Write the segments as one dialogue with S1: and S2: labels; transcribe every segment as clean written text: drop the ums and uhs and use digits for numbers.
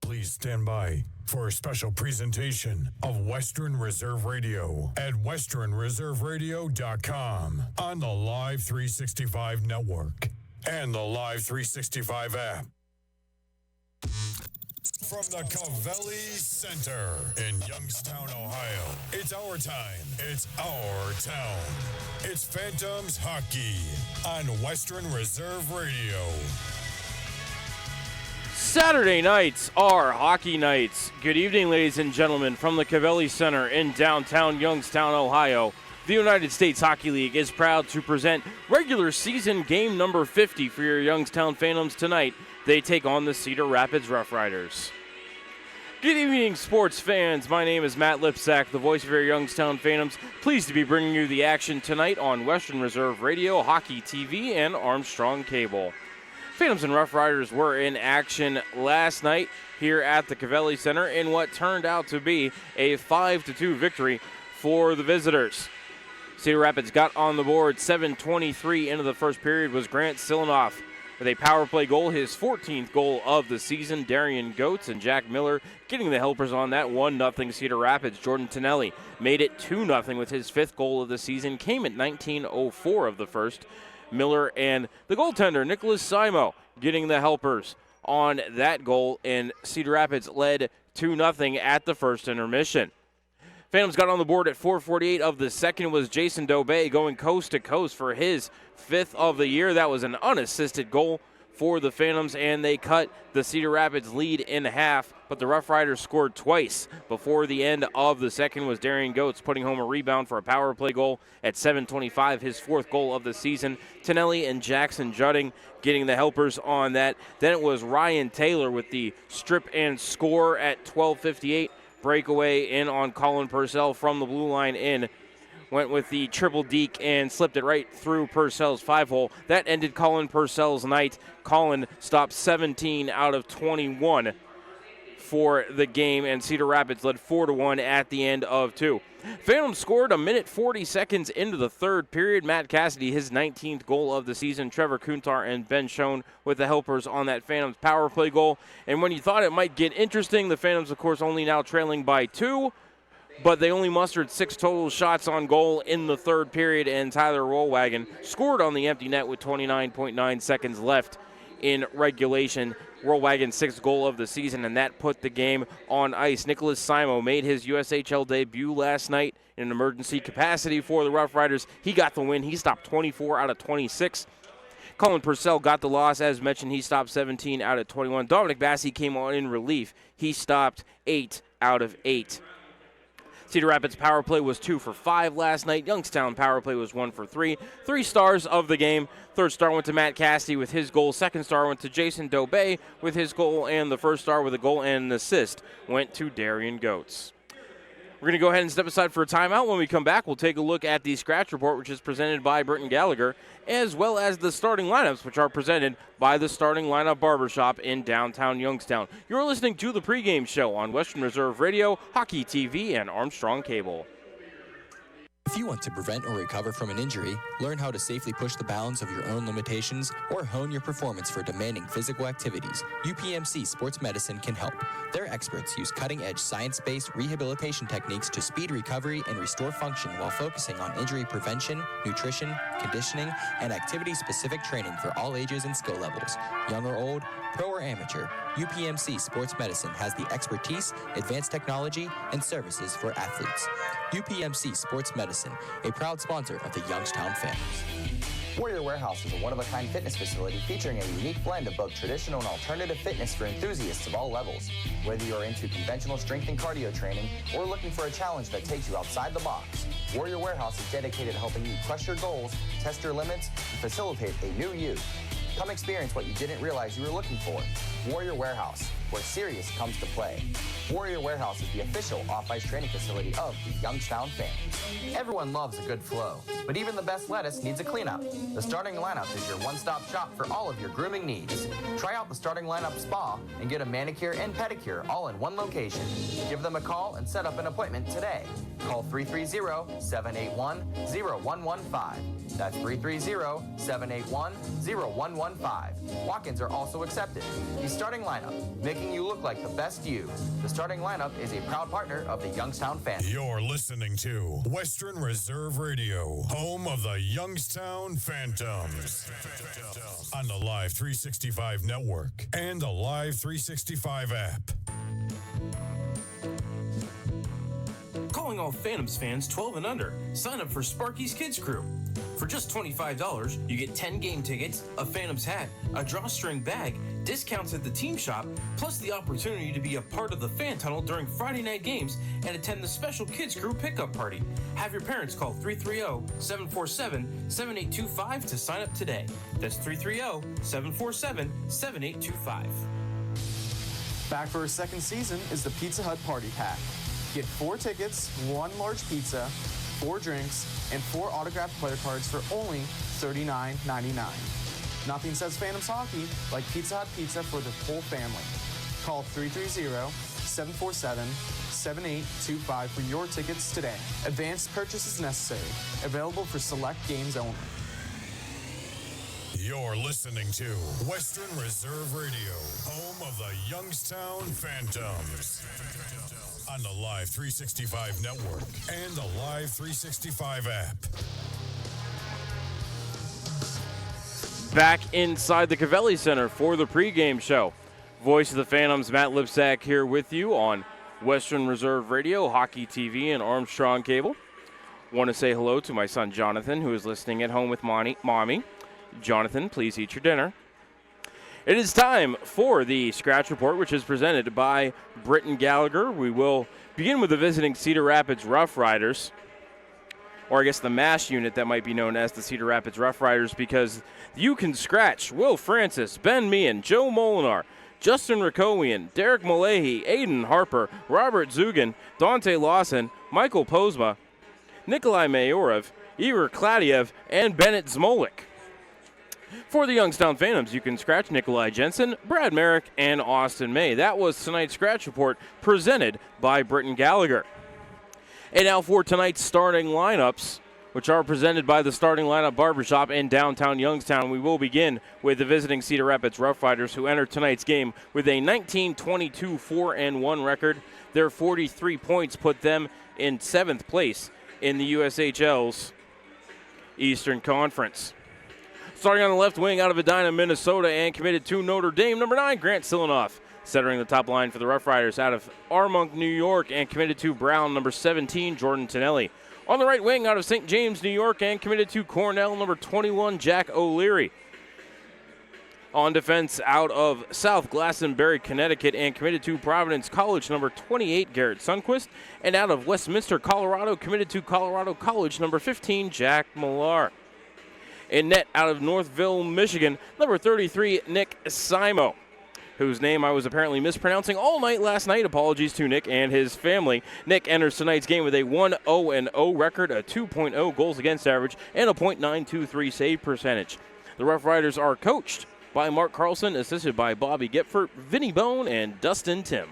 S1: Please stand by for a special presentation of Western Reserve Radio at westernreserveradio.com on the Live 365 network and the Live 365 app. From the Covelli Center in Youngstown, Ohio, it's our time. It's our town. It's Phantoms Hockey on Western Reserve Radio.
S2: Saturday nights are hockey nights. Good evening, ladies and gentlemen, from the Covelli Center in downtown Youngstown, Ohio. The United States Hockey League is proud to present regular season game number 50 for your Youngstown Phantoms tonight. They take on the Cedar Rapids Rough Riders. Good evening, sports fans. My name is Matt Lipsack, the voice of your Youngstown Phantoms. Pleased to be bringing you the action tonight on Western Reserve Radio, Hockey TV, and Armstrong Cable. Phantoms and Rough Riders were in action last night here at the Covelli Center in what turned out to be a 5-2 victory for the visitors. Cedar Rapids got on the board. 7:23 into the first period was Grant Silanoff with a power play goal, his 14th goal of the season. Darian Goetz and Jack Miller getting the helpers on that 1-0 Cedar Rapids. Jordan Tonelli made it 2-0 with his 5th goal of the season. Came at 19:04 of the first. Miller and the goaltender, Nicholas Simo, getting the helpers on that goal, and Cedar Rapids led 2-0 at the first intermission. Phantoms got on the board at 4:48 of the second was Jason Dobey going coast to coast for his 5th of the year. That was an unassisted goal for the Phantoms, and they cut the Cedar Rapids lead in half, but the Rough Riders scored twice. Before the end of the second was Darian Goetz putting home a rebound for a power play goal at 7:25, his 4th goal of the season. Tonelli and Jackson Judding getting the helpers on that. Then it was Ryan Taylor with the strip and score at 12:58. Breakaway in on Colin Purcell from the blue line in. Went with the triple deke and slipped it right through Purcell's 5-hole. That ended Colin Purcell's night. Colin stopped 17 out of 21 for the game, and Cedar Rapids led 4-1 at the end of 2. Phantoms scored a minute 40 seconds into the third period. Matt Cassidy, his 19th goal of the season. Trevor Kuntar and Ben Schoen with the helpers on that Phantoms power play goal. And when you thought it might get interesting, the Phantoms, of course, only now trailing by 2. But they only mustered 6 total shots on goal in the third period, and Tyler Rollwagon scored on the empty net with 29.9 seconds left in regulation. Rollwagon's 6th goal of the season, and that put the game on ice. Nicholas Simo made his USHL debut last night in an emergency capacity for the Rough Riders. He got the win. He stopped 24 out of 26. Colin Purcell got the loss. As mentioned, he stopped 17 out of 21. Dominic Bassey came on in relief. He stopped 8 out of 8. Cedar Rapids power play was 2 for 5 last night. Youngstown power play was 1 for 3. 3 stars of the game. 3rd star went to Matt Cassidy with his goal. 2nd star went to Jason Dobey with his goal. And the 1st star with a goal and an assist went to Darian Goetz. We're going to go ahead and step aside for a timeout. When we come back, we'll take a look at the scratch report, which is presented by Britton Gallagher, as well as the starting lineups, which are presented by the Starting Lineup Barbershop in downtown Youngstown. You're listening to the pregame show on Western Reserve Radio, Hockey TV, and Armstrong Cable.
S3: If you want to prevent or recover from an injury, learn how to safely push the bounds of your own limitations, or hone your performance for demanding physical activities, UPMC Sports Medicine can help. Their experts use cutting-edge science-based rehabilitation techniques to speed recovery and restore function while focusing on injury prevention, nutrition, conditioning, and activity-specific training for all ages and skill levels. Young or old, pro or amateur, UPMC Sports Medicine has the expertise, advanced technology, and services for athletes. UPMC Sports Medicine, a proud sponsor of the Youngstown Phantoms.
S4: Warrior Warehouse is a one-of-a-kind fitness facility featuring a unique blend of both traditional and alternative fitness for enthusiasts of all levels. Whether you're into conventional strength and cardio training or looking for a challenge that takes you outside the box, Warrior Warehouse is dedicated to helping you crush your goals, test your limits, and facilitate a new you. Come experience what you didn't realize you were looking for. Warrior Warehouse, where serious comes to play. Warrior Warehouse is the official off-ice training facility of the Youngstown Phantoms. Everyone loves a good flow, but even the best lettuce needs a cleanup. The Starting Lineup is your one-stop shop for all of your grooming needs. Try out the Starting Lineup Spa and get a manicure and pedicure all in one location. Give them a call and set up an appointment today. Call 330-781-0115. That's 330-781-0115. Walk-ins are also accepted. The Starting Lineup. Make making you look like the best you. The starting lineup is a proud partner of the Youngstown Phantoms.
S1: You're listening to Western Reserve Radio, home of the Youngstown Phantoms. On the Live 365 network and the Live 365 app.
S5: Calling all Phantoms fans 12 and under. Sign up for Sparky's Kids Crew. For just $25, you get 10 game tickets, a Phantoms hat, a drawstring bag, discounts at the team shop, plus the opportunity to be a part of the fan tunnel during Friday night games and attend the special Kids Crew pickup party. Have your parents call 330-747-7825 to sign up today. That's 330-747-7825.
S6: Back for a second season is the Pizza Hut Party Pack. Get 4 tickets, 1 large pizza, 4 drinks, and 4 autographed player cards for only $39.99. Nothing says Phantoms hockey like Pizza Hut Pizza for the whole family. Call 330-747-7825 for your tickets today. Advanced purchase is necessary. Available for select games only.
S1: You're listening to Western Reserve Radio, home of the Youngstown Phantoms. On the Live 365 network and the Live 365 app.
S2: Back inside the Cavelli Center for the pregame show. Voice of the Phantoms, Matt Lipsack here with you on Western Reserve Radio, Hockey TV, and Armstrong Cable. Want to say hello to my son Jonathan, who is listening at home with Mommy. Jonathan, please eat your dinner. It is time for the Scratch Report, which is presented by Britton Gallagher. We will begin with the visiting Cedar Rapids Rough Riders, or I guess the MASH unit that might be known as the Cedar Rapids Rough Riders, because you can scratch Will Francis, Ben Meehan, Joe Molinar, Justin Rakowian, Derek Malahy, Aiden Harper, Robert Zugan, Dante Lawson, Michael Posma, Nikolai Mayorov, Igor Kladiev, and Bennett Zmolik. For the Youngstown Phantoms, you can scratch Nikolai Jensen, Brad Merrick, and Austin May. That was tonight's Scratch Report presented by Britton Gallagher. And now for tonight's starting lineups, which are presented by the Starting Lineup Barbershop in downtown Youngstown. We will begin with the visiting Cedar Rapids Rough Riders, who enter tonight's game with a 19-22 4-1 record. Their 43 points put them in 7th place in the USHL's Eastern Conference. Starting on the left wing out of Edina, Minnesota, and committed to Notre Dame, number 9, Grant Silanoff. Centering the top line for the Rough Riders out of Armonk, New York, and committed to Brown, number 17, Jordan Tonelli. On the right wing out of St. James, New York, and committed to Cornell, number 21, Jack O'Leary. On defense out of South Glastonbury, Connecticut, and committed to Providence College, number 28, Garrett Sundquist. And out of Westminster, Colorado, committed to Colorado College, number 15, Jack Millar. In net out of Northville, Michigan, number 33, Nick Simo, whose name I was apparently mispronouncing all night last night. Apologies to Nick and his family. Nick enters tonight's game with a 1-0-0 record, a 2.0 goals against average, and a .923 save percentage. The Rough Riders are coached by Mark Carlson, assisted by Bobby Gepfert, Vinny Bone, and Dustin Tim.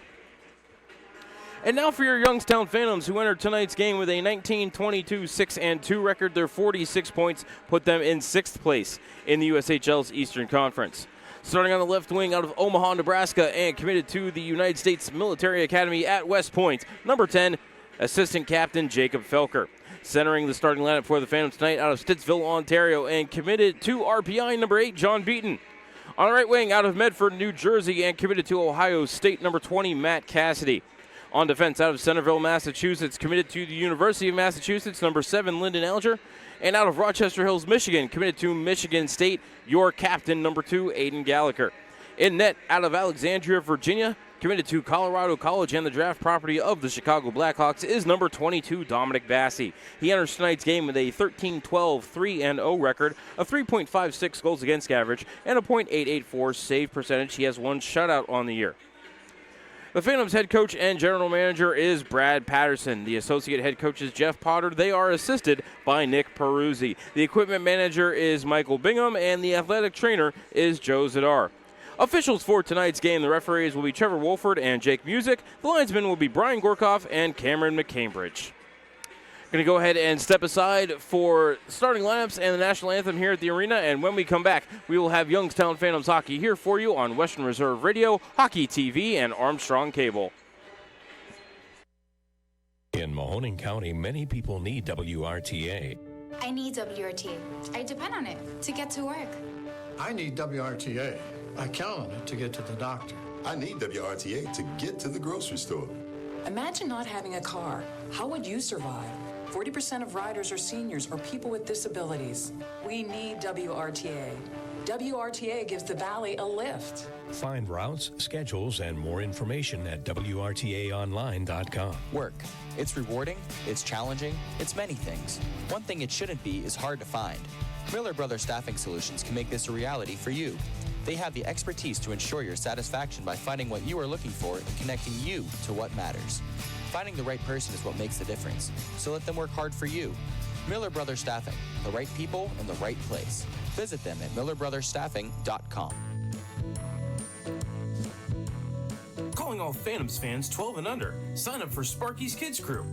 S2: And now for your Youngstown Phantoms, who entered tonight's game with a 19-22 6-2 record. Their 46 points put them in 6th place in the USHL's Eastern Conference. Starting on the left wing out of Omaha, Nebraska, and committed to the United States Military Academy at West Point, number 10, Assistant Captain Jacob Felker. Centering the starting lineup for the Phantoms tonight out of Stittsville, Ontario, and committed to RPI, number 8, John Beaton. On the right wing out of Medford, New Jersey, and committed to Ohio State, number 20, Matt Cassidy. On defense out of Centerville, Massachusetts, committed to the University of Massachusetts, number 7, Lyndon Alger. And out of Rochester Hills, Michigan, committed to Michigan State, your captain, number 2, Aiden Gallagher. In net out of Alexandria, Virginia, committed to Colorado College and the draft property of the Chicago Blackhawks, is number 22, Dominic Bassi. He enters tonight's game with a 13-12 3-0 record, a 3.56 goals against average, and a .884 save percentage. He has 1 shutout on the year. The Phantoms head coach and general manager is Brad Patterson. The associate head coach is Jeff Potter. They are assisted by Nick Peruzzi. The equipment manager is Michael Bingham, and the athletic trainer is Joe Zadar. Officials for tonight's game, the referees will be Trevor Wolford and Jake Music. The linesmen will be Brian Gorkoff and Cameron McCambridge. Going to go ahead and step aside for starting lineups and the national anthem here at the arena. And when we come back, we will have Youngstown Phantoms hockey here for you on Western Reserve Radio, Hockey TV, and Armstrong Cable.
S7: In Mahoning County, many people need WRTA.
S8: I need WRTA. I depend on it to get to work.
S9: I need WRTA. I count on it to get to the doctor.
S10: I need WRTA to get to the grocery store.
S11: Imagine not having a car. How would you survive? 40% of riders are seniors or people with disabilities. We need WRTA. WRTA gives the Valley a lift.
S7: Find routes, schedules, and more information at WRTAonline.com.
S3: Work. It's rewarding, it's challenging, it's many things. One thing it shouldn't be is hard to find. Miller Brothers Staffing Solutions can make this a reality for you. They have the expertise to ensure your satisfaction by finding what you are looking for and connecting you to what matters. Finding the right person is what makes the difference, so let them work hard for you. Miller Brothers Staffing, the right people in the right place. Visit them at millerbrothersstaffing.com.
S5: Calling all Phantoms fans 12 and under. Sign up for Sparky's Kids Crew.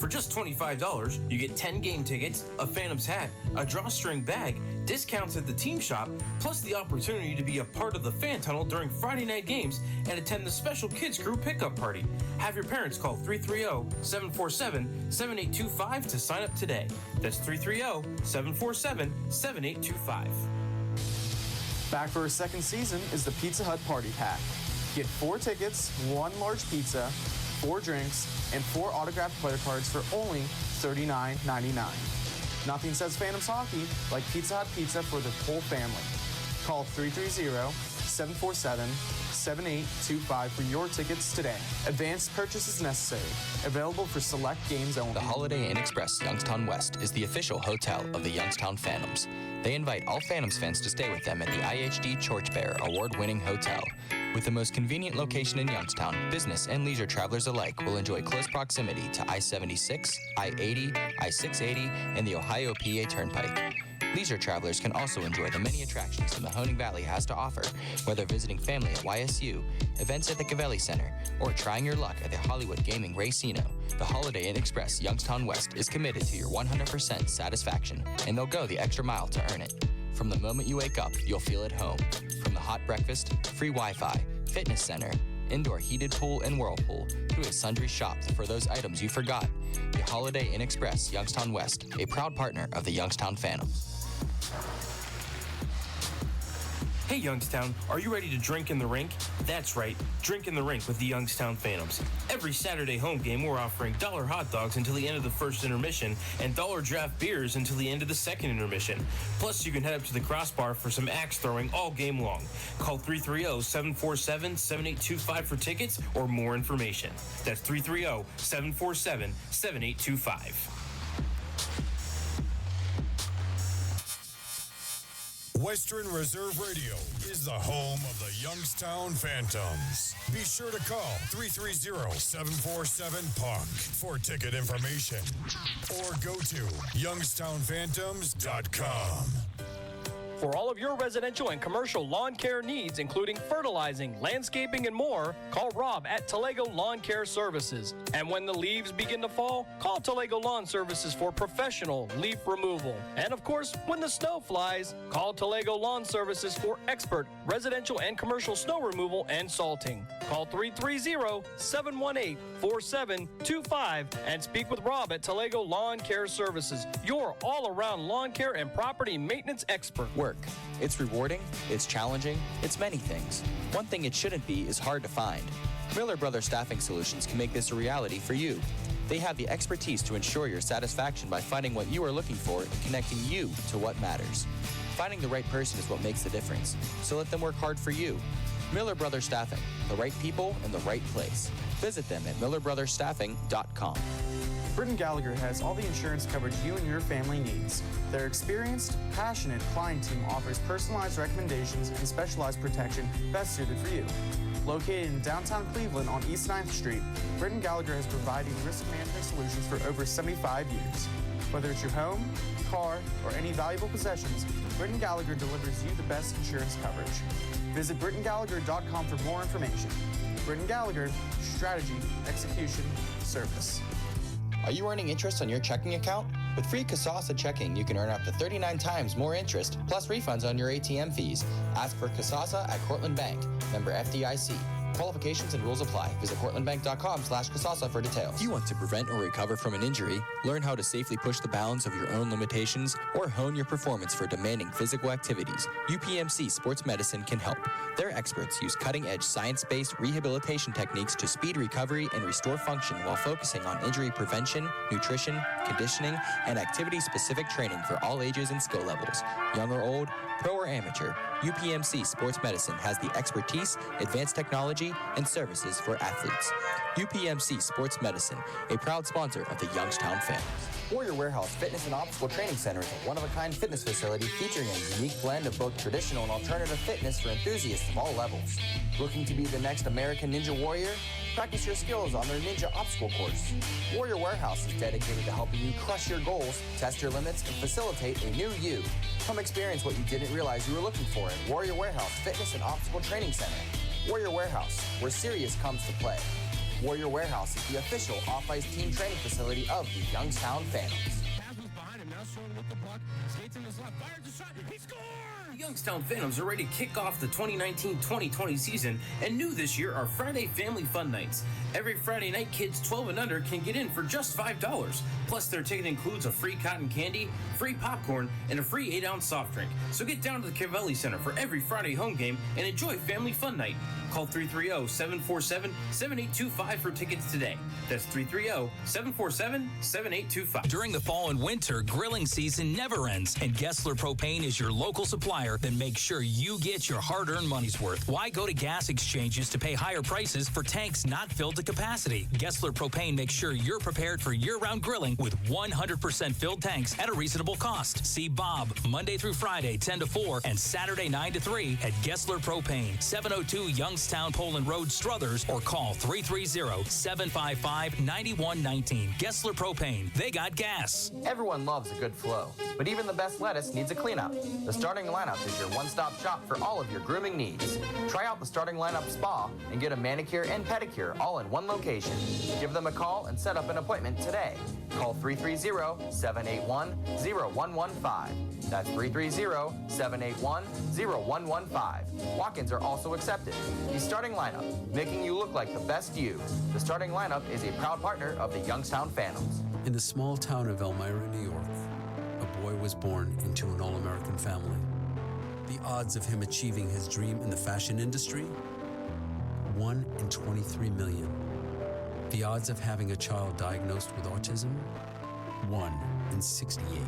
S5: For just $25, you get 10 game tickets, a Phantoms hat, a drawstring bag, discounts at the team shop, plus the opportunity to be a part of the fan tunnel during Friday night games and attend the special Kids Crew pickup party. Have your parents call 330-747-7825 to sign up today. That's 330-747-7825.
S6: Back for a second season is the Pizza Hut Party Pack. Get 4 tickets, 1 large pizza, 4 drinks, and 4 autographed player cards for only $39.99. Nothing says Phantoms hockey like Pizza Hut pizza for the whole family. Call 330-747-7825 for your tickets today. Advanced purchase is necessary. Available for select games only.
S3: The Holiday Inn Express Youngstown West is the official hotel of the Youngstown Phantoms. They invite all Phantoms fans to stay with them at the IHD Torchbearer award-winning hotel. With the most convenient location in Youngstown, business and leisure travelers alike will enjoy close proximity to I-76, I-80, I-680, and the Ohio-PA Turnpike. Leisure travelers can also enjoy the many attractions the Mahoning Valley has to offer, whether visiting family at YSU, events at the Cavelli Center, or trying your luck at the Hollywood Gaming Racino. The Holiday Inn Express Youngstown West is committed to your 100% satisfaction, and they'll go the extra mile to earn it. From the moment you wake up, you'll feel at home. From the hot breakfast, free Wi-Fi, fitness center, indoor heated pool and whirlpool, to a sundry shop for those items you forgot. The Holiday Inn Express Youngstown West, a proud partner of the Youngstown Phantoms.
S5: Hey Youngstown, are you ready to drink in the rink? That's right, drink in the rink with the Youngstown Phantoms. Every Saturday home game, we're offering $1 hot dogs until the end of the first intermission and $1 draft beers until the end of the second intermission. Plus, you can head up to the crossbar for some axe throwing all game long. Call 330-747-7825 for tickets or more information. That's 330-747-7825.
S1: Western Reserve Radio is the home of the Youngstown Phantoms. Be sure to call 330-747-PUCK for ticket information or go to youngstownphantoms.com.
S12: For all of your residential and commercial lawn care needs, including fertilizing, landscaping, and more, call Rob at Talego Lawn Care Services. And when the leaves begin to fall, call Talego Lawn Services for professional leaf removal. And of course, when the snow flies, call Talego Lawn Services for expert residential and commercial snow removal and salting. Call 330-718-4725 and speak with Rob at Talego Lawn Care Services, your all-around lawn care and property maintenance expert.
S3: Work. It's rewarding, it's challenging, it's many things. One thing it shouldn't be is hard to find. Miller Brothers Staffing Solutions can make this a reality for you. They have the expertise to ensure your satisfaction by finding what you are looking for and connecting you to what matters. Finding the right person is what makes the difference, so let them work hard for you. Miller Brothers Staffing, the right people in the right place. Visit them at millerbrothersstaffing.com.
S6: Britton Gallagher has all the insurance coverage you and your family needs. Their experienced, passionate client team offers personalized recommendations and specialized protection best suited for you. Located in downtown Cleveland on East 9th Street, Britton Gallagher has provided risk management solutions for over 75 years. Whether it's your home, car, or any valuable possessions, Britton Gallagher delivers you the best insurance coverage. Visit BrittonGallagher.com for more information. Britton Gallagher, strategy, execution, service.
S4: Are you earning interest on your checking account? With free Kasasa checking, you can earn up to 39 times more interest, plus refunds on your ATM fees. Ask for Kasasa at Cortland Bank. Member FDIC. Qualifications and rules apply. Visit cortlandbank.com/Kasasa for details.
S3: If you want to prevent or recover from an injury, learn how to safely push the bounds of your own limitations, or hone your performance for demanding physical activities, UPMC Sports Medicine can help. Their experts use cutting-edge science-based rehabilitation techniques to speed recovery and restore function while focusing on injury prevention, nutrition, conditioning, and activity-specific training for all ages and skill levels. Young or old, pro or amateur, UPMC Sports Medicine has the expertise, advanced technology, and services for athletes. UPMC Sports Medicine, a proud sponsor of the Youngstown Phantoms.
S4: Warrior Warehouse Fitness and Obstacle Training Center is a one-of-a-kind fitness facility featuring a unique blend of both traditional and alternative fitness for enthusiasts of all levels. Looking to be the next American Ninja Warrior? Practice your skills on their Ninja Obstacle course. Warrior Warehouse is dedicated to helping you crush your goals, test your limits, and facilitate a new you. Come experience what you didn't realize you were looking for at Warrior Warehouse Fitness and Obstacle Training Center. Warrior Warehouse, where serious comes to play. Warrior Warehouse is the official off-ice team training facility of the Youngstown Phantoms.
S5: The Youngstown Phantoms are ready to kick off the 2019-2020 season, and new this year are Friday Family Fun Nights. Every Friday night, kids 12 and under can get in for just $5. Plus, their ticket includes a free cotton candy, free popcorn, and a free 8-ounce soft drink. So get down to the Cavelli Center for every Friday home game and enjoy Family Fun Night. Call 330-747-7825 for tickets today. That's 330-747-7825.
S13: During the fall and winter, grilling season never ends, and Gessler Propane is your local supplier that makes sure you get your hard-earned money's worth. Why go to gas exchanges to pay higher prices for tanks not filled to capacity? Gessler Propane makes sure you're prepared for year-round grilling with 100% filled tanks at a reasonable cost. See Bob Monday through Friday, 10 to 4, and Saturday, 9 to 3 at Gessler Propane, 702 Youngstown Poland Road, Struthers, or call 330-755-9119. Gessler Propane. They got gas.
S4: Everyone loves a good flow, but even the best lettuce needs a cleanup. The Starting Lineup is your one-stop shop for all of your grooming needs. Try out the Starting Lineup Spa and get a manicure and pedicure all in one location. Give them a call and set up an appointment today. Call 330-781-0115. That's 330-781-0115. Walk-ins are also accepted. The Starting Lineup, making you look like the best you. The Starting Lineup is a proud partner of the Youngstown Phantoms.
S14: In the small town of Elmira, New York, a boy was born into an all-American family. The odds of him achieving his dream in the fashion industry? 1 in 23 million. The odds of having a child diagnosed with autism? 1 in 68.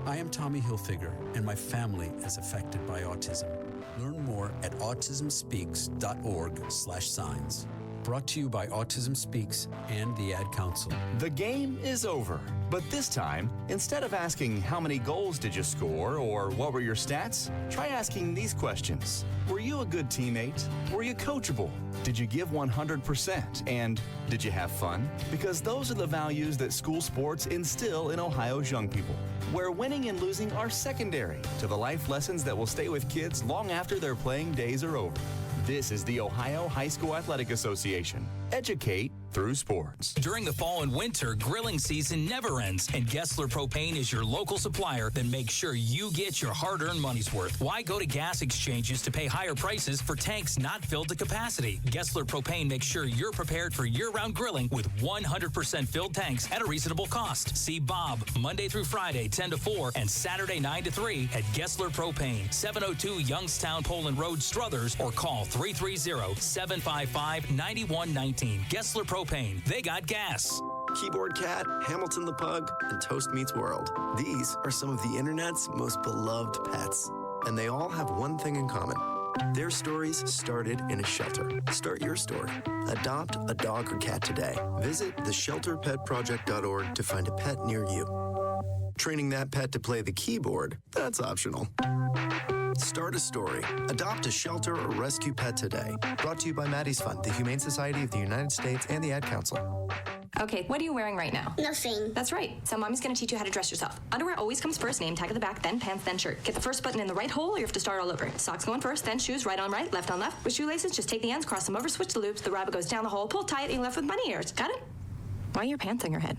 S14: I am Tommy Hilfiger, and my family is affected by autism. Learn more at autismspeaks.org/signs. Brought to you by Autism Speaks and the Ad Council.
S15: The game is over, but this time, instead of asking how many goals did you score or what were your stats, try asking these questions. Were you a good teammate? Were you coachable? Did you give 100%? And did you have fun? Because those are the values that school sports instill in Ohio's young people, where winning and losing are secondary to the life lessons that will stay with kids long after their playing days are over. This is the Ohio High School Athletic Association. Educate through sports.
S13: During the fall and winter, grilling season never ends, and Gessler Propane is your local supplier that makes sure you get your hard-earned money's worth. Why go to gas exchanges to pay higher prices for tanks not filled to capacity? Gessler Propane makes sure you're prepared for year-round grilling with 100% filled tanks at a reasonable cost. See Bob Monday through Friday, 10 to 4, and Saturday, 9 to 3 at Gessler Propane, 702 Youngstown Poland Road, Struthers, or call 330-755-9119. Gessler Propane. They got gas.
S16: Keyboard Cat, Hamilton the Pug, and Toast Meets World. These are some of the internet's most beloved pets, and they all have one thing in common. Their stories started in a shelter. Start your story. Adopt a dog or cat today. Visit theshelterpetproject.org to find a pet near you. Training that pet to play the keyboard, that's optional. Start a story. Adopt a shelter or rescue pet today. Brought to you by Maddie's Fund, the Humane Society of the United States, and the Ad Council.
S17: Okay, what are you wearing right now?
S18: Nothing.
S17: That's right. So mommy's gonna teach you how to dress yourself. Underwear always comes first, name tag at the back, then pants, then shirt. Get the first button in the right hole or you have to start all over. Socks going first, then shoes, right on right, left on left. With shoelaces, just take the ends, cross them over, switch the loops, the rabbit goes down the hole, pull tight, and you're left with bunny ears. Got it? Why are your pants on your head?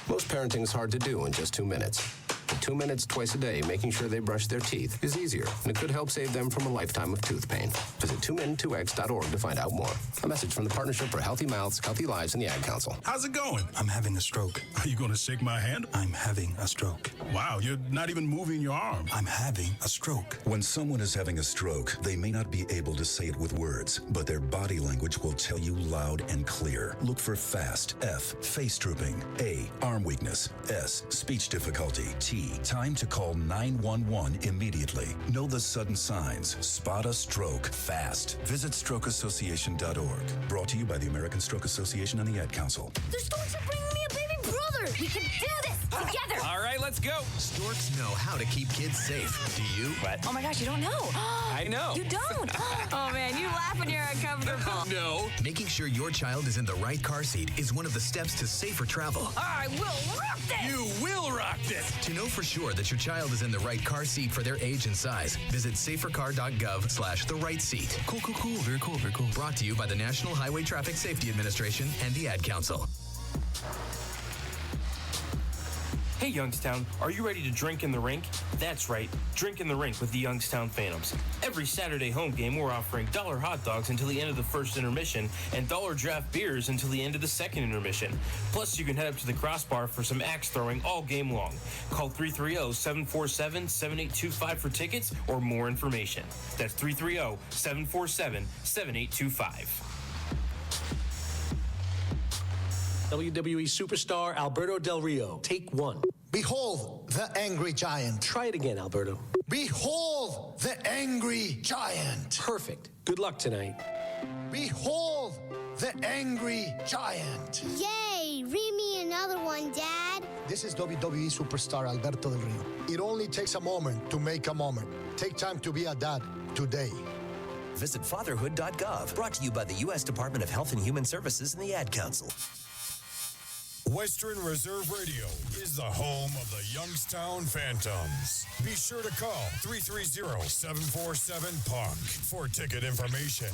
S18: Most parenting's hard to do in just 2 minutes. But 2 minutes twice a day making sure they brush their teeth is easier, and it could help save them from a lifetime of tooth pain. Visit 2min2x.org to find out more. A message from the Partnership for Healthy Mouths, Healthy Lives, and the Ad Council.
S19: How's it going? I'm having a stroke. Are you going to shake my hand? I'm having a stroke. Wow, you're not even moving your arm. I'm having a stroke.
S20: When someone is having a stroke, they may not be able to say it with words, but their body language will tell you loud and clear. Look for FAST, F, face drooping, A, arm weakness, S, speech difficulty, T, time to call 911 immediately. Know the sudden signs. Spot a stroke fast. Visit strokeassociation.org. Brought to you by the American Stroke Association and the Ad Council.
S21: The storks are bringing me a baby brother. We can do this together.
S22: All right, let's go.
S23: Storks know how to keep kids safe. Do you?
S21: Oh my gosh, you don't know.
S22: I know.
S21: You don't? Oh man, you laugh when you're uncomfortable.
S22: No.
S23: Making sure your child is in the right car seat is one of the steps to safer travel.
S21: I will rock this.
S22: You will rock this.
S23: To know for sure that your child is in the right car seat for their age and size, visit safercar.gov/the right seat.
S22: Cool. Very cool.
S23: Brought to you by the National Highway Traffic Safety Administration and the Ad Council.
S5: Hey Youngstown, are you ready to drink in the rink? That's right, drink in the rink with the Youngstown Phantoms. Every Saturday home game, we're offering $1 hot dogs until the end of the first intermission and $1 draft beers until the end of the second intermission. Plus, you can head up to the crossbar for some axe throwing all game long. Call 330-747-7825 for tickets or more information. That's 330-747-7825.
S24: WWE superstar Alberto Del Rio. Take one.
S9: Behold the angry giant.
S24: Try it again, Alberto.
S9: Behold the angry giant.
S24: Perfect. Good luck tonight.
S9: Behold the angry giant.
S25: Yay! Read me another one, Dad.
S9: This is WWE superstar Alberto Del Rio. It only takes a moment to make a moment. Take time to be a dad today.
S26: Visit fatherhood.gov. Brought to you by the U.S. Department of Health and Human Services and the Ad Council.
S1: Western Reserve Radio is the home of the Youngstown Phantoms. Be sure to call 330-747-PUNK for ticket information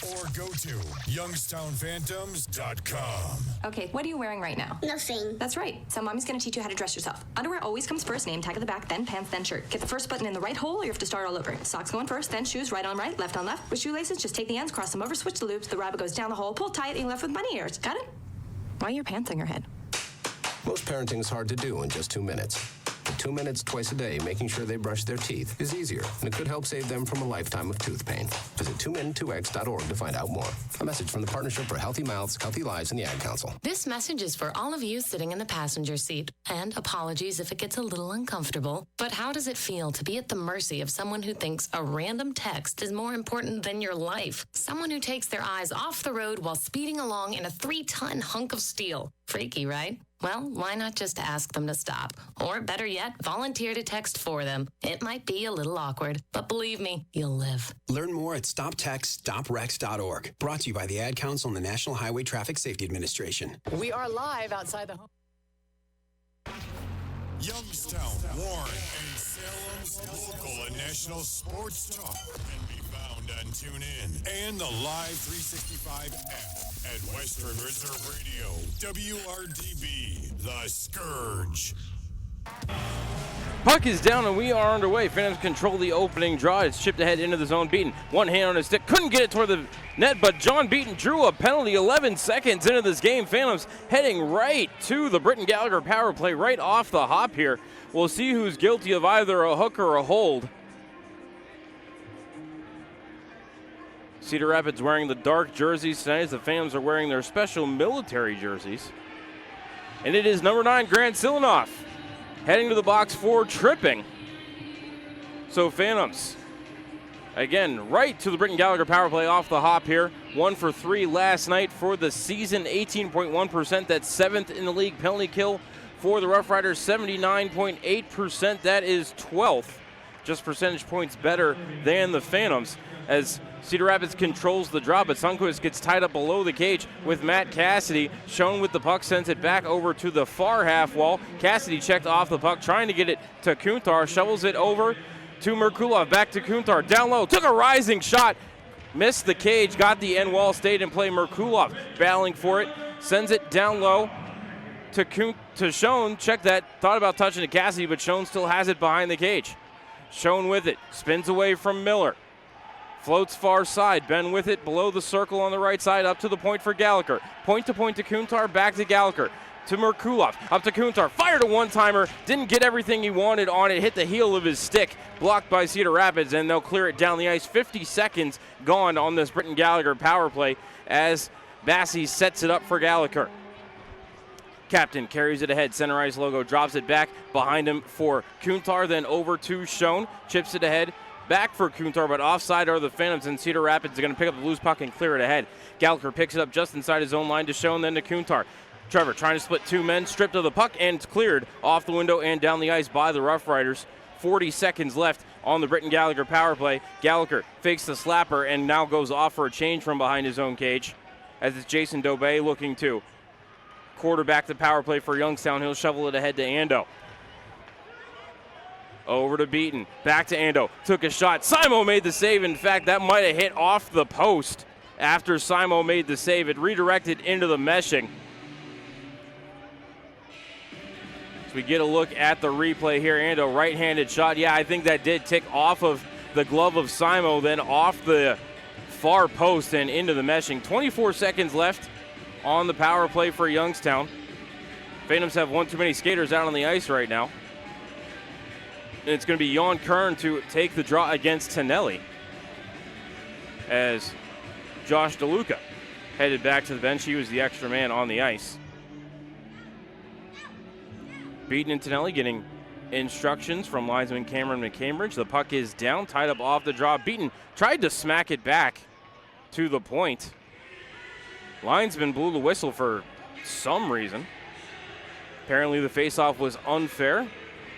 S1: or go to youngstownphantoms.com.
S17: Okay, what are you wearing right now?
S25: Nothing.
S17: That's right. So mommy's going to teach you how to dress yourself. Underwear always comes first, name tag at the back, then pants, then shirt. Get the first button in the right hole or you have to start all over. Socks going first, then shoes, right on right, left on left. With shoelaces, just take the ends, cross them over, switch the loops. The rabbit goes down the hole, pull tight, and you're left with bunny ears. Got it? Why are your pants on your head?
S18: Most parenting's hard to do in just 2 minutes. But 2 minutes twice a day making sure they brush their teeth is easier, and it could help save them from a lifetime of tooth pain. Visit 2min2x.org to find out more. A message from the Partnership for Healthy Mouths, Healthy Lives, and the Ad Council.
S27: This message is for all of you sitting in the passenger seat. And apologies if it gets a little uncomfortable. But how does it feel to be at the mercy of someone who thinks a random text is more important than your life? Someone who takes their eyes off the road while speeding along in a 3-ton hunk of steel. Freaky, right? Well, why not just ask them to stop? Or better yet, volunteer to text for them. It might be a little awkward, but believe me, you'll live.
S28: Learn more at StopTextStopWrecks.org. Brought to you by the Ad Council and the National Highway Traffic Safety Administration.
S11: We are live outside the home.
S1: Youngstown, Warren, and Salem's local and national sports talk can be found on TuneIn and the Live 365 app at Western Reserve Radio, WRDB, The Scourge.
S2: Puck is down and we are underway. Phantoms control the opening draw. It's chipped ahead into the zone. Beaton, one hand on his stick. Couldn't get it toward the net, but John Beaton drew a penalty 11 seconds into this game. Phantoms heading right to the Britton Gallagher power play right off the hop here. We'll see who's guilty of either a hook or a hold. Cedar Rapids wearing the dark jerseys tonight as the Phantoms are wearing their special military jerseys. And it is number 9, Grant Silanoff, heading to the box for tripping. So Phantoms, again, right to the Britton Gallagher power play off the hop here. 1 for 3 last night for the season, 18.1%. That's 7th in the league. Penalty kill for the Rough Riders, 79.8%. That is 12th. Just percentage points better than the Phantoms as Cedar Rapids controls the draw, but Sundquist gets tied up below the cage with Matt Cassidy. Shown with the puck, sends it back over to the far half wall. Cassidy checked off the puck, trying to get it to Kuntar. Shovels it over to Merkulov. Back to Kuntar. Down low. Took a rising shot. Missed the cage. Got the end wall. Stayed in play. Merkulov battling for it. Sends it down low to Schoen. Check that. Thought about touching it Cassidy, but Schoen still has it behind the cage. Schoen with it. Spins away from Miller. Floats far side. Ben with it below the circle on the right side. Up to the point for Gallagher. Point to Kuntar. Back to Gallagher. To Merkulov. Up to Kuntar. Fired a one-timer. Didn't get everything he wanted on it. Hit the heel of his stick. Blocked by Cedar Rapids, and they'll clear it down the ice. 50 seconds gone on this Britton Gallagher power play as Massey sets it up for Gallagher. Captain carries it ahead. Center ice logo drops it back behind him for Kuntar, then over to Schoen. Chips it ahead. Back for Kuntar, but offside are the Phantoms, and Cedar Rapids are going to pick up the loose puck and clear it ahead. Gallagher picks it up just inside his own line to Schoen, then to Kuntar. Trevor trying to split two men, stripped of the puck, and it's cleared off the window and down the ice by the Rough Riders. 40 seconds left on the Britton Gallagher power play. Gallagher fakes the slapper and now goes off for a change from behind his own cage, as it's Jason Dobay looking to quarterback the power play for Youngstown. He'll shovel it ahead to Ando. Over to Beaton. Back to Ando. Took a shot. Simo made the save. In fact, that might have hit off the post after Simo made the save. It redirected into the meshing. So we get a look at the replay here. Ando, right-handed shot. Yeah, I think that did tick off of the glove of Simo, then off the far post and into the meshing. 24 seconds left on the power play for Youngstown. Phantoms have one too many skaters out on the ice right now. And it's going to be Jan Kern to take the draw against Tonelli, as Josh DeLuca headed back to the bench. He was the extra man on the ice. Beaton and Tonelli getting instructions from linesman Cameron McCambridge. The puck is down, tied up off the draw. Beaton tried to smack it back to the point. Linesman blew the whistle for some reason. Apparently the faceoff was unfair,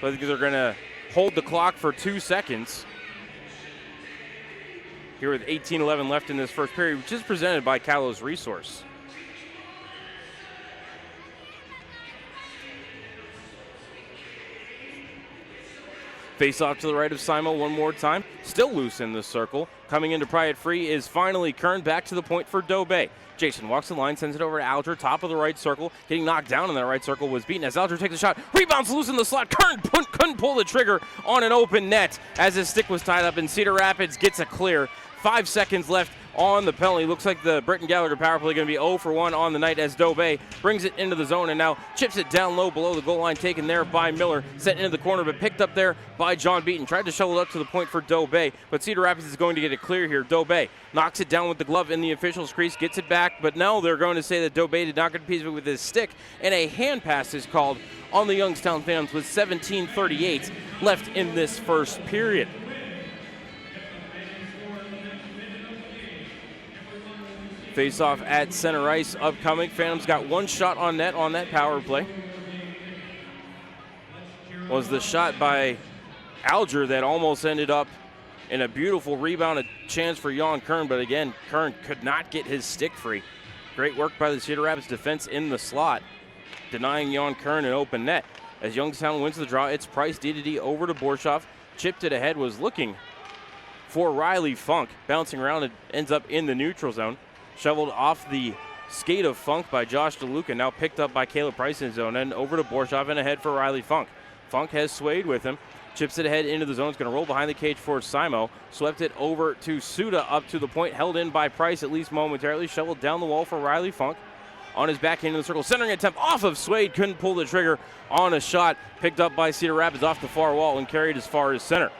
S2: but they're going to hold the clock for 2 seconds here with 18:11 left in this first period, which is presented by Kalos Resource. Face off to the right of Simo one more time. Still loose in the circle. Coming in to pry it free is finally Kern. Back to the point for Dobay. Jason walks the line, sends it over to Alger, top of the right circle. Getting knocked down in that right circle was Beaton as Alger takes a shot. Rebounds loose in the slot. Kern couldn't pull the trigger on an open net as his stick was tied up, and Cedar Rapids gets a clear. 5 seconds left on the penalty. Looks like the Britton Gallagher power play going to be 0 for 1 on the night as Dobay brings it into the zone and now chips it down low below the goal line, taken there by Miller, sent into the corner, but picked up there by John Beaton. Tried to shovel it up to the point for Dobay, but Cedar Rapids is going to get it clear here. Dobay knocks it down with the glove in the official's crease, gets it back, but now they're going to say that Dobay did not get a piece of it with his stick, and a hand pass is called on the Youngstown Phantoms with 17:38 left in this first period. Face-off at center ice upcoming. Phantoms got one shot on net on that power play. Was the shot by Alger that almost ended up in a beautiful rebound, a chance for Jan Kern, but again, Kern could not get his stick free. Great work by the Cedar Rapids defense in the slot, denying Jan Kern an open net. As Youngstown wins the draw, it's Price D over to Borshoff. Chipped it ahead, was looking for Riley Funk. Bouncing around, it ends up in the neutral zone. Shoveled off the skate of Funk by Josh DeLuca, now picked up by Caleb Price in his zone, and over to Borshoff and ahead for Riley Funk. Funk has swayed with him, chips it ahead into the zone. It's going to roll behind the cage for Simo. Swept it over to Suda up to the point, held in by Price at least momentarily. Shoveled down the wall for Riley Funk. On his backhand in the circle, centering attempt off of Swade, couldn't pull the trigger on a shot. Picked up by Cedar Rapids off the far wall and carried as far as center.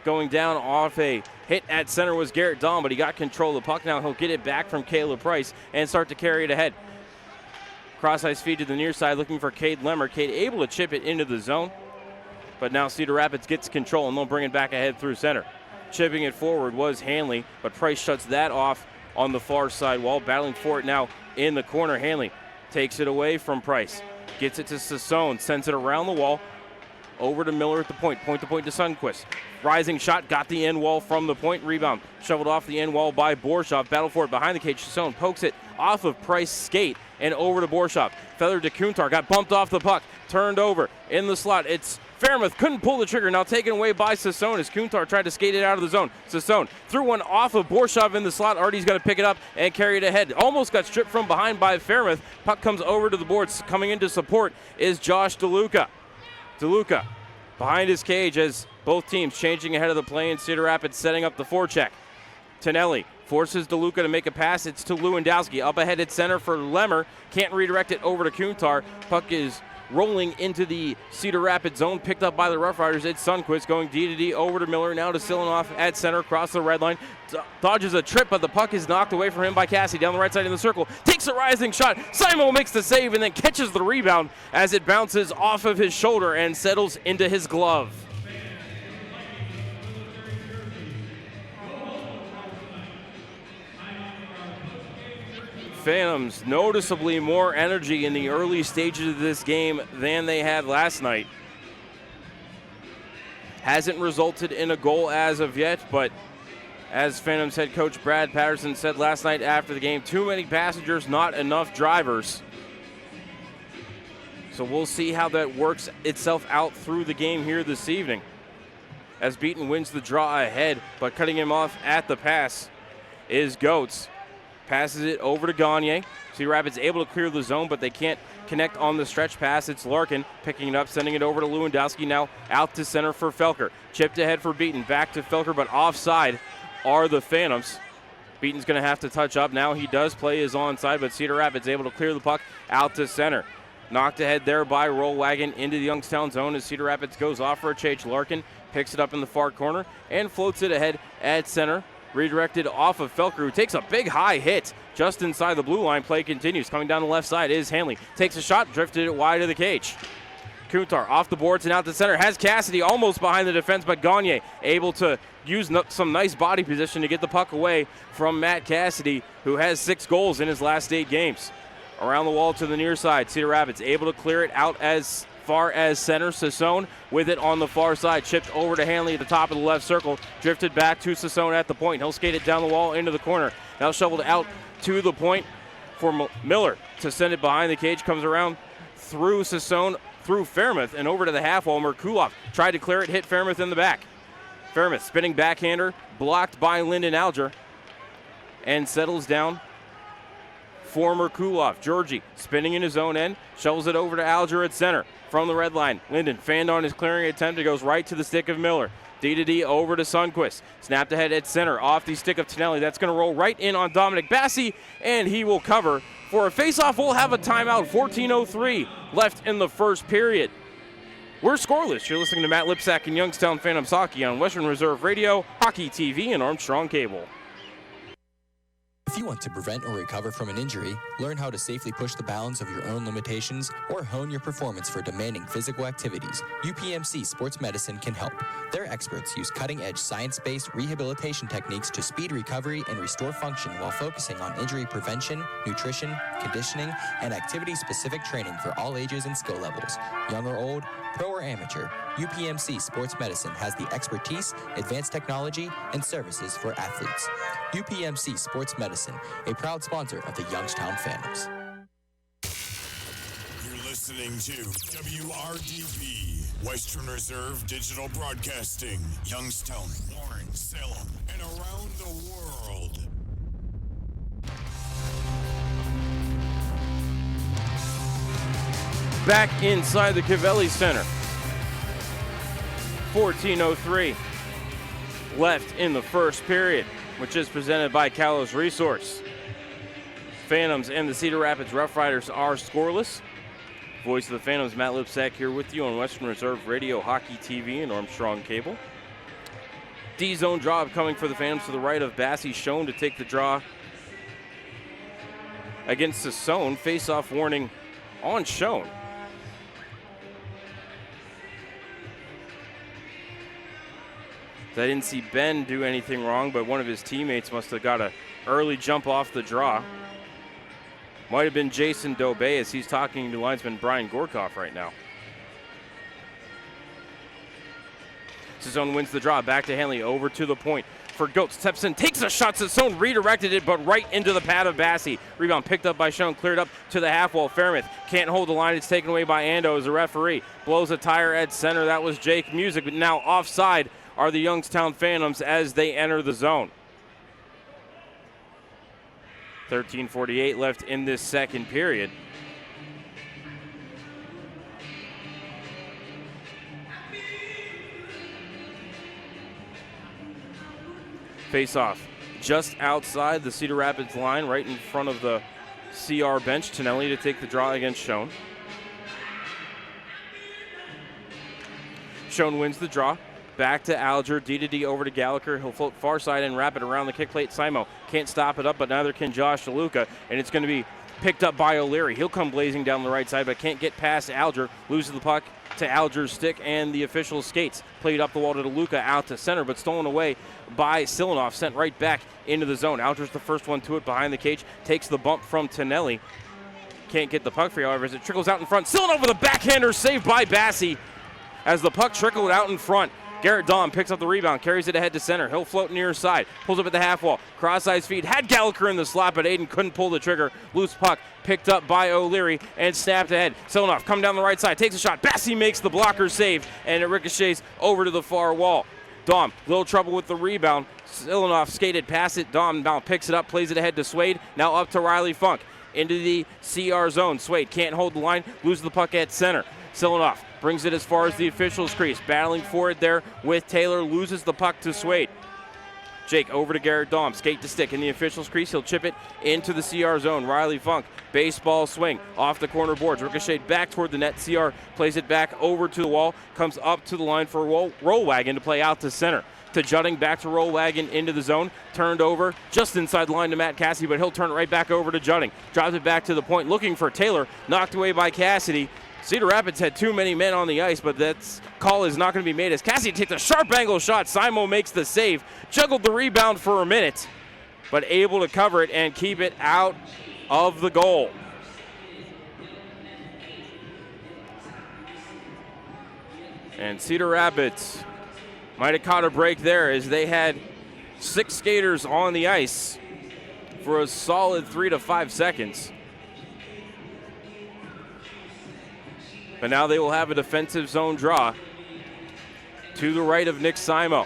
S2: Going down off a hit at center was Garrett Dahm, but he got control of the puck. Now he'll get it back from Caleb Price and start to carry it ahead. Cross-ice feed to the near side, looking for Cade Lemmer. Cade able to chip it into the zone, but now Cedar Rapids gets control, and they'll bring it back ahead through center. Chipping it forward was Hanley, but Price shuts that off on the far side wall. Battling for it now in the corner. Hanley takes it away from Price. Gets it to Sassone, sends it around the wall. Over to Miller at the point to point to Sundquist. Rising shot, got the end wall from the point, rebound. Shoveled off the end wall by Borshoff. Battle for it behind the cage. Sassone pokes it off of Price skate and over to Borshoff. Feathered to Kuntar, got bumped off the puck. Turned over in the slot. It's Fairmouth couldn't pull the trigger, now taken away by Sassone as Kuntar tried to skate it out of the zone. Sassone threw one off of Borshov in the slot. Artie's got to pick it up and carry it ahead. Almost got stripped from behind by Fairmouth. Puck comes over to the boards. Coming into support is Josh DeLuca. DeLuca behind his cage as both teams changing ahead of the play, and Cedar Rapids setting up the forecheck. Tonelli forces DeLuca to make a pass. It's to Lewandowski. Up ahead at center for Lemmer. Can't redirect it over to Kuntar. Puck is rolling into the Cedar Rapids zone, picked up by the Rough Riders. It's Sundquist going D-to-D over to Miller, now to Silanoff at center, across the red line. Dodges a trip, but the puck is knocked away from him by Cassie down the right side in the circle. Takes a rising shot. Simo makes the save and then catches the rebound as it bounces off of his shoulder and settles into his glove. Phantoms noticeably more energy in the early stages of this game than they had last night. Hasn't resulted in a goal as of yet, but as Phantoms head coach Brad Patterson said last night after the game, too many passengers, not enough drivers. So we'll see how that works itself out through the game here this evening. As Beaton wins the draw ahead, but cutting him off at the pass is Goetz. Passes it over to Gagne. Cedar Rapids able to clear the zone, but they can't connect on the stretch pass. It's Larkin picking it up, sending it over to Lewandowski, now out to center for Felker. Chipped ahead for Beaton, back to Felker, but offside are the Phantoms. Beaton's going to have to touch up. Now he does play his onside, but Cedar Rapids able to clear the puck out to center. Knocked ahead there by Rollwagon into the Youngstown zone as Cedar Rapids goes off for a chase. Larkin picks it up in the far corner and floats it ahead at center. Redirected off of Felker, who takes a big high hit just inside the blue line. Play continues. Coming down the left side is Hanley. Takes a shot, drifted it wide of the cage. Kuntar off the boards and out to center. Has Cassidy almost behind the defense, but Gagne able to use some nice body position to get the puck away from Matt Cassidy, who has 6 goals in his last 8 games. Around the wall to the near side, Cedar Rapids able to clear it out as far as center. Sassone with it on the far side, chipped over to Hanley at the top of the left circle, drifted back to Sassone at the point. He'll skate it down the wall into the corner. Now shoveled out to the point for Miller to send it behind the cage. Comes around through Sassone, through Fairmouth, and over to the half wall. Merkulov tried to clear it, hit Fairmouth in the back. Fairmouth spinning backhander, blocked by Lyndon Alger, and settles down for Merkulov. Georgie spinning in his own end, shovels it over to Alger at center. From the red line, Linden fanned on his clearing attempt. It goes right to the stick of Miller. D-to-D over to Sundquist. Snapped ahead at center, off the stick of Tonelli. That's going to roll right in on Dominic Bassi, and he will cover for a face-off. We'll have a timeout. 14:03 left in the first period. We're scoreless. You're listening to Matt Lipsack and Youngstown Phantoms Hockey on Western Reserve Radio, Hockey TV, and Armstrong Cable.
S3: If you want to prevent or recover from an injury, learn how to safely push the bounds of your own limitations, or hone your performance for demanding physical activities, UPMC Sports Medicine can help. Their experts use cutting-edge science-based rehabilitation techniques to speed recovery and restore function while focusing on injury prevention, nutrition, conditioning, and activity-specific training for all ages and skill levels. Young or old, pro or amateur, UPMC Sports Medicine has the expertise, advanced technology, and services for athletes. UPMC Sports Medicine, a proud sponsor of the Youngstown Phantoms.
S1: You're listening to WRDB, Western Reserve Digital Broadcasting, Youngstown, Warren, Salem, and around the world.
S2: Back inside the Cavelli Center. 14:03 left in the first period, which is presented by Kalos Resource. Phantoms and the Cedar Rapids Rough Riders are scoreless. Voice of the Phantoms, Matt Lipsack, here with you on Western Reserve Radio, Hockey TV, and Armstrong Cable. D-zone draw coming for the Phantoms to the right of Bassi, shown to take the draw against Sassone. Face-off warning on Schoen. I didn't see Ben do anything wrong, but one of his teammates must have got an early jump off the draw. Might have been Jason Dobey, as he's talking to linesman Brian Gorkoff right now. Sassone wins the draw, back to Hanley, over to the point for Goat. Steps in, takes a shot to the zone, redirected it, but right into the pad of Bassey. Rebound picked up by Schoen, cleared up to the half wall. Fairmouth can't hold the line. It's taken away by Ando as a referee. Blows a tire at center. That was Jake Music, but now offside are the Youngstown Phantoms as they enter the zone. 13:48 left in this second period. Face-off just outside the Cedar Rapids line, right in front of the CR bench. Tonelli to take the draw against Schoen. Schoen wins the draw. Back to Alger, D to D over to Gallagher. He'll float far side and wrap it around the kick plate. Simo can't stop it up, but neither can Josh DeLuca, and it's going to be picked up by O'Leary. He'll come blazing down the right side, but can't get past Alger. Loses the puck to Alger's stick, and the official skates. Played up the wall to DeLuca out to center, but stolen away by Silanoff, sent right back into the zone. Alger's the first one to it behind the cage, takes the bump from Tonelli. Can't get the puck free, however, as it trickles out in front. Silanoff with a backhander, saved by Bassey as the puck trickled out in front. Garrett Dahm picks up the rebound, carries it ahead to center. He'll float near side, pulls up at the half wall. Cross-ice feed, had Gallagher in the slot, but Aiden couldn't pull the trigger. Loose puck picked up by O'Leary and snapped ahead. Silanoff come down the right side, takes a shot. Bassey makes the blocker save, and it ricochets over to the far wall. Dahm, little trouble with the rebound. Silanoff skated past it. Dahm now picks it up, plays it ahead to Swade. Now up to Riley Funk into the CR zone. Swade can't hold the line, loses the puck at center. Silanoff brings it as far as the officials' crease, battling for it there with Taylor, loses the puck to Swade. Jake over to Garrett Dahm, skate to stick in the officials' crease. He'll chip it into the CR zone. Riley Funk, baseball swing off the corner boards, ricocheted back toward the net. CR plays it back over to the wall, comes up to the line for roll wagon to play out to center. To Jutting, back to roll wagon into the zone, turned over just inside the line to Matt Cassidy, but he'll turn it right back over to Jutting. Drives it back to the point, looking for Taylor, knocked away by Cassidy. Cedar Rapids had too many men on the ice, but that call is not going to be made as Cassidy takes a sharp angle shot. Simo makes the save, juggled the rebound for a minute, but able to cover it and keep it out of the goal. And Cedar Rapids might have caught a break there as they had 6 skaters on the ice for a solid 3 to 5 seconds. But now they will have a defensive zone draw to the right of Nick Simo.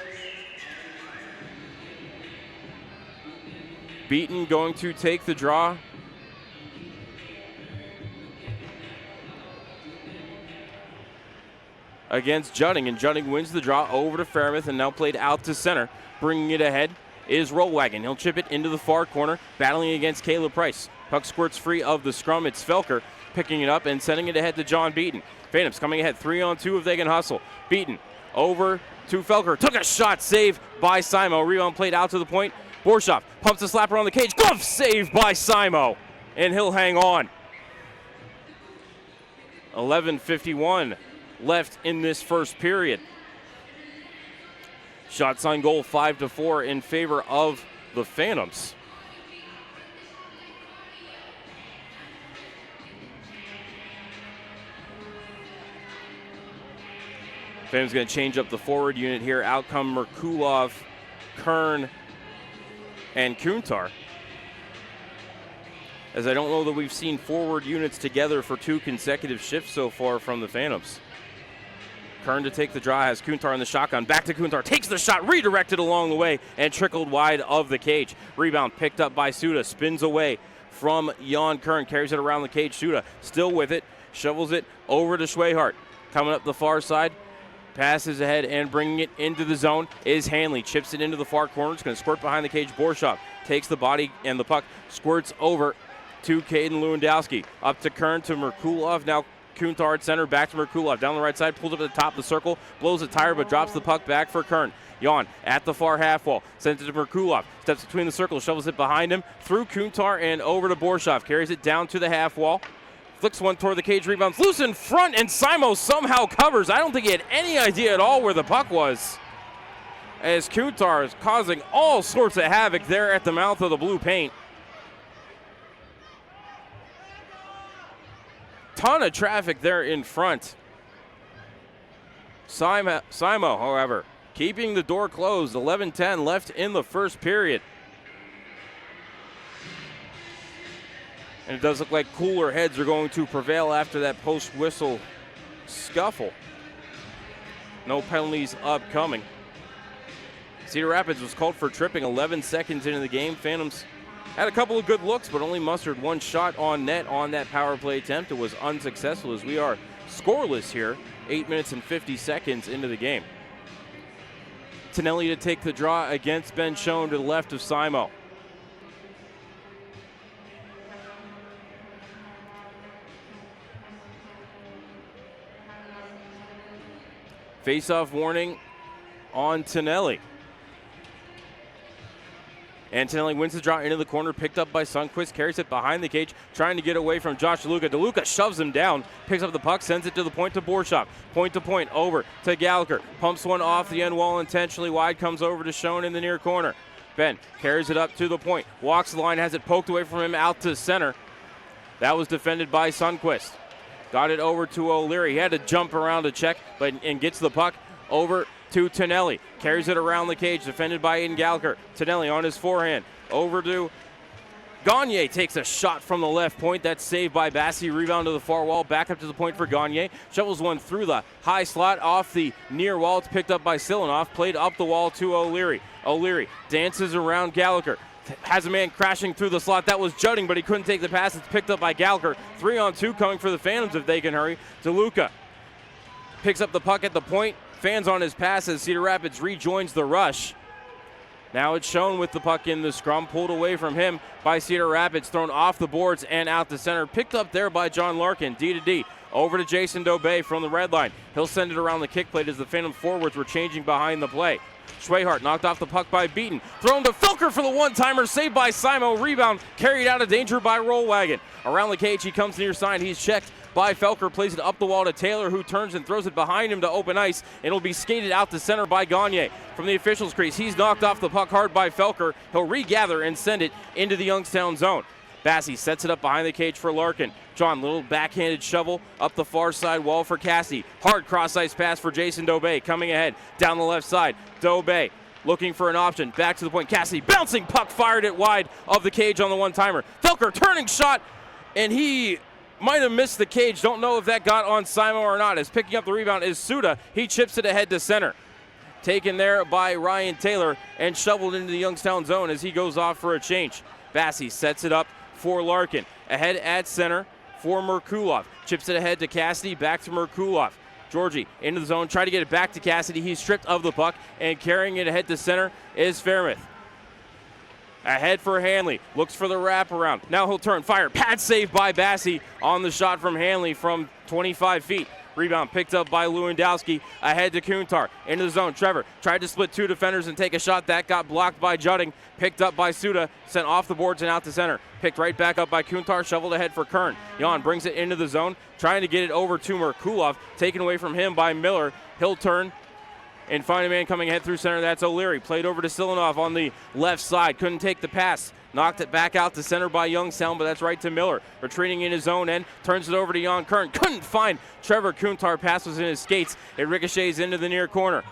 S2: Beaton going to take the draw. Against Jutting, and Jutting wins the draw over to Fairmouth and now played out to center. Bringing it ahead is Rollwagon. He'll chip it into the far corner, battling against Caleb Price. Puck squirts free of the scrum. It's Felker picking it up and sending it ahead to John Beaton. Phantoms coming ahead 3-on-2 if they can hustle. Beaton over to Felker. Took a shot, saved by Simo. Rebound played out to the point. Borshoff pumps a slapper on the cage. Glove saved by Simo, and he'll hang on. 11:51 left in this first period. Shots on goal 5-4 in favor of the Phantoms. Phantoms going to change up the forward unit here. Out come Merkulov, Kern, and Kuntar. As I don't know that we've seen forward units together for 2 consecutive shifts so far from the Phantoms. Kern to take the draw, has Kuntar in the shotgun. Back to Kuntar, takes the shot, redirected along the way, and trickled wide of the cage. Rebound picked up by Suda, spins away from Jan Kern, carries it around the cage. Suda still with it, shovels it over to Schwehart. Coming up the far side, passes ahead and bringing it into the zone is Hanley. Chips it into the far corner. It's going to squirt behind the cage. Borshoff takes the body and the puck squirts over to Caden Lewandowski. Up to Kern to Merkulov. Now Kuntar at center, back to Merkulov. Down the right side, pulls up at the top of the circle, blows a tire, but drops the puck back for Kern. Jan at the far half wall, sends it to Merkulov. Steps between the circles, shovels it behind him, through Kuntar and over to Borshoff. Carries it down to the half wall. Flicks one toward the cage, rebounds loose in front, and Simo somehow covers. I don't think he had any idea at all where the puck was, as Kuntar is causing all sorts of havoc there at the mouth of the blue paint. Ton of traffic there in front. Simo, however, keeping the door closed. 11-10 left in the first period. And it does look like cooler heads are going to prevail after that post-whistle scuffle. No penalties upcoming. Cedar Rapids was called for tripping 11 seconds into the game. Phantoms had a couple of good looks, but only mustered one shot on net on that power play attempt. It was unsuccessful as we are scoreless here, 8 minutes and 50 seconds into the game. Tonelli to take the draw against Ben Schoen to the left of Simo. Face-off warning on Tonelli. And Tonelli wins the draw into the corner, picked up by Sundquist, carries it behind the cage, trying to get away from Josh DeLuca. DeLuca shoves him down, picks up the puck, sends it to the point to Borshop. Point to point, over to Gallagher. Pumps one off the end wall intentionally wide, comes over to Schoen in the near corner. Ben carries it up to the point, walks the line, has it poked away from him out to center. That was defended by Sundquist. Got it over to O'Leary. He had to jump around to check, and gets the puck over to Tonelli. Carries it around the cage, defended by Aiden Gallagher. Tonelli on his forehand. Over to Gagne, takes a shot from the left point. That's saved by Bassi. Rebound to the far wall. Back up to the point for Gagne. Shovels one through the high slot off the near wall. It's picked up by Silanoff. Played up the wall to O'Leary. O'Leary dances around Gallagher. Has a man crashing through the slot. That was Judding, but he couldn't take the pass. It's picked up by Gallagher. 3-on-2 coming for the Phantoms if they can hurry. DeLuca picks up the puck at the point. Fans on his pass as Cedar Rapids rejoins the rush. Now it's Schoen with the puck in the scrum. Pulled away from him by Cedar Rapids. Thrown off the boards and out to center. Picked up there by John Larkin. D to D. Over to Jason Dobay from the red line. He'll send it around the kick plate as the Phantom forwards were changing behind the play. Schwehart knocked off the puck by Beaton. Thrown to Felker for the one-timer. Saved by Simo. Rebound carried out of danger by Rollwagon. Around the cage, he comes near side. He's checked by Felker. Plays it up the wall to Taylor, who turns and throws it behind him to open ice. It'll be skated out to center by Gagne. From the officials' crease, he's knocked off the puck hard by Felker. He'll regather and send it into the Youngstown zone. Bassi sets it up behind the cage for Larkin. John, little backhanded shovel up the far side wall for Cassie. Hard cross-ice pass for Jason Dobay. Coming ahead down the left side. Dobay looking for an option. Back to the point. Cassie bouncing puck fired it wide of the cage on the one-timer. Felker turning shot, and he might have missed the cage. Don't know if that got on Simo or not. As picking up the rebound is Suda. He chips it ahead to center. Taken there by Ryan Taylor and shoveled into the Youngstown zone as he goes off for a change. Bassi sets it up for Larkin. Ahead at center for Merkulov. Chips it ahead to Cassidy, back to Merkulov. Georgie into the zone, try to get it back to Cassidy. He's stripped of the puck, and carrying it ahead to center is Fairmouth. Ahead for Hanley, looks for the wraparound. Now he'll turn, fire, pad save by Bassi on the shot from Hanley from 25 feet. Rebound picked up by Lewandowski. Ahead to Kuntar. Into the zone. Trevor tried to split two defenders and take a shot. That got blocked by Judding. Picked up by Suda. Sent off the boards and out to center. Picked right back up by Kuntar. Shoveled ahead for Kern. Jan brings it into the zone. Trying to get it over to Merkulov. Taken away from him by Miller. He'll turn and find a man coming ahead through center. That's O'Leary. Played over to Silanoff on the left side. Couldn't take the pass. Knocked it back out to center by Youngstown, but that's right to Miller. Retreating in his own end, turns it over to Jan Kern. Couldn't find Trevor Kuntar. Pass was in his skates. It ricochets into the near corner.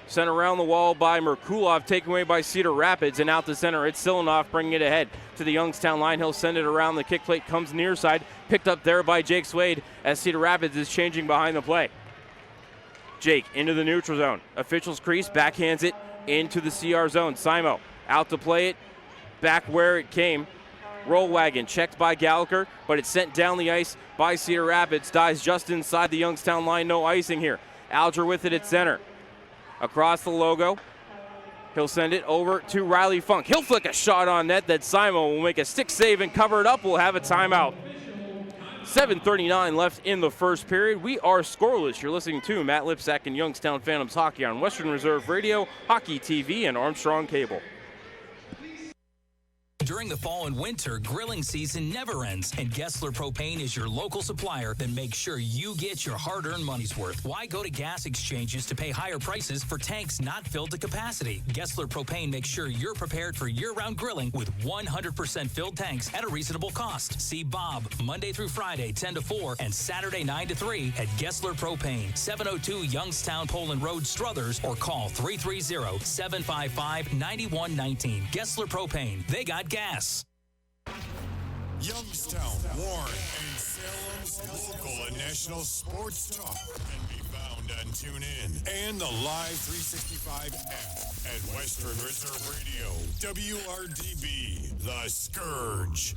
S2: Sent around the wall by Merkulov, taken away by Cedar Rapids, and out to center. It's Silanoff bringing it ahead to the Youngstown line. He'll send it around the kick plate, comes near side. Picked up there by Jake Swade as Cedar Rapids is changing behind the play. Jake into the neutral zone. Officials crease, backhands it into the CR zone. Simo out to play it. Back where it came. Rollwagon checked by Gallagher, but it's sent down the ice by Cedar Rapids. Dies just inside the Youngstown line. No icing here. Alger with it at center. Across the logo. He'll send it over to Riley Funk. He'll flick a shot on net that Simo will make a stick save and cover it up. We'll have a timeout. 7:39 left in the first period. We are scoreless. You're listening to Matt Lipsack and Youngstown Phantoms Hockey on Western Reserve Radio, Hockey TV, and Armstrong Cable.
S13: During the fall and winter, grilling season never ends, and Gessler Propane is your local supplier that makes sure you get your hard-earned money's worth. Why go to gas exchanges to pay higher prices for tanks not filled to capacity? Gessler Propane makes sure you're prepared for year-round grilling with 100% filled tanks at a reasonable cost. See Bob Monday through Friday, 10 to 4, and Saturday, 9 to 3 at Gessler Propane, 702 Youngstown Poland Road, Struthers, or call 330-755-9119. Gessler Propane. They got gas.
S1: Youngstown, Warren, and Salem's local and national sports talk can be found on TuneIn and the Live 365 app at Western Reserve Radio, WRDB, The Scourge.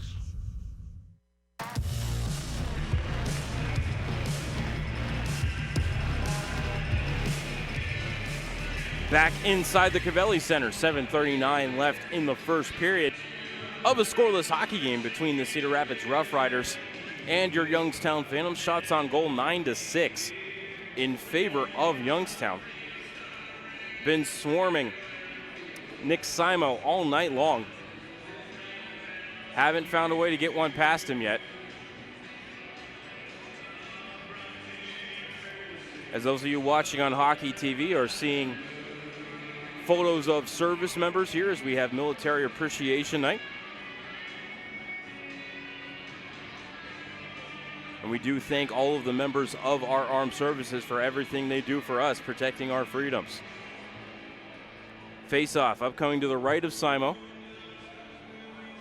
S2: Back inside the Cavelli Center, 7:39 left in the first period of a scoreless hockey game between the Cedar Rapids Rough Riders and your Youngstown Phantoms. Shots on goal 9-6 in favor of Youngstown. Been swarming Nick Simo all night long. Haven't found a way to get one past him yet. As those of you watching on Hockey TV are seeing photos of service members here as we have Military Appreciation Night. And we do thank all of the members of our armed services for everything they do for us, protecting our freedoms. Face-off, upcoming to the right of Simo.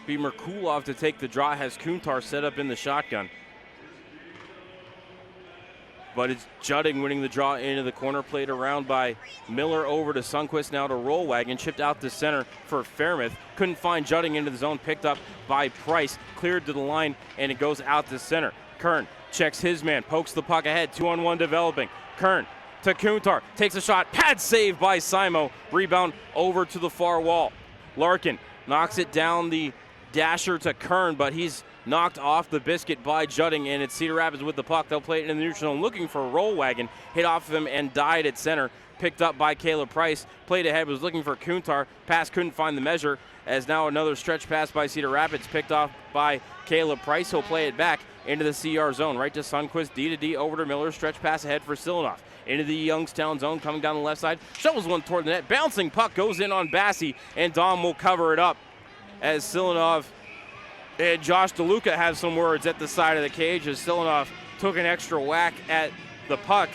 S2: Be Merkulov to take the draw, has Kuntar set up in the shotgun. But it's Judding winning the draw into the corner, played around by Miller over to Sundquist, now to Rollwagon, chipped out to center for Fairmouth. Couldn't find Judding into the zone, picked up by Price, cleared to the line, and it goes out to center. Kern checks his man, pokes the puck ahead, 2-on-1 developing. Kern to Kuntar, takes a shot, pad save by Simo, rebound over to the far wall. Larkin knocks it down the dasher to Kern, but he's knocked off the biscuit by Judding, and it's Cedar Rapids with the puck. They'll play it in the neutral zone, looking for a Rollwagon. Hit off of him and died at center. Picked up by Caleb Price. Played ahead, was looking for Kuntar. Pass couldn't find the measure, as now another stretch pass by Cedar Rapids, picked off by Caleb Price. He'll play it back into the CR zone, right to Sundquist, D to D, over to Miller. Stretch pass ahead for Silanoff. Into the Youngstown zone, coming down the left side. Shovels one toward the net. Bouncing puck goes in on Bassie, and Dom will cover it up as Silanoff and Josh DeLuca have some words at the side of the cage as Silanoff took an extra whack at the puck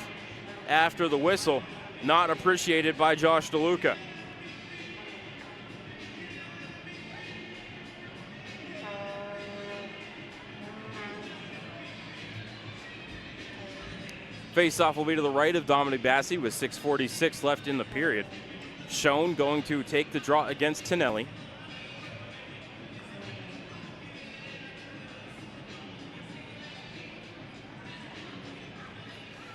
S2: after the whistle. Not appreciated by Josh DeLuca. Face-off will be to the right of Dominic Bassie with 6:46 left in the period. Schoen going to take the draw against Tonelli.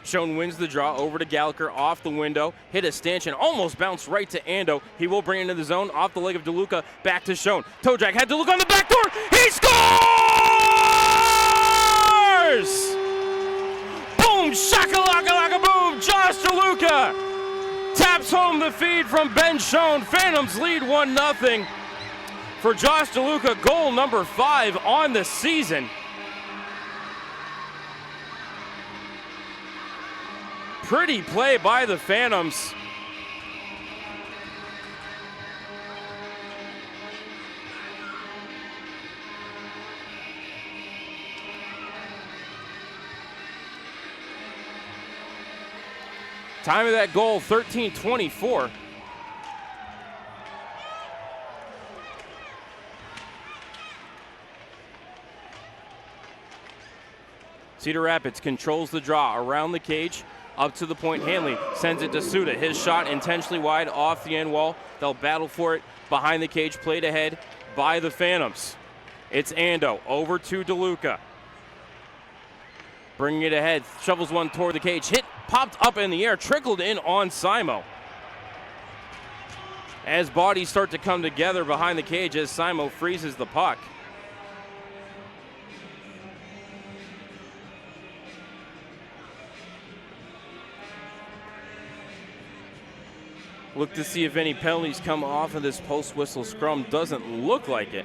S2: Schoen wins the draw over to Gallagher, off the window, hit a stanchion, almost bounced right to Ando. He will bring it into the zone, off the leg of DeLuca, back to Schoen. Toe drag, had DeLuca on the back door, he scores! Boom, shakalaka boom, Josh DeLuca taps home the feed from Ben Schoen. Phantoms lead 1-0 for Josh DeLuca, goal number 5 on the season. Pretty play by the Phantoms. Time of that goal, 13:24. Cedar Rapids controls the draw around the cage. Up to the point, Hanley sends it to Suda. His shot intentionally wide off the end wall. They'll battle for it behind the cage, played ahead by the Phantoms. It's Ando over to DeLuca. Bringing it ahead, shovels one toward the cage. Hit, popped up in the air, trickled in on Simo. As bodies start to come together behind the cage as Simo freezes the puck. Look to see if any penalties come off of this post-whistle scrum. Doesn't look like it.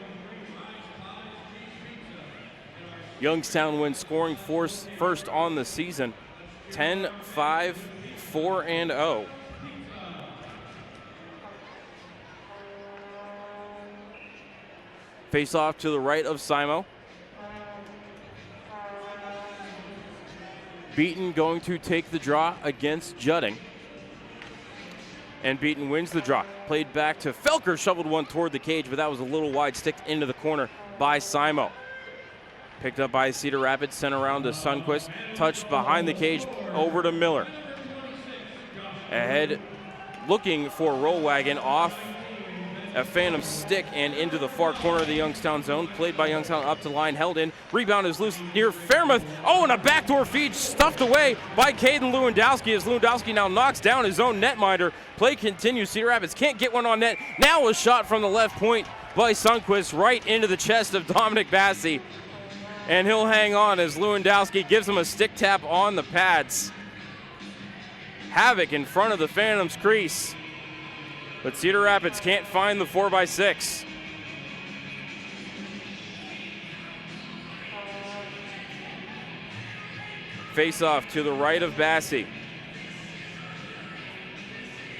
S2: Youngstown wins scoring first on the season, 10-5, 4-0. Face off to the right of Simo. Beaton going to take the draw against Judding. And Beaton wins the draw. Played back to Felker, shoveled one toward the cage, but that was a little wide, sticked into the corner by Simo. Picked up by Cedar Rapids, sent around to Sundquist, touched behind the cage, over to Miller. Ahead, looking for Roll Wagon off a Phantom stick and into the far corner of the Youngstown zone. Played by Youngstown up to line, held in. Rebound is loose near Fairmouth. Oh, and a backdoor feed stuffed away by Caden Lewandowski as Lewandowski now knocks down his own netminder. Play continues. Cedar Rapids can't get one on net. Now a shot from the left point by Sundquist right into the chest of Dominic Bassi. And he'll hang on as Lewandowski gives him a stick tap on the pads. Havoc in front of the Phantoms crease. But Cedar Rapids can't find the 4x6. Face off to the right of Bassi.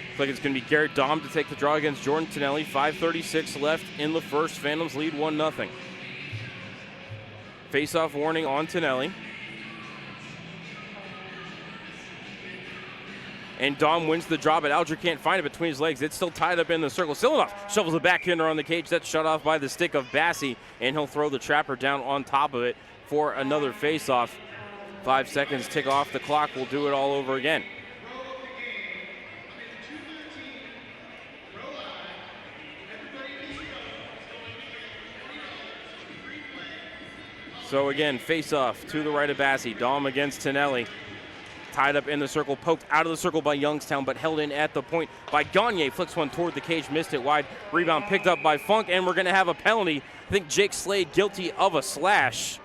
S2: Looks like it's going to be Garrett Dahm to take the draw against Jordan Tonelli. 5:36 left in the first. Phantoms lead 1-0. Face off warning on Tonelli. And Dom wins the draw, but Alger can't find it between his legs. It's still tied up in the circle. Silinoff shovels a backhander on the cage. That's shut off by the stick of Bassi, and he'll throw the trapper down on top of it for another face-off. 5 seconds tick off the clock. We'll do it all over again. So again, face-off to the right of Bassi. Dom against Tonelli. Tied up in the circle, poked out of the circle by Youngstown, but held in at the point by Gagne. Flicks one toward the cage, missed it wide. Rebound picked up by Funk, and we're going to have a penalty. I think Jake Slade guilty of a slash.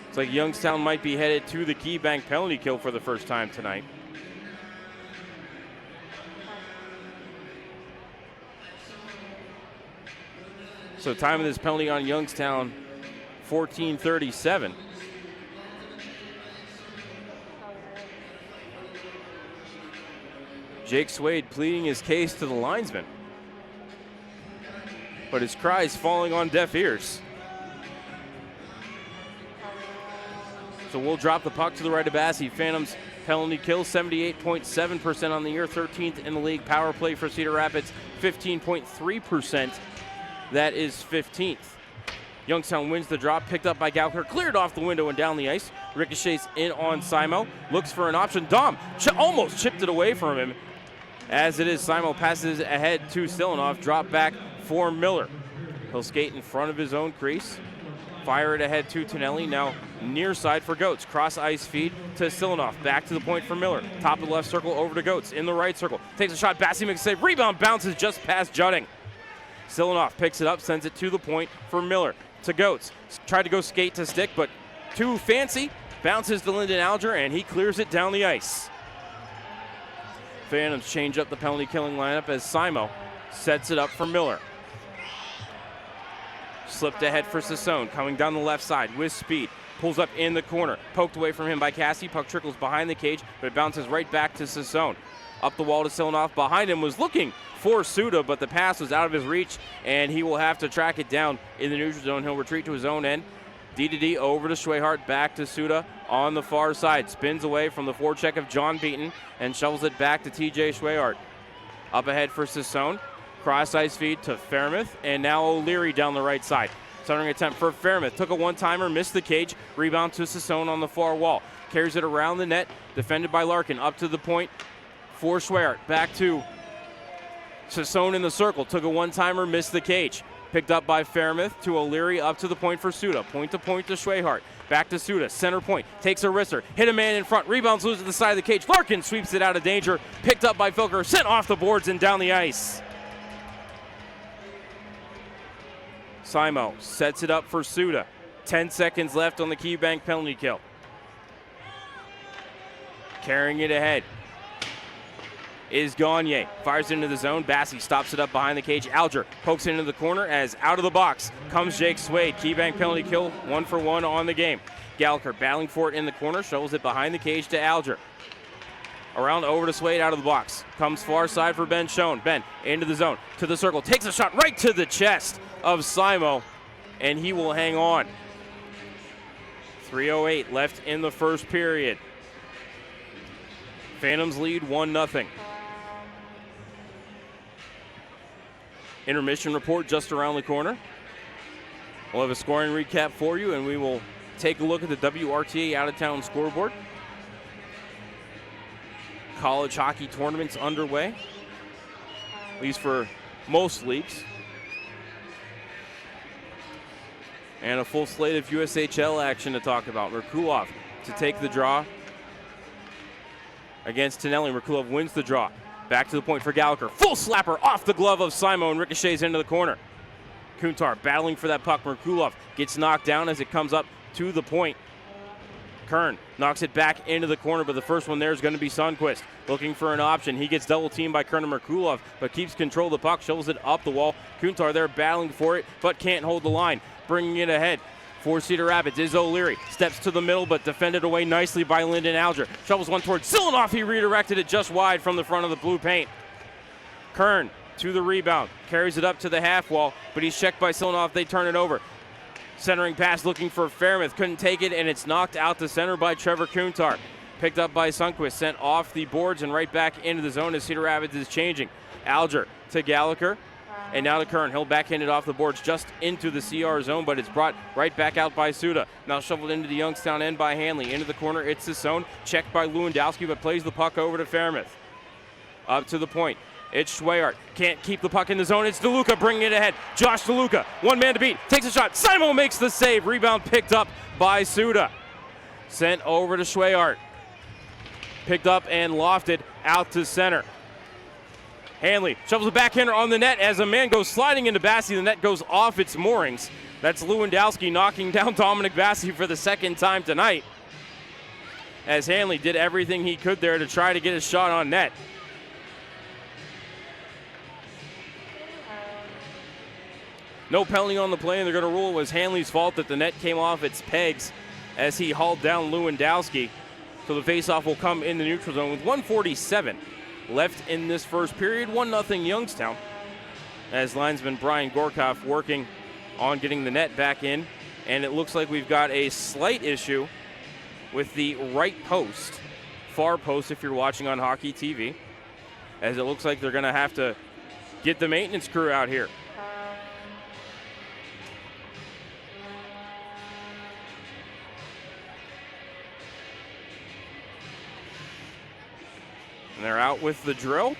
S2: It's like Youngstown might be headed to the Key Bank penalty kill for the first time tonight. So time of this penalty on Youngstown, 14:37. Jake Swade pleading his case to the linesman, but his cries falling on deaf ears. So we'll drop the puck to the right of Bassi. Phantoms penalty kill, 78.7% on the year, 13th in the league. Power play for Cedar Rapids, 15.3%. That is 15th. Youngstown wins the drop, picked up by Gauker, cleared off the window and down the ice. Ricochets in on Simo, looks for an option. Dom almost chipped it away from him. As it is, Simo passes ahead to Silinoff, drop back for Miller. He'll skate in front of his own crease, fire it ahead to Tonelli, now near side for Goetz. Cross ice feed to Silinoff, back to the point for Miller. Top of the left circle over to Goetz, in the right circle. Takes a shot, Bassi makes a save, rebound bounces just past Judding. Silinoff picks it up, sends it to the point for Miller. To Goetz, tried to go skate to stick, but too fancy. Bounces to Lyndon Alger, and he clears it down the ice. Phantoms change up the penalty killing lineup as Simo sets it up for Miller. Slipped ahead for Sassone, coming down the left side with speed. Pulls up in the corner, poked away from him by Cassie. Puck trickles behind the cage, but it bounces right back to Sassone. Up the wall to Silinoff. Behind him was looking for Suda, but the pass was out of his reach, and he will have to track it down in the neutral zone. He'll retreat to his own end. D over to Schwehart, back to Suda on the far side. Spins away from the forecheck of John Beaton and shovels it back to TJ Schwehart. Up ahead for Sassone. Cross ice feed to Fairmouth, and now O'Leary down the right side. Centering attempt for Fairmouth. Took a one-timer, missed the cage. Rebound to Sassone on the far wall. Carries it around the net, defended by Larkin. Up to the point for Schwehart. Back to Sassone in the circle. Took a one-timer, missed the cage. Picked up by Fairmouth to O'Leary, up to the point for Suda. Point to Schwehart. Back to Suda, center point. Takes a wrister. Hit a man in front. Rebounds loose at the side of the cage. Larkin sweeps it out of danger. Picked up by Filker. Sent off the boards and down the ice. Simo sets it up for Suda. 10 seconds left on the Key Bank penalty kill. Carrying it ahead. is Gagne. Fires into the zone. Bassey stops it up behind the cage. Alger pokes into the corner as out of the box comes Jake Swade. Keybank penalty kill, 1-for-1 on the game. Gallagher battling for it in the corner, shovels it behind the cage to Alger. Around over to Swade, out of the box. Comes far side for Ben Schoen. Ben into the zone, to the circle. Takes a shot right to the chest of Simo, and he will hang on. 3:08 left in the first period. Phantoms lead 1-0. Intermission report just around the corner. We'll have a scoring recap for you, and we will take a look at the WRTA out-of-town scoreboard. College hockey tournaments underway, at least for most leagues. And a full slate of USHL action to talk about. Merkulov to take the draw against Tonelli. Merkulov wins the draw. Back to the point for Gallagher. Full slapper off the glove of Simo and ricochets into the corner. Kuntar battling for that puck. Merkulov gets knocked down as it comes up to the point. Kern knocks it back into the corner, but the first one there is going to be Sundquist. Looking for an option. He gets double teamed by Kern and Merkulov, but keeps control of the puck, shovels it up the wall. Kuntar there battling for it, but can't hold the line. Bringing it ahead for Cedar Rapids is O'Leary. Steps to the middle, but defended away nicely by Lyndon Alger. Shovels one towards Silanoff. He redirected it just wide from the front of the blue paint. Kern to the rebound. Carries it up to the half wall, but he's checked by Silanoff. They turn it over. Centering pass looking for Fairmouth. Couldn't take it, and it's knocked out to center by Trevor Kuntar. Picked up by Sundquist. Sent off the boards and right back into the zone as Cedar Rapids is changing. Alger to Gallagher. And now to Kern. He'll backhand it off the boards just into the CR zone, but it's brought right back out by Suda. Now shoveled into the Youngstown end by Hanley. Into the corner, it's his zone. Checked by Lewandowski, but plays the puck over to Fairmouth. Up to the point. It's Schweyart. Can't keep the puck in the zone. It's DeLuca bringing it ahead. Josh DeLuca, one man to beat. Takes a shot. Simo makes the save. Rebound picked up by Suda. Sent over to Schweyart. Picked up and lofted out to center. Hanley shovels a backhander on the net as a man goes sliding into Bassey. The net goes off its moorings. That's Lewandowski knocking down Dominic Bassey for the second time tonight, as Hanley did everything he could there to try to get a shot on net. No penalty on the play, and they're going to rule it was Hanley's fault that the net came off its pegs as he hauled down Lewandowski. So the faceoff will come in the neutral zone with 1:47 left in this first period. 1-0 Youngstown, as linesman Brian Gorkoff working on getting the net back in. And it looks like we've got a slight issue with the right post, far post if you're watching on Hockey TV, as it looks like they're going to have to get the maintenance crew out here. And they're out with the drill.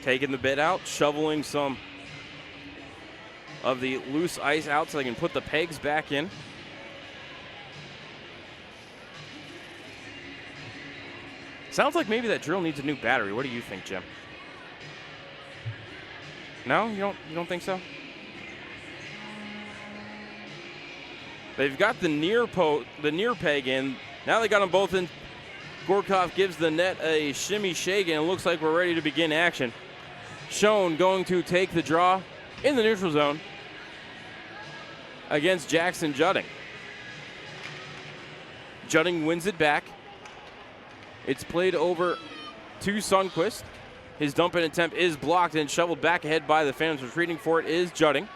S2: Taking the bit out, shoveling some of the loose ice out so they can put the pegs back in. Sounds like maybe that drill needs a new battery. What do you think, Jim? No, you don't think so? They've got the near peg in. Now they got them both in. Gorkoff gives the net a shimmy shake, and it looks like we're ready to begin action. Schoen going to take the draw in the neutral zone against Jackson Judding. Judding wins it back. It's played over to Sundquist. His dump-in attempt is blocked and shoveled back ahead by the Phantoms. Retreating for it is Judding.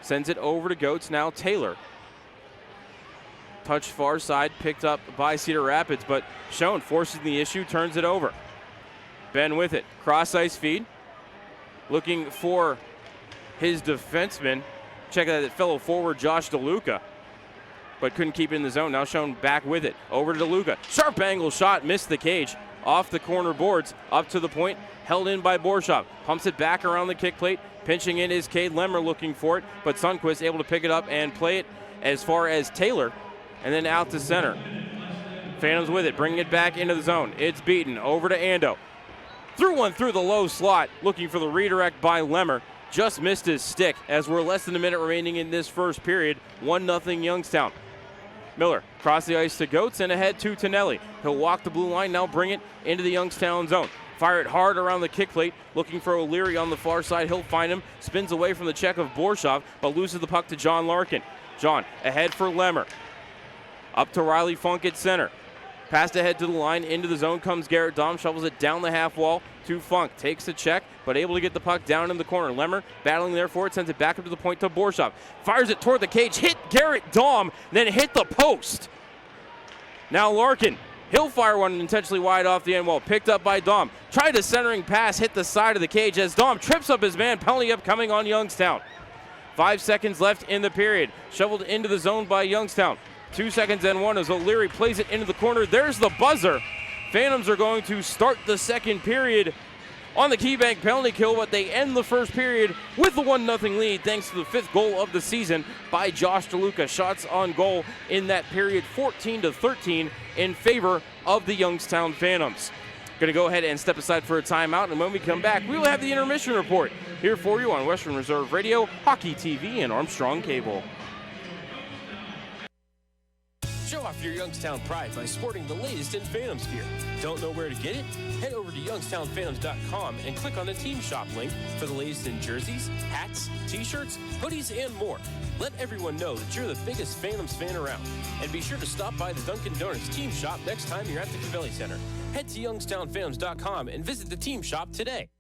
S2: Sends it over to Goetz. Now Taylor. Touch far side, picked up by Cedar Rapids, but Schoen forces the issue, turns it over. Ben with it. Cross ice feed. Looking for his defenseman. Check out that fellow forward, Josh DeLuca. But couldn't keep it in the zone. Now Schoen back with it. Over to DeLuca. Sharp angle shot, missed the cage. Off the corner boards, up to the point. Held in by Borshov. Pumps it back around the kick plate. Pinching in is Cade Lemmer looking for it, but Sundquist able to pick it up and play it as far as Taylor, and then out to center. Phantoms with it, bringing it back into the zone. It's beaten over to Ando. Threw one through the low slot, looking for the redirect by Lemmer. Just missed his stick as we're less than a minute remaining in this first period. 1-0 Youngstown. Miller across the ice to Goetz and ahead to Tonelli. He'll walk the blue line, now bring it into the Youngstown zone. Fire it hard around the kick plate, looking for O'Leary on the far side. He'll find him, spins away from the check of Borshov, but loses the puck to John Larkin. John ahead for Lemmer. Up to Riley Funk at center. Passed ahead to the line, into the zone comes Garrett Dahm, shovels it down the half wall to Funk. Takes the check, but able to get the puck down in the corner. Lemmer battling there for it, sends it back up to the point to Borshov. Fires it toward the cage, hit Garrett Dahm, then hit the post. Now Larkin, he'll fire one intentionally wide off the end wall, picked up by Dahm. Tried a centering pass, hit the side of the cage as Dahm trips up his man, penalty upcoming on Youngstown. 5 seconds left in the period, shoveled into the zone by Youngstown. 2 seconds and 1 as O'Leary plays it into the corner. There's the buzzer. Phantoms are going to start the second period on the KeyBank penalty kill, but they end the first period with a 1-0 lead thanks to the 5th goal of the season by Josh DeLuca. Shots on goal in that period, 14-13 in favor of the Youngstown Phantoms. Going to go ahead and step aside for a timeout, and when we come back, we will have the intermission report here for you on Western Reserve Radio, Hockey TV, and Armstrong Cable.
S5: Show off your Youngstown pride by sporting the latest in Phantoms gear. Don't know where to get it? Head over to youngstownphantoms.com and click on the Team Shop link for the latest in jerseys, hats, t-shirts, hoodies, and more. Let everyone know that you're the biggest Phantoms fan around. And be sure to stop by the Dunkin' Donuts Team Shop next time you're at the Cavelli Center. Head to youngstownphantoms.com and visit the Team Shop today.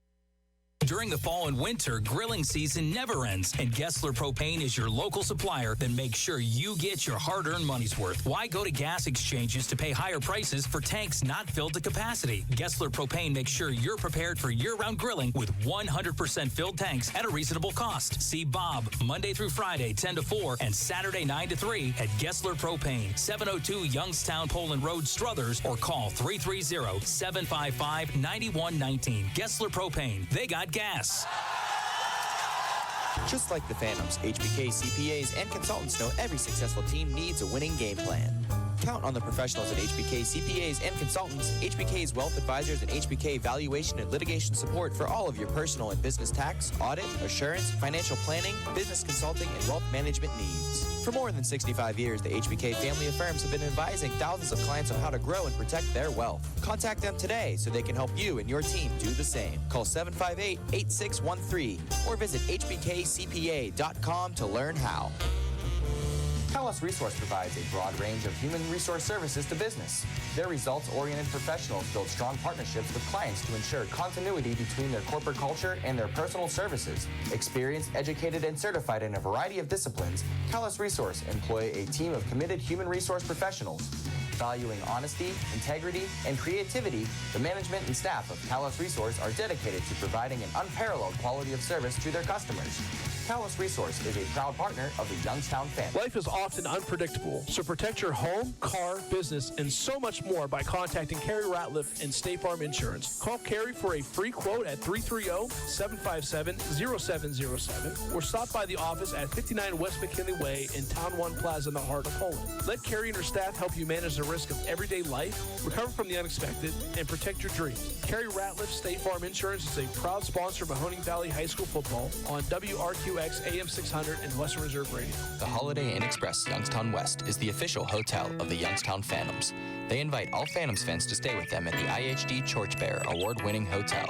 S13: During the fall and winter, grilling season never ends, and Gessler Propane is your local supplier that makes sure you get your hard-earned money's worth. Why go to gas exchanges to pay higher prices for tanks not filled to capacity? Gessler Propane makes sure you're prepared for year-round grilling with 100% filled tanks at a reasonable cost. See Bob Monday through Friday, 10 to 4, and Saturday, 9 to 3 at Gessler Propane, 702 Youngstown Poland Road, Struthers, or call 330-755-9119. Gessler Propane. They got gas.
S3: Just like the Phantoms, HBK CPAs and consultants know every successful team needs a winning game plan. Count on the professionals at HBK CPAs and consultants, HBK's wealth advisors, and HBK valuation and litigation support for all of your personal and business tax, audit, assurance, financial planning, business consulting, and wealth management needs. For more than 65 years, the HBK family of firms have been advising thousands of clients on how to grow and protect their wealth. Contact them today so they can help you and your team do the same. Call 758-8613 or visit hbkcpa.com to learn how. Talos Resource provides a broad range of human resource services to business. Their results-oriented professionals build strong partnerships with clients to ensure continuity between their corporate culture and their personal services. Experienced, educated, and certified in a variety of disciplines, Talos Resource employ a team of committed human resource professionals. Valuing honesty, integrity, and creativity, the management and staff of Talos Resource are dedicated to providing an unparalleled quality of service to their customers. Talos Resource is a proud partner of the Youngstown family.
S4: Life is often unpredictable, so protect your home, car, business, and so much more by contacting Carrie Ratliff and State Farm Insurance. Call Carrie for a free quote at 330-757-0707 or stop by the office at 59 West McKinley Way in Town One Plaza in the heart of Poland. Let Carrie and her staff help you manage the risk of everyday life, recover from the unexpected, and protect your dreams. Carrie Ratliff State Farm Insurance is a proud sponsor of Mahoning Valley High School football on WRQX AM 600 and Western Reserve Radio.
S3: The Holiday Inn Express Youngstown West is the official hotel of the Youngstown Phantoms. They invite all Phantoms fans to stay with them at the IHD Torchbearer award-winning hotel.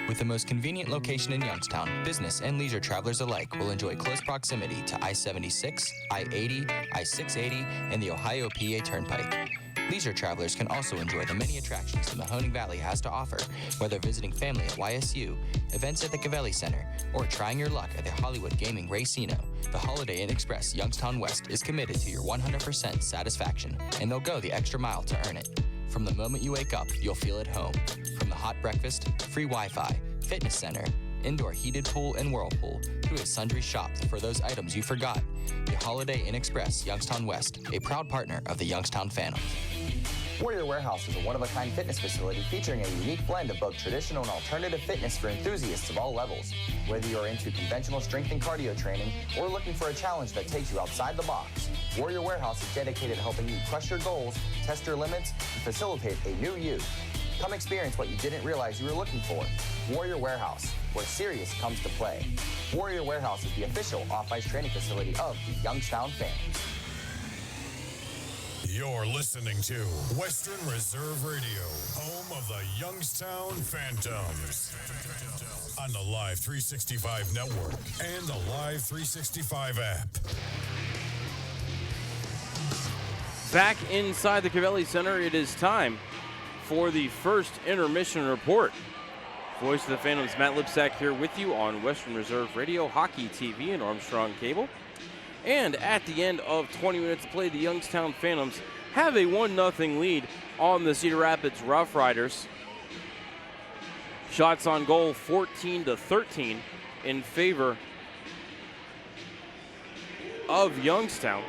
S3: With the most convenient location in Youngstown, business and leisure travelers alike will enjoy close proximity to I-76, I-80, I-680, and the Ohio PA Turnpike. Leisure travelers can also enjoy the many attractions the Mahoning Valley has to offer, whether visiting family at YSU, events at the Cavelli Center, or trying your luck at the Hollywood Gaming Racino. The Holiday Inn Express Youngstown West is committed to your 100% satisfaction, and they'll go the extra mile to earn it. From the moment you wake up, you'll feel at home. From the hot breakfast, free Wi-Fi, fitness center, indoor heated pool and whirlpool, to a sundry shop for those items you forgot. The Holiday Inn Express Youngstown West, a proud partner of the Youngstown Phantoms. Warrior Warehouse is a one-of-a-kind fitness facility featuring a unique blend of both traditional and alternative fitness for enthusiasts of all levels. Whether you're into conventional strength and cardio training or looking for a challenge that takes you outside the box, Warrior Warehouse is dedicated to helping you crush your goals, test your limits, and facilitate a new you. Come experience what you didn't realize you were looking for. Warrior Warehouse, where serious comes to play. Warrior Warehouse is the official off-ice training facility of the Youngstown Phantoms.
S1: You're listening to Western Reserve Radio, home of the Youngstown Phantoms. On the Live 365 network and the Live 365 app.
S2: Back inside the Cavelli Center, it is time for the first intermission report. Voice of the Phantoms, Matt Lipsack here with you on Western Reserve Radio, Hockey TV, and Armstrong Cable. And at the end of 20 minutes of play, the Youngstown Phantoms have a 1-0 lead on the Cedar Rapids Rough Riders. Shots on goal 14-13 in favor of Youngstown.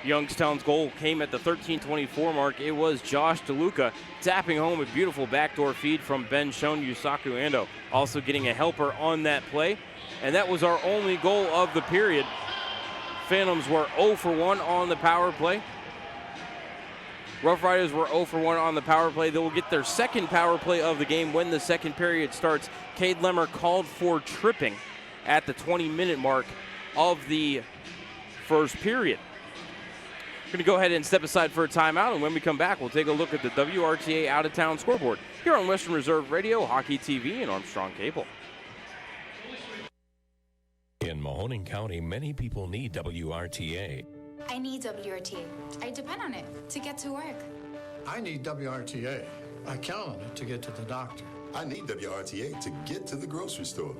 S2: Youngstown's goal came at the 13:24 mark. It was Josh DeLuca tapping home a beautiful backdoor feed from Ben Shone Yusaku Ando, also getting a helper on that play. And that was our only goal of the period. Phantoms were 0 for 1 on the power play. Rough Riders were 0 for 1 on the power play. They will get their second power play of the game when the second period starts. Cade Lemmer called for tripping at the 20-minute mark of the first period. We're going to go ahead and step aside for a timeout, and when we come back, we'll take a look at the WRTA out-of-town scoreboard here on Western Reserve Radio, Hockey TV, and Armstrong Cable.
S6: In Mahoning County, many people need WRTA.
S7: I need WRTA. I depend on it to get to work.
S8: I need WRTA. I count on it to get to the doctor.
S10: I need WRTA to get to the grocery store.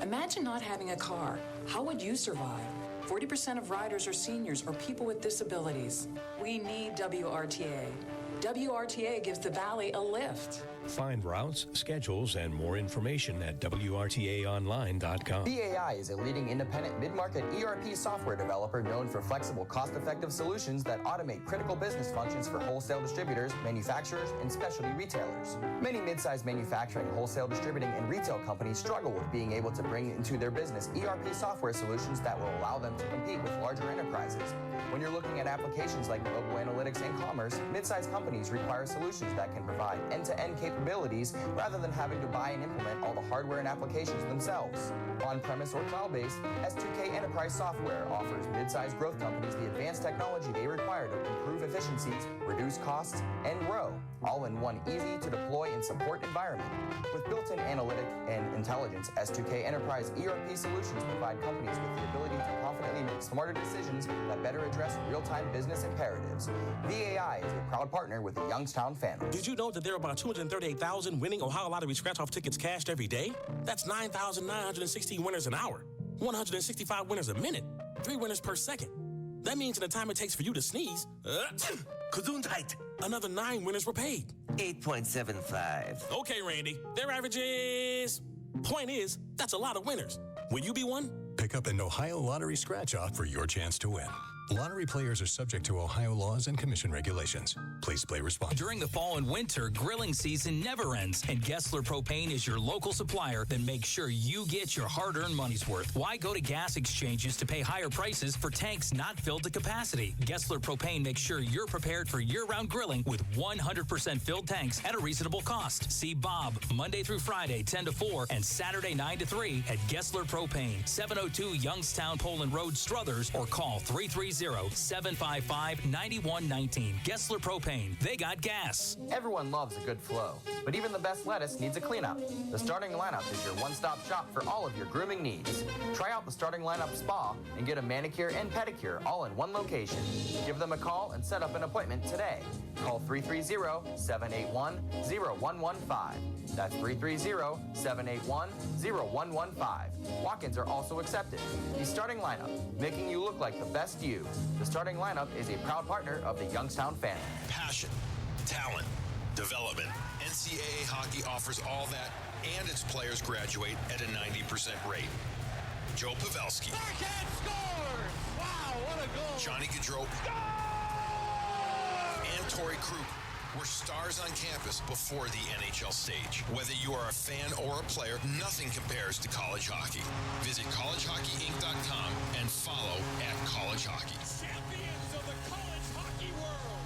S11: Imagine not having a car. How would you survive? 40% of riders are seniors or people with disabilities. We need WRTA. WRTA gives the Valley a lift.
S6: Find routes, schedules, and more information at WRTAonline.com.
S3: BAI is a leading independent mid-market ERP software developer known for flexible, cost-effective solutions that automate critical business functions for wholesale distributors, manufacturers, and specialty retailers. Many mid-sized manufacturing, wholesale distributing, and retail companies struggle with being able to bring into their business ERP software solutions that will allow them to compete with larger enterprises. When you're looking at applications like mobile analytics and commerce, mid-sized companies require solutions that can provide end-to-end capabilities rather than having to buy and implement all the hardware and applications themselves. On-premise or cloud-based, S2K Enterprise Software offers mid-sized growth companies the advanced technology they require to improve efficiencies, reduce costs, and grow, all in one easy-to-deploy and support environment. With built-in analytic and intelligence, S2K Enterprise ERP solutions provide companies with the ability to confidently make smarter decisions that better address real-time business imperatives. VAI is a proud partner with the Youngstown Phantoms.
S12: Did you know that there are about 238,000 winning Ohio Lottery scratch-off tickets cashed every day? That's 9,960 winners an hour, 165 winners a minute, 3 winners per second. That means in the time it takes for you to sneeze, another 9 winners were paid.
S14: 8.75.
S12: Okay, Randy, their average is... Point is, that's a lot of winners. Will you be one?
S19: Pick up an Ohio Lottery scratch-off for your chance to win. Lottery players are subject to Ohio laws and commission regulations. Please play responsibly.
S13: During the fall and winter, grilling season never ends, and Gessler Propane is your local supplier that makes sure you get your hard-earned money's worth. Why go to gas exchanges to pay higher prices for tanks not filled to capacity? Gessler Propane makes sure you're prepared for year-round grilling with 100% filled tanks at a reasonable cost. See Bob Monday through Friday, 10 to 4, and Saturday, 9 to 3 at Gessler Propane, 702 Youngstown Poland Road, Struthers, or call 330-755-9119. Gessler Propane. They got gas.
S3: Everyone loves a good flow, but even the best lettuce needs a cleanup. The Starting Lineup is your one-stop shop for all of your grooming needs. Try out the Starting Lineup Spa and get a manicure and pedicure all in one location. Give them a call and set up an appointment today. Call 330-781-0115. That's 330-781-0115. Walk-ins are also accepted. The Starting Lineup, making you look like the best you. The Starting Lineup is a proud partner of the Youngstown Phantoms.
S15: Passion, talent, development. NCAA hockey offers all that, and its players graduate at a 90% rate. Joe Pavelski.
S22: Backhand scores! Wow, what a goal!
S15: Johnny Gaudreau. And Torrey Krug were stars on campus before the NHL stage. Whether you are a fan or a player, nothing compares to college hockey. Visit collegehockeyinc.com and follow @collegehockey.
S22: Champions of the college hockey world!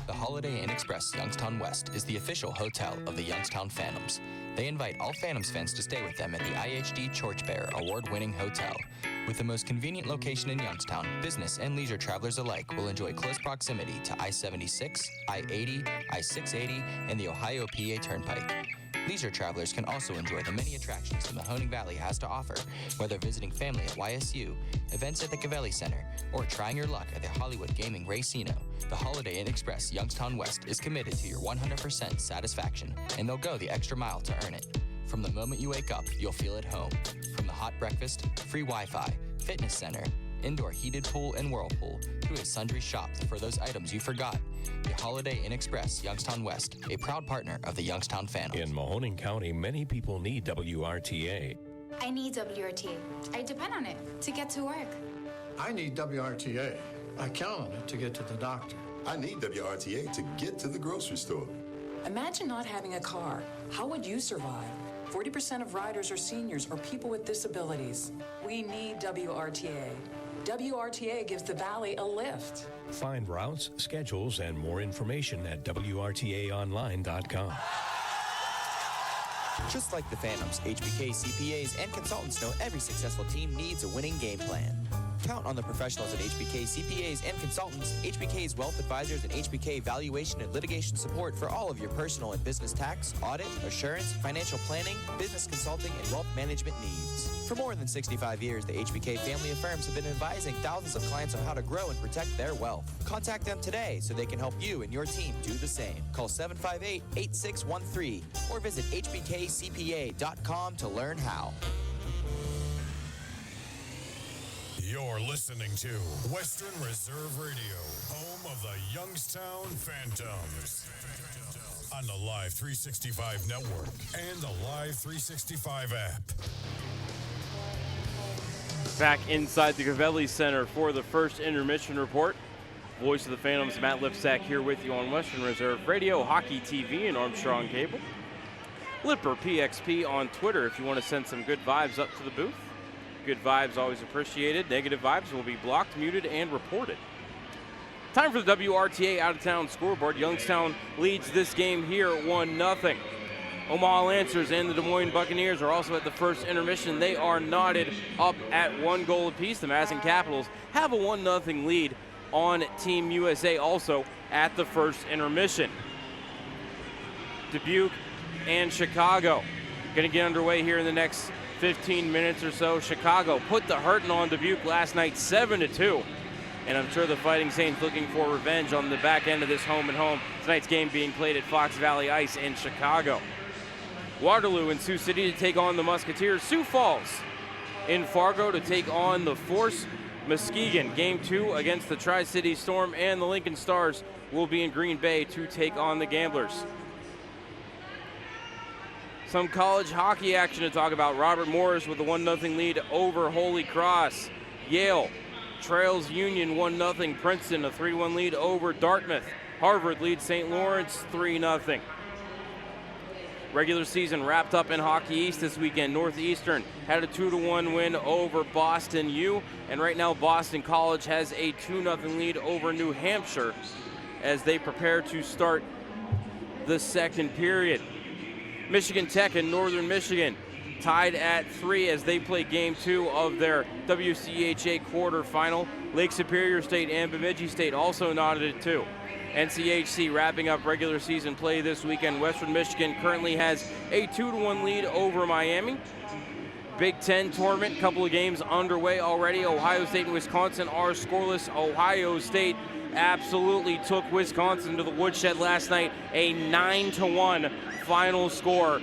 S3: The Holiday Inn Express Youngstown West is the official hotel of the Youngstown Phantoms. They invite all Phantoms fans to stay with them at the IHD Church Bear award-winning hotel. With the most convenient location in Youngstown, business and leisure travelers alike will enjoy close proximity to I-76, I-80, I-680, and the Ohio-PA Turnpike. Leisure travelers can also enjoy the many attractions the Mahoning Valley has to offer, whether visiting family at YSU, events at the Cavelli Center, or trying your luck at the Hollywood Gaming Racino. The Holiday Inn Express Youngstown West is committed to your 100% satisfaction, and they'll go the extra mile to earn it. From the moment you wake up, you'll feel at home. From the hot breakfast, free Wi-Fi, fitness center, indoor heated pool and whirlpool, to a sundry shop for those items you forgot. The Holiday Inn Express, Youngstown West, a proud partner of the Youngstown Phantoms.
S6: In Mahoning County, many people need WRTA.
S7: I need WRTA. I depend on it to get to work.
S8: I need WRTA. I count on it to get to the doctor.
S10: I need WRTA to get to the grocery store.
S11: Imagine not having a car. How would you survive? 40% of riders are seniors or people with disabilities. We need WRTA. WRTA gives the Valley a lift.
S6: Find routes, schedules, and more information at WRTAonline.com.
S9: Just like the Phantoms, HBK CPAs and consultants know every successful team needs a winning game plan. Count on the professionals at HBK CPAs and consultants, HBK's wealth advisors, and HBK valuation and litigation support for all of your personal and business tax, audit, assurance, financial planning, business consulting, and wealth management needs. For more than 65 years, the HBK family of firms have been advising thousands of clients on how to grow and protect their wealth. Contact them today so they can help you and your team do the same. Call 758-8613 or visit hbkcpa.com to learn how.
S1: You're listening to Western Reserve Radio, home of the Youngstown Phantoms. On the Live 365 network and the Live 365 app.
S2: Back inside the Cavelli Center for the first intermission report. Voice of the Phantoms, Matt Lipsack, here with you on Western Reserve Radio, Hockey TV, and Armstrong Cable. Lipper PXP on Twitter if you want to send some good vibes up to the booth. Good vibes always appreciated. Negative vibes will be blocked, muted, and reported. Time for the WRTA out-of-town scoreboard. Youngstown leads this game here 1-0. Omaha Lancers and the Des Moines Buccaneers are also at the first intermission. They are knotted up at 1 goal apiece. The Madison Capitals have a 1-0 lead on Team USA also at the first intermission. Dubuque and Chicago going to get underway here in the next 15 minutes or so. Chicago put the hurting on Dubuque last night 7-2. And I'm sure the Fighting Saints looking for revenge on the back end of this home and home. Tonight's game being played at Fox Valley Ice in Chicago. Waterloo and Sioux City to take on the Musketeers. Sioux Falls in Fargo to take on the Force Muskegon. Game 2 against the Tri-City Storm, and the Lincoln Stars will be in Green Bay to take on the Gamblers. Some college hockey action to talk about. Robert Morris with a 1-0 lead over Holy Cross. Yale trails Union 1-0. Princeton a 3-1 lead over Dartmouth. Harvard leads St. Lawrence 3-0. Regular season wrapped up in Hockey East this weekend. Northeastern had a 2-1 win over Boston U, and right now Boston College has a 2-0 lead over New Hampshire as they prepare to start the second period. Michigan Tech and Northern Michigan tied at 3 as they play Game 2 of their WCHA quarterfinal. Lake Superior State and Bemidji State also knotted at 2. NCHC wrapping up regular season play this weekend. Western Michigan currently has a 2-1 lead over Miami. Big Ten tournament, couple of games underway already. Ohio State and Wisconsin are scoreless. Ohio State absolutely took Wisconsin to the woodshed last night. A 9-1 final score.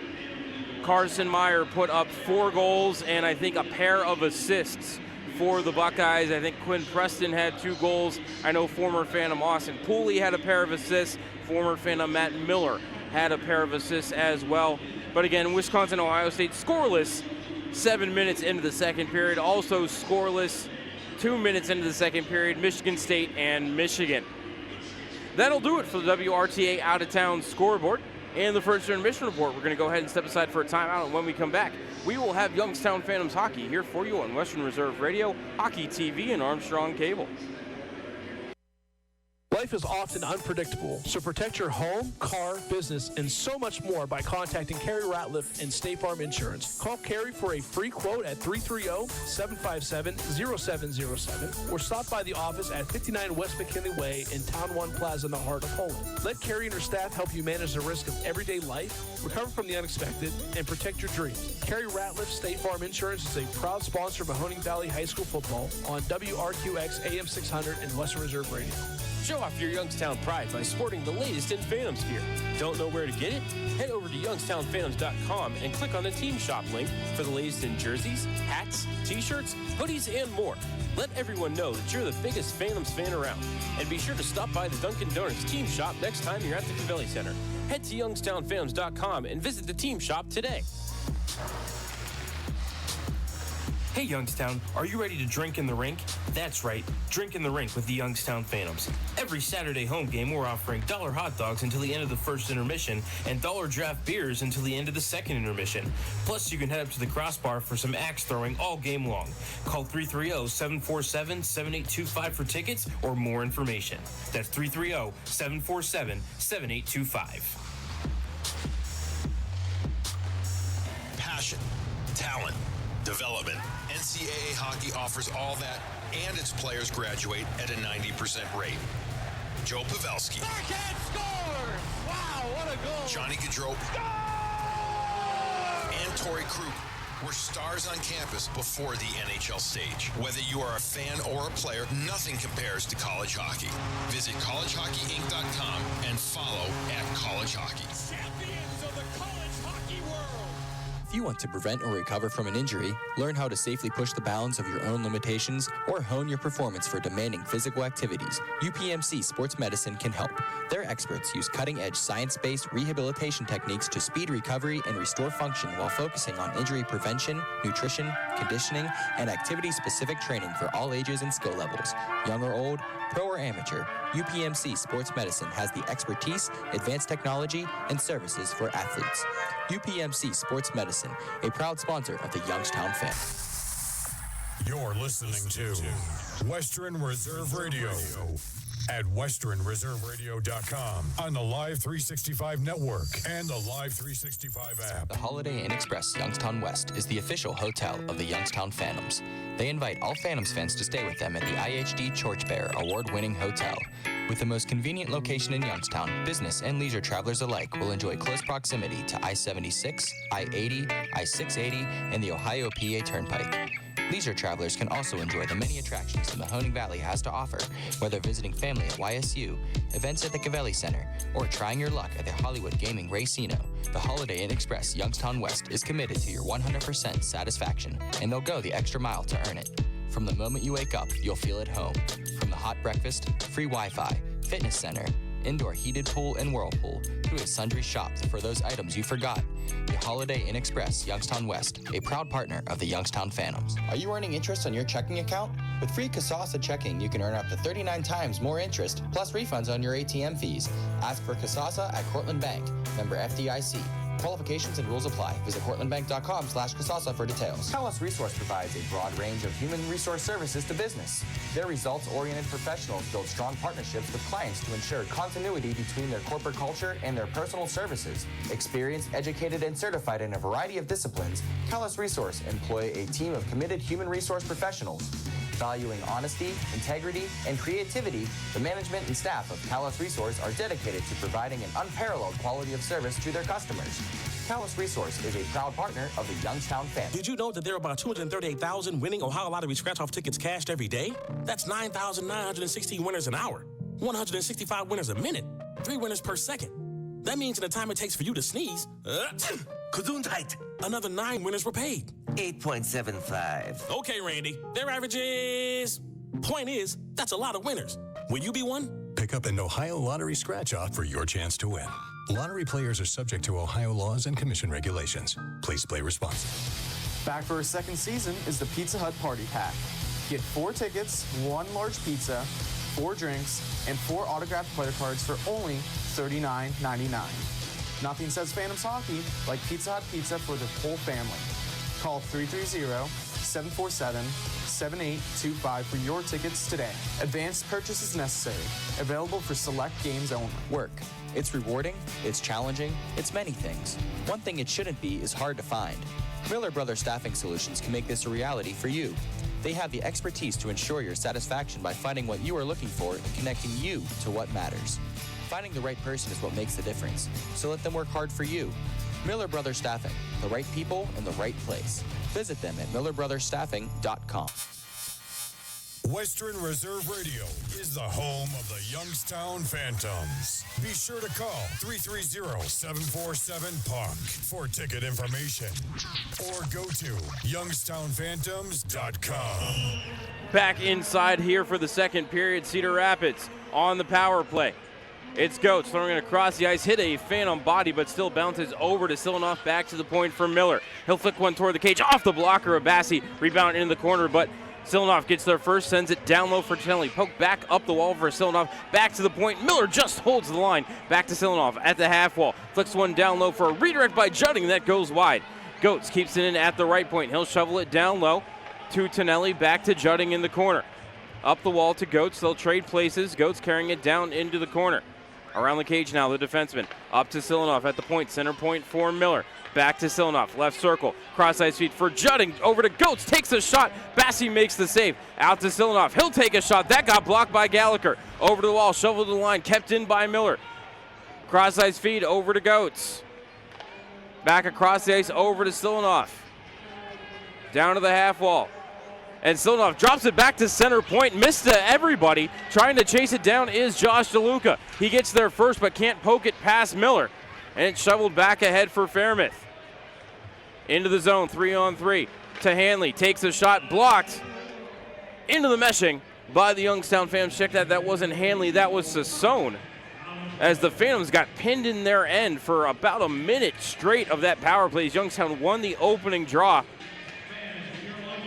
S2: Carson Meyer put up 4 goals and I think a pair of assists for the Buckeyes. I think Quinn Preston had 2 goals. I know former Phantom Austin Pooley had a pair of assists. Former Phantom Matt Miller had a pair of assists as well. But again, Wisconsin, Ohio State scoreless 7 minutes into the second period. Also scoreless 2 minutes into the second period, Michigan State and Michigan. That'll do it for the WRTA out-of-town scoreboard and the first intermission report. We're going to go ahead and step aside for a timeout, and when we come back, we will have Youngstown Phantoms hockey here for you on Western Reserve Radio, Hockey TV, and Armstrong Cable.
S4: Life is often unpredictable, so protect your home, car, business, and so much more by contacting Carrie Ratliff and State Farm Insurance. Call Carrie for a free quote at 330-757-0707 or stop by the office at 59 West McKinley Way in Town 1 Plaza in the heart of Poland. Let Carrie and her staff help you manage the risk of everyday life, recover from the unexpected, and protect your dreams. Carrie Ratliff State Farm Insurance is a proud sponsor of Mahoning Valley High School football on WRQX AM 600 and Western Reserve Radio.
S5: Show off your Youngstown pride by sporting the latest in Phantoms gear. Don't know where to get it? Head over to youngstownphantoms.com and click on the Team Shop link for the latest in jerseys, hats, t-shirts, hoodies, and more. Let everyone know that you're the biggest Phantoms fan around. And be sure to stop by the Dunkin' Donuts Team Shop next time you're at the Cavelli Center. Head to youngstownphantoms.com and visit the Team Shop today. Hey Youngstown, are you ready to drink in the rink? That's right, drink in the rink with the Youngstown Phantoms. Every Saturday home game, we're offering $1 hot dogs until the end of the first intermission and $1 draft beers until the end of the second intermission. Plus, you can head up to the crossbar for some axe throwing all game long. Call 330-747-7825 for tickets or more information. That's 330-747-7825.
S15: Passion, talent, development. NCAA hockey offers all that, and its players graduate at a 90% rate. Joe Pavelski.
S22: Backhand scores! Wow, what a goal!
S15: Johnny Gaudreau. And Torrey Krug were stars on campus before the NHL stage. Whether you are a fan or a player, nothing compares to college hockey. Visit collegehockeyinc.com and follow @collegehockey.
S22: Champions of the college hockey world!
S3: If you want to prevent or recover from an injury, learn how to safely push the bounds of your own limitations, or hone your performance for demanding physical activities, UPMC Sports Medicine can help. Their experts use cutting-edge science-based rehabilitation techniques to speed recovery and restore function while focusing on injury prevention, nutrition, conditioning, and activity-specific training for all ages and skill levels. Young or old, pro or amateur, UPMC Sports Medicine has the expertise, advanced technology, and services for athletes. UPMC Sports Medicine, a proud sponsor of the Youngstown family.
S1: You're listening to Western Reserve Radio at westernreserveradio.com on the Live 365 network and the Live 365 app.
S3: The Holiday Inn Express Youngstown West is the official hotel of the Youngstown Phantoms. They invite all Phantoms fans to stay with them at the IHD Torchbearer award-winning hotel. With the most convenient location in Youngstown, business and leisure travelers alike will enjoy close proximity to I-76, I-80, I-680, and the Ohio-PA Turnpike. Leisure travelers can also enjoy the many attractions the Mahoning Valley has to offer, whether visiting family at YSU, events at the Cavelli Center, or trying your luck at the Hollywood Gaming Racino. The Holiday Inn Express Youngstown West is committed to your 100% satisfaction, and they'll go the extra mile to earn it. From the moment you wake up, you'll feel at home. From the hot breakfast, free Wi-Fi, fitness center, indoor heated pool and whirlpool, to a sundry shop for those items you forgot. The Holiday Inn Express Youngstown West, a proud partner of the Youngstown Phantoms.
S9: Are you earning interest on your checking account? With free Kasasa checking, you can earn up to 39 times more interest, plus refunds on your ATM fees. Ask for Kasasa at Cortland Bank, member FDIC. Qualifications and rules apply. Visit cortlandbank.com/Kasasa for details.
S16: Talos Resource provides a broad range of human resource services to business. Their results-oriented professionals build strong partnerships with clients to ensure continuity between their corporate culture and their personal services. Experienced, educated, and certified in a variety of disciplines, Talos Resource employ a team of committed human resource professionals. Valuing honesty, integrity, and creativity, the management and staff of Talos Resource are dedicated to providing an unparalleled quality of service to their customers. Talos Resource is a proud partner of the Youngstown family.
S12: Did you know that there are about 238,000 winning Ohio Lottery scratch-off tickets cashed every day? That's 9,960 winners an hour, 165 winners a minute, 3 winners per second. That means in the time it takes for you to sneeze, another 9 winners were paid.
S14: 8.75.
S12: Okay, Randy, their average is... Point is, that's a lot of winners. Will you be one?
S6: Pick up an Ohio Lottery scratch-off for your chance to win. Lottery players are subject to Ohio laws and commission regulations. Please play responsibly.
S17: Back for a second season is the Pizza Hut Party Pack. Get 4 tickets, 1 large pizza, 4 drinks, and 4 autographed player cards for only $39.99. Nothing says Phantoms hockey like Pizza Hut pizza for the whole family. Call 747-7825 for your tickets today. Advanced purchase is necessary. Available for select games only.
S3: Work. It's rewarding, it's challenging, it's many things. One thing it shouldn't be is hard to find. Miller Brothers Staffing Solutions can make this a reality for you. They have the expertise to ensure your satisfaction by finding what you are looking for and connecting you to what matters. Finding the right person is what makes the difference, so let them work hard for you. Miller Brothers Staffing, the right people in the right place. Visit them at millerbrothersstaffing.com.
S1: Western Reserve Radio is the home of the Youngstown Phantoms. Be sure to call 330-747-PUCK for ticket information or go to youngstownphantoms.com.
S2: Back inside here for the second period, Cedar Rapids on the power play. It's Goats throwing it across the ice, hit a phantom body, but still bounces over to Silanoff, back to the point for Miller. He'll flick one toward the cage, off the blocker of Bassi, rebound into the corner, but Silanoff gets there first, sends it down low for Tonelli. Poke back up the wall for Silanoff, back to the point. Miller just holds the line, back to Silanoff at the half wall. Flicks one down low for a redirect by Judding, that goes wide. Goats keeps it in at the right point. He'll shovel it down low to Tonelli, back to Judding in the corner. Up the wall to Goats, they'll trade places. Goats carrying it down into the corner. Around the cage now, the defenseman. Up to Silanoff at the point, center point for Miller. Back to Silanoff, left circle, cross ice feed for Judding, over to Goats, takes a shot. Bassi makes the save. Out to Silanoff, he'll take a shot. That got blocked by Gallagher. Over to the wall, shoveled to the line, kept in by Miller. Cross ice feed over to Goats. Back across the ice, over to Silanoff. Down to the half wall. And Silanoff drops it back to center point, missed to everybody. Trying to chase it down is Josh DeLuca. He gets there first, but can't poke it past Miller. And it's shoveled back ahead for Fairmouth. Into the zone, 3-on-3 to Hanley. Takes a shot, blocked. Into the meshing by the Youngstown Phantoms. Check that, that wasn't Hanley, that was Sassone. As the Phantoms got pinned in their end for about a minute straight of that power play. Youngstown won the opening draw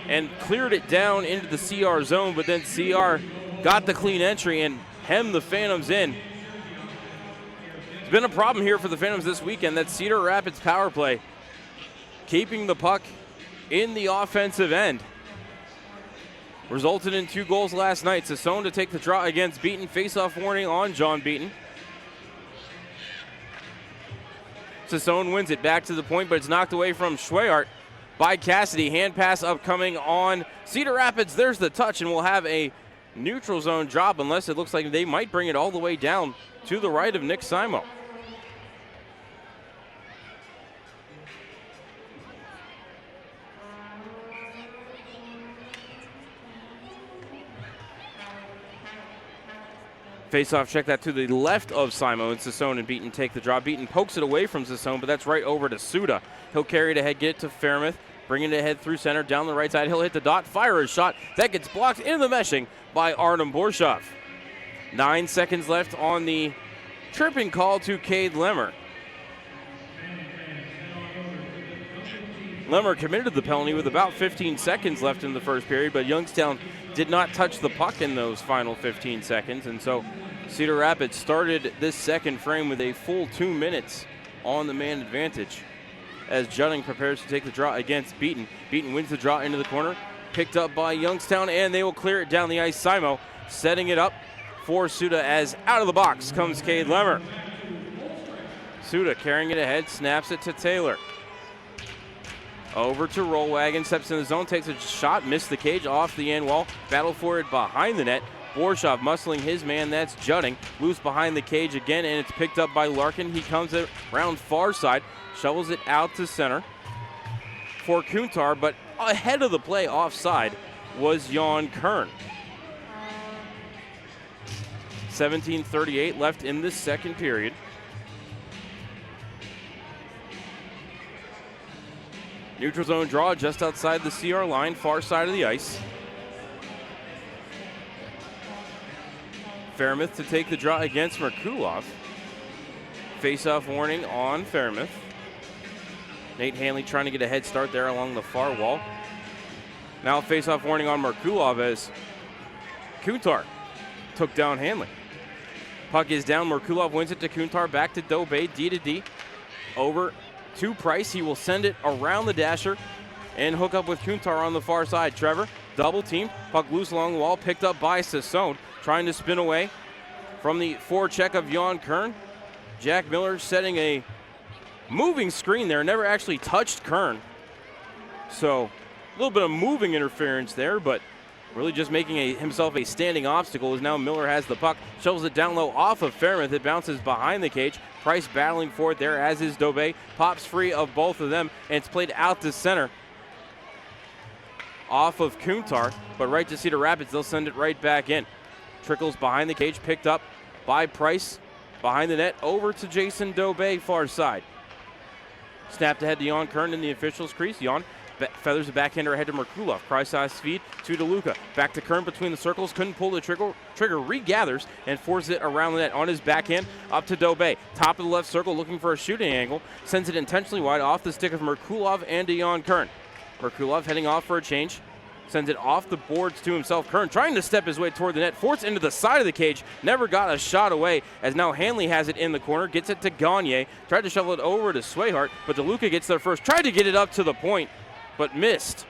S2: and cleared it down into the CR zone, but then CR got the clean entry and hemmed the Phantoms in. It's been a problem here for the Phantoms this weekend, that Cedar Rapids power play, keeping the puck in the offensive end. Resulted in 2 goals last night. Sassone to take the draw against Beaton. Face-off warning on John Beaton. Sassone wins it back to the point, but it's knocked away from Schweyart by Cassidy. Hand pass upcoming on Cedar Rapids. There's the touch, and we'll have a neutral zone drop unless it looks like they might bring it all the way down to the right of Nick Simo. Face-off, check that to the left of Simo, and Sassone and Beaton take the draw. Beaton pokes it away from Sassone, but that's right over to Suda. He'll carry it ahead, get it to Fairmouth, bring it ahead through center, down the right side. He'll hit the dot, fire a shot. That gets blocked in the meshing by Artem Borshov. 9 seconds left on the tripping call to Cade Lemmer. Lemmer committed the penalty with about 15 seconds left in the first period, but Youngstown did not touch the puck in those final 15 seconds, and so Cedar Rapids started this second frame with a full 2 minutes on the man advantage as Judding prepares to take the draw against Beaton. Beaton wins the draw into the corner, picked up by Youngstown, and they will clear it down the ice. Simo setting it up for Suda as out of the box comes Cade Lemmer. Suda carrying it ahead, snaps it to Taylor. Over to Rollwagon, steps in the zone, takes a shot, missed the cage off the end wall, battle for it behind the net. Borshov muscling his man, that's Judding. Loose behind the cage again, and it's picked up by Larkin. He comes around far side, shovels it out to center for Kuntar, but ahead of the play offside was Jan Kern. 17:38 left in this second period. Neutral zone draw just outside the CR line, far side of the ice. Fairmouth to take the draw against Merkulov. Face-off warning on Fairmouth. Nate Hanley trying to get a head start there along the far wall. Now face-off warning on Merkulov as Kuntar took down Hanley. Puck is down, Merkulov wins it to Kuntar, back to Dobay, D to D. Over to Price, he will send it around the dasher and hook up with Kuntar on the far side. Trevor, double teamed, puck loose along the wall, picked up by Sassone, trying to spin away from the forecheck of Jan Kern. Jack Miller setting a moving screen there, never actually touched Kern. So a little bit of moving interference there, but really just making himself a standing obstacle as now Miller has the puck, shovels it down low off of Fairmouth. It bounces behind the cage. Price battling for it there, as is Dobe. Pops free of both of them, and it's played out to center off of Kuntar, but right to Cedar Rapids. They'll send it right back in. Trickles behind the cage, picked up by Price. Behind the net, over to Jason Dobe, far side. Snapped ahead to Jan Kern in the official's crease. Jan feathers a backhander ahead to Merkulov. Price-size feed to DeLuca. Back to Kern between the circles. Couldn't pull the trigger. Regathers and forces it around the net on his backhand up to Dobe. Top of the left circle looking for a shooting angle. Sends it intentionally wide off the stick of Merkulov and to Jan Kern. Merkulov heading off for a change. Sends it off the boards to himself. Kern trying to step his way toward the net. Forced into the side of the cage. Never got a shot away as now Hanley has it in the corner. Gets it to Gagne. Tried to shovel it over to Swayhart, but DeLuca gets there first. Tried to get it up to the point, but missed.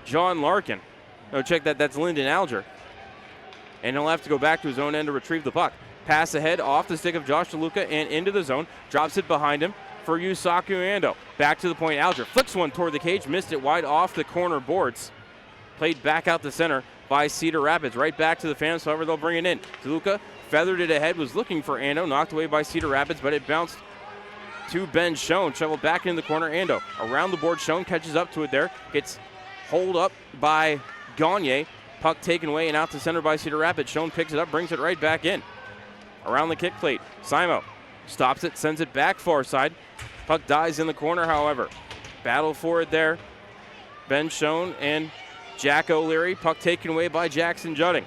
S2: John Larkin. No, check that. That's Lyndon Alger. And he'll have to go back to his own end to retrieve the puck. Pass ahead off the stick of Josh DeLuca and into the zone. Drops it behind him for Yusaku Ando. Back to the point. Alger flicks one toward the cage. Missed it wide off the corner boards. Played back out the center by Cedar Rapids. Right back to the fans. However, they'll bring it in. DeLuca feathered it ahead. Was looking for Ando. Knocked away by Cedar Rapids, but it bounced to Ben Schoen. Shoveled back in the corner. Ando around the board. Schoen catches up to it there. Gets holed up by Gagne. Puck taken away and out to center by Cedar Rapids. Schoen picks it up, brings it right back in. Around the kick plate. Simo stops it, sends it back far side. Puck dies in the corner, however. Battle for it there. Ben Schoen and Jack O'Leary. Puck taken away by Jackson Judding.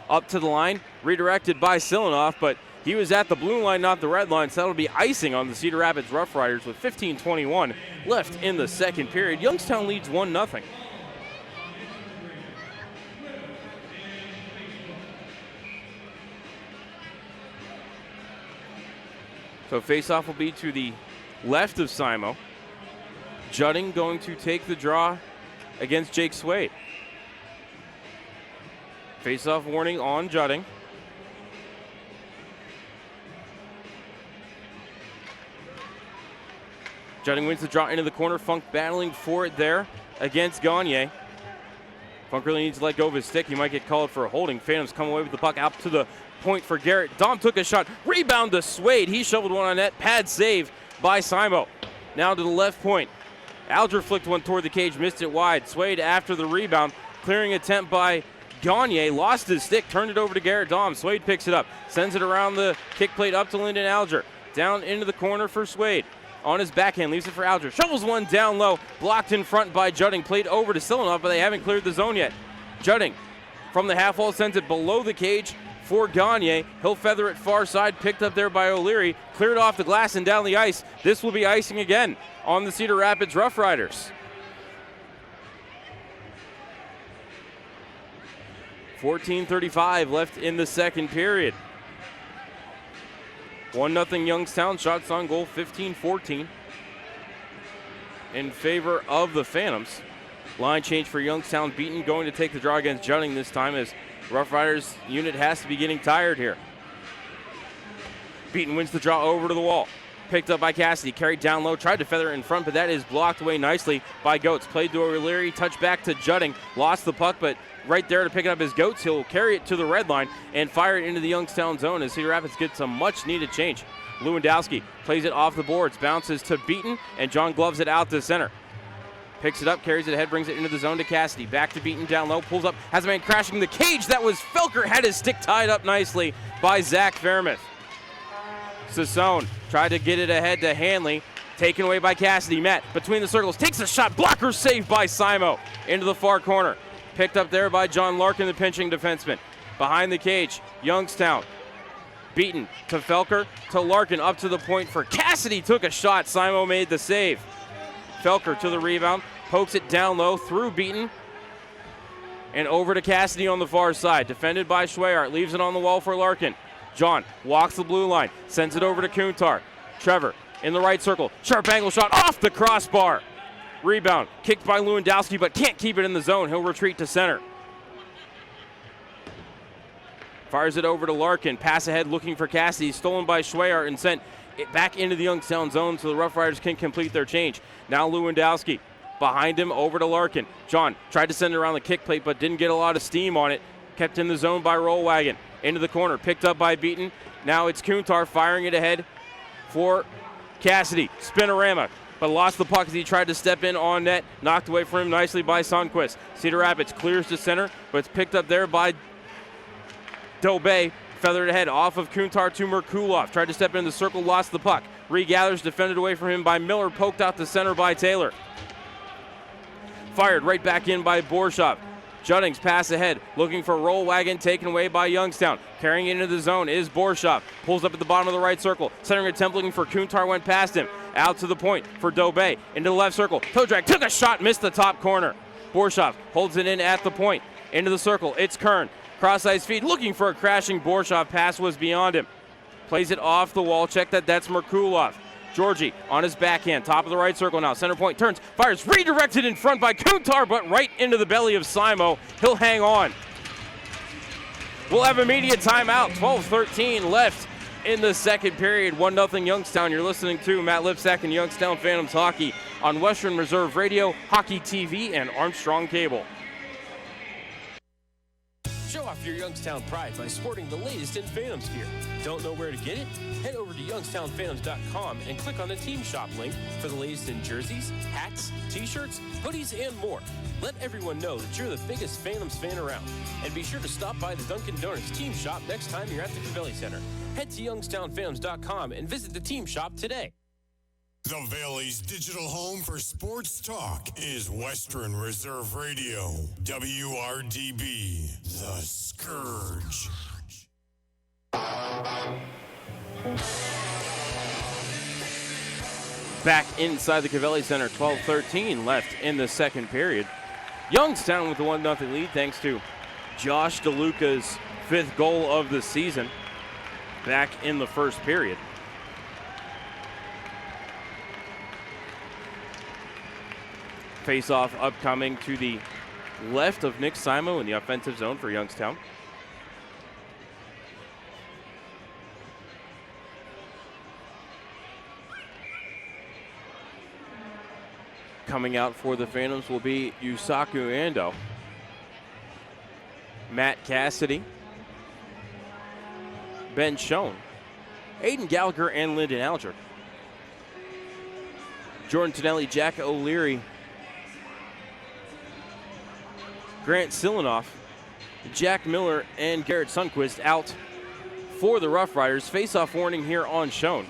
S2: Up to the line, redirected by Silanoff, but he was at the blue line, not the red line, so that'll be icing on the Cedar Rapids Rough Riders with 15:21 left in the second period. Youngstown leads 1-0. So faceoff will be to the left of Simo. Judding going to take the draw against Jake Swade. Faceoff warning on Judding. Judding wins the draw into the corner. Funk battling for it there against Gagne. Funk really needs to let go of his stick. He might get called for a holding. Phantoms come away with the puck out to the point for Garrett. Dom took a shot. Rebound to Swade. He shoveled one on net. Pad save by Simo. Now to the left point. Alger flicked one toward the cage. Missed it wide. Swade after the rebound. Clearing attempt by Gagne. Lost his stick. Turned it over to Garrett Dom. Swade picks it up. Sends it around the kick plate up to Lyndon Alger. Down into the corner for Swade. On his backhand, leaves it for Alger. Shovels one down low. Blocked in front by Judding. Played over to Silanoff, but they haven't cleared the zone yet. Judding from the half wall sends it below the cage for Gagne. He'll feather it far side. Picked up there by O'Leary. Cleared off the glass and down the ice. This will be icing again on the Cedar Rapids Rough Riders. 14:35 left in the second period. 1-0 Youngstown. Shots on goal 15-14 in favor of the Phantoms. Line change for Youngstown. Beaton going to take the draw against Judding this time as Rough Riders unit has to be getting tired here. Beaton wins the draw over to the wall. Picked up by Cassidy. Carried down low. Tried to feather it in front, but that is blocked away nicely by Goetz. Played to O'Leary. Touch back to Judding. Lost the puck, but right there to pick it up is Goetz. He'll carry it to the red line and fire it into the Youngstown zone as Cedar Rapids gets a much-needed change. Lewandowski plays it off the boards. Bounces to Beaton, and John gloves it out to center. Picks it up, carries it ahead, brings it into the zone to Cassidy. Back to Beaton, down low, pulls up, has a man crashing the cage. That was Felker, had his stick tied up nicely by Zach Fairmouth. Sassone tried to get it ahead to Hanley. Taken away by Cassidy. Matt between the circles, takes a shot. Blocker saved by Simo into the far corner. Picked up there by John Larkin, the pinching defenseman. Behind the cage, Youngstown. Beaton to Felker, to Larkin, up to the point for Cassidy. Took a shot. Simo made the save. Felker to the rebound, pokes it down low through Beaton and over to Cassidy on the far side. Defended by Schweyart, leaves it on the wall for Larkin. John walks the blue line, sends it over to Kuntar. Trevor in the right circle. Sharp angle shot off the crossbar. Rebound kicked by Lewandowski, but can't keep it in the zone. He'll retreat to center. Fires it over to Larkin. Pass ahead looking for Cassidy. Stolen by Schweier and sent it back into the Youngstown zone so the Rough Riders can complete their change. Now Lewandowski behind him over to Larkin. John tried to send it around the kick plate but didn't get a lot of steam on it. Kept in the zone by Rollwagon. Into the corner. Picked up by Beaton. Now it's Kuntar firing it ahead for Cassidy. Spinorama. But lost the puck as he tried to step in on net. Knocked away from him nicely by Sundquist. Cedar Rapids clears to center, but it's picked up there by Dobay. Feathered ahead off of Kuntar to Merkulov. Tried to step in the circle, lost the puck. Regathers, defended away from him by Miller. Poked out to center by Taylor. Fired right back in by Borshov. Juddings pass ahead, looking for Rollwagon, taken away by Youngstown. Carrying it into the zone is Borshov. Pulls up at the bottom of the right circle. Centering attempt looking for Kuntar, went past him. Out to the point for Dobay. Into the left circle. Toe drag, took a shot, missed the top corner. Borshov holds it in at the point. Into the circle, it's Kern. Cross-ice feed, looking for a crashing Borshov. Pass was beyond him. Plays it off the wall, check that's Merkulov. Georgie on his backhand, top of the right circle now. Center point turns, fires, redirected in front by Kuntar, but right into the belly of Simo. He'll hang on. We'll have immediate timeout. 12:13 left in the second period. 1-0 Youngstown. You're listening to Matt Lipsack and Youngstown Phantoms Hockey on Western Reserve Radio, Hockey TV, and Armstrong Cable.
S5: Show off your Youngstown pride by sporting the latest in Phantoms gear. Don't know where to get it? Head over to youngstownphantoms.com and click on the Team Shop link for the latest in jerseys, hats, t-shirts, hoodies, and more. Let everyone know that you're the biggest Phantoms fan around. And be sure to stop by the Dunkin' Donuts Team Shop next time you're at the Cavelli Center. Head to youngstownphantoms.com and visit the Team Shop today.
S1: The Valley's digital home for sports talk is Western Reserve Radio, WRDB, The Scourge.
S2: Back inside the Cavelli Center, 12:13 left in the second period. Youngstown with the 1-0 lead thanks to Josh DeLuca's 5th goal of the season back in the first period. Face-off upcoming to the left of Nick Simo in the offensive zone for Youngstown. Coming out for the Phantoms will be Yusaku Ando, Matt Cassidy, Ben Schoen, Aiden Gallagher, and Lyndon Alger. Jordan Tonelli, Jack O'Leary, Grant Silinoff, Jack Miller, and Garrett Sundquist out for the Rough Riders. Face-off warning here on Schoen.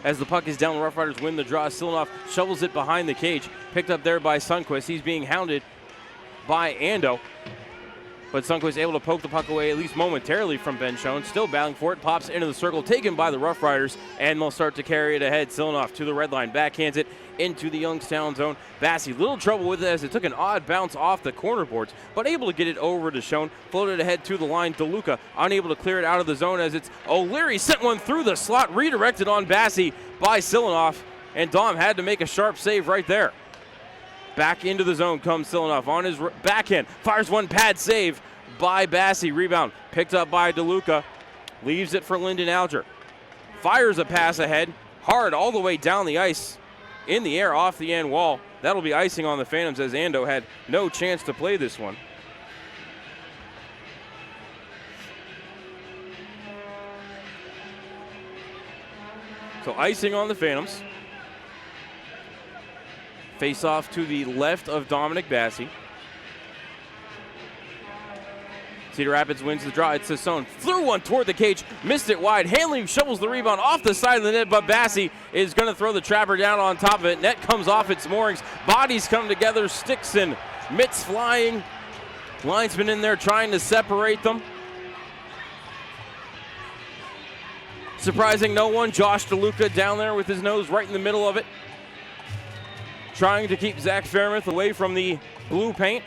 S2: As the puck is down, the Rough Riders win the draw. Silinoff shovels it behind the cage. Picked up there by Sundquist. He's being hounded by Ando. But Sundquist able to poke the puck away, at least momentarily, from Ben Schoen. Still battling for it. Pops into the circle, taken by the Rough Riders, and they'll start to carry it ahead. Silinoff to the red line, backhands it into the Youngstown zone. Bassey, little trouble with it as it took an odd bounce off the corner boards, but able to get it over to Schoen. Floated ahead to the line. DeLuca unable to clear it out of the zone as it's O'Leary sent one through the slot, redirected on Bassey by Silinoff, and Dom had to make a sharp save right there. Back into the zone comes Silinoff on his backhand. Fires one pad save by Bassey. Rebound picked up by DeLuca. Leaves it for Lyndon Alger. Fires a pass ahead. Hard all the way down the ice. In the air off the end wall. That'll be icing on the Phantoms as Ando had no chance to play this one. So icing on the Phantoms. Face off to the left of Dominic Bassey. Cedar Rapids wins the draw. It's Sassone. Threw one toward the cage. Missed it wide. Hanley shovels the rebound off the side of the net, but Bassey is going to throw the trapper down on top of it. Net comes off its moorings. Bodies come together. Sticks and mitts flying. Linesman in there trying to separate them. Surprising no one. Josh DeLuca down there with his nose right in the middle of it. Trying to keep Zach Fairmouth away from the blue paint.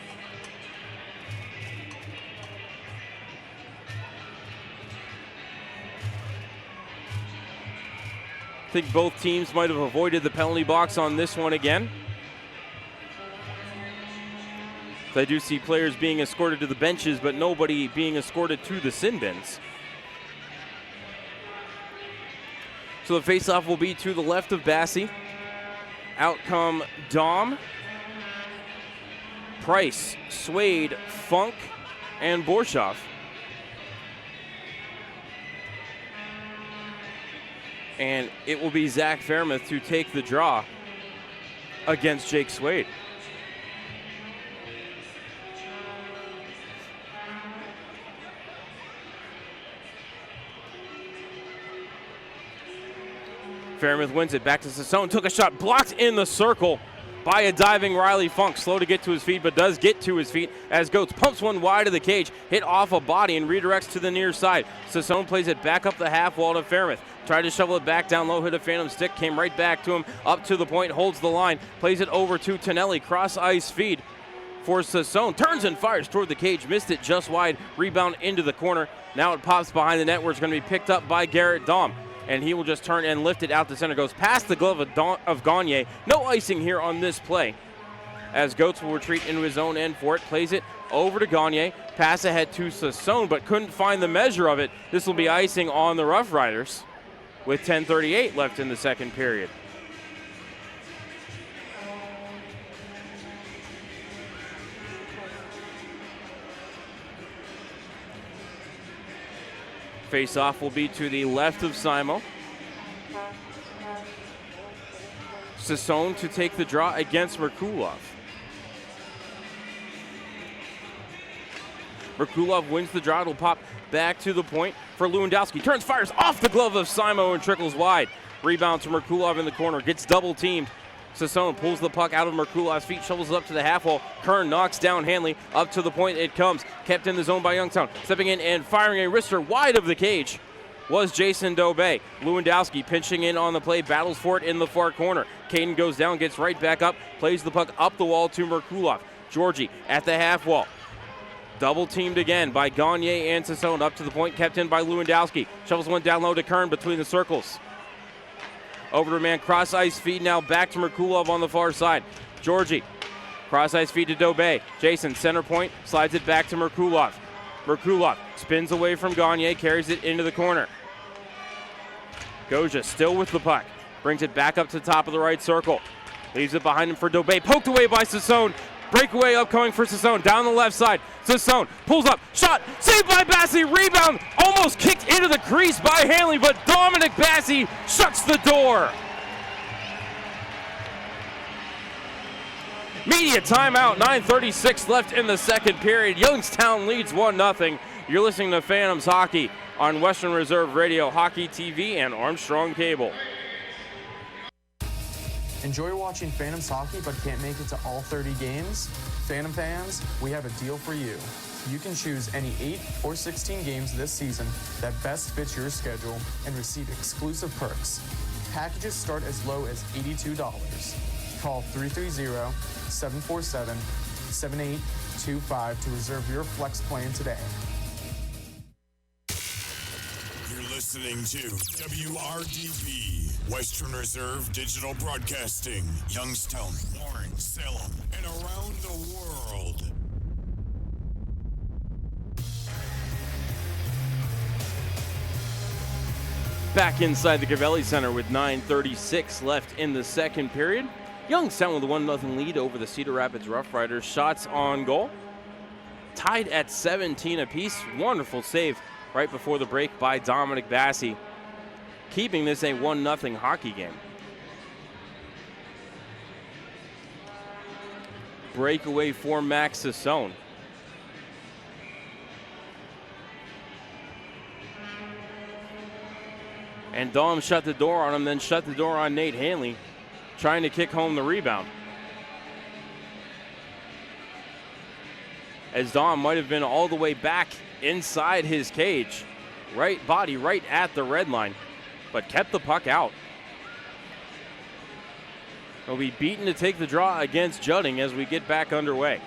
S2: I think both teams might have avoided the penalty box on this one again. So I do see players being escorted to the benches, but nobody being escorted to the sin bins. So the face-off will be to the left of Bassey. Out come Dom, Price, Swade, Funk, and Borshoff. And it will be Zach Fairmouth to take the draw against Jake Swade. Fairmouth wins it back to Sassone. Took a shot, blocked in the circle by a diving Riley Funk. Slow to get to his feet, but does get to his feet as Goetz pumps one wide of the cage, hit off a body and redirects to the near side. Sassone plays it back up the half wall to Fairmouth. Tried to shovel it back down low, hit a phantom stick, came right back to him, up to the point, holds the line, plays it over to Tonelli. Cross ice feed for Sassone. Turns and fires toward the cage, missed it just wide, rebound into the corner. Now it pops behind the net where it's going to be picked up by Garrett Dahm. And he will just turn and lift it out to center. Goes past the glove of Gagne. No icing here on this play, as Goetz will retreat into his own end for it. Plays it over to Gagne. Pass ahead to Sassone, but couldn't find the measure of it. This will be icing on the Rough Riders with 10:38 left in the second period. Face-off will be to the left of Simo. Sassone to take the draw against Merkulov. Merkulov wins the draw. It'll pop back to the point for Lewandowski. Turns, fires off the glove of Simo and trickles wide. Rebound to Merkulov in the corner. Gets double teamed. Sassone pulls the puck out of Merkulov's feet, shovels it up to the half wall. Kern knocks down Hanley. Up to the point it comes. Kept in the zone by Youngstown. Stepping in and firing a wrister wide of the cage was Jason Dobey. Lewandowski pinching in on the play, battles for it in the far corner. Caden goes down, gets right back up, plays the puck up the wall to Merkulov. Georgie at the half wall. Double teamed again by Gagne and Sassone. Up to the point, kept in by Lewandowski. Shovels one down low to Kern between the circles. Over to man, cross ice feed now back to Merkulov on the far side. Georgie, cross ice feed to Dobey. Jason, center point, slides it back to Merkulov. Merkulov spins away from Gagne, carries it into the corner. Goja still with the puck, brings it back up to the top of the right circle. Leaves it behind him for Dobey, poked away by Sassone. Breakaway upcoming for Sassone, down the left side. Sassone pulls up, shot, saved by Bassey, rebound, almost kicked into the crease by Hanley, but Dominic Bassey shuts the door. Media timeout, 9:36 left in the second period. Youngstown leads 1-0. You're listening to Phantoms Hockey on Western Reserve Radio, Hockey TV, and Armstrong Cable.
S17: Enjoy watching Phantoms hockey but can't make it to all 30 games? Phantom fans, we have a deal for you. You can choose any 8 or 16 games this season that best fits your schedule and receive exclusive perks. Packages start as low as $82. Call 330-747-7825 to reserve your flex plan today.
S1: Listening to WRDB, Western Reserve Digital Broadcasting, Youngstown, Warren, Salem, and around the world.
S2: Back inside the Cavelli Center with 9:36 left in the second period. Youngstown with a 1-0 lead over the Cedar Rapids Rough Riders. Shots on goal, tied at 17 apiece. Wonderful save right before the break by Dominic Bassey, keeping this a 1-0 hockey game. Breakaway for Max Sassone. And Dom shut the door on him, then shut the door on Nate Hanley, trying to kick home the rebound. As Dom might have been all the way back inside his cage, right body right at the red line, but kept the puck out. He'll be beaten to take the draw against Judding as we get back underway.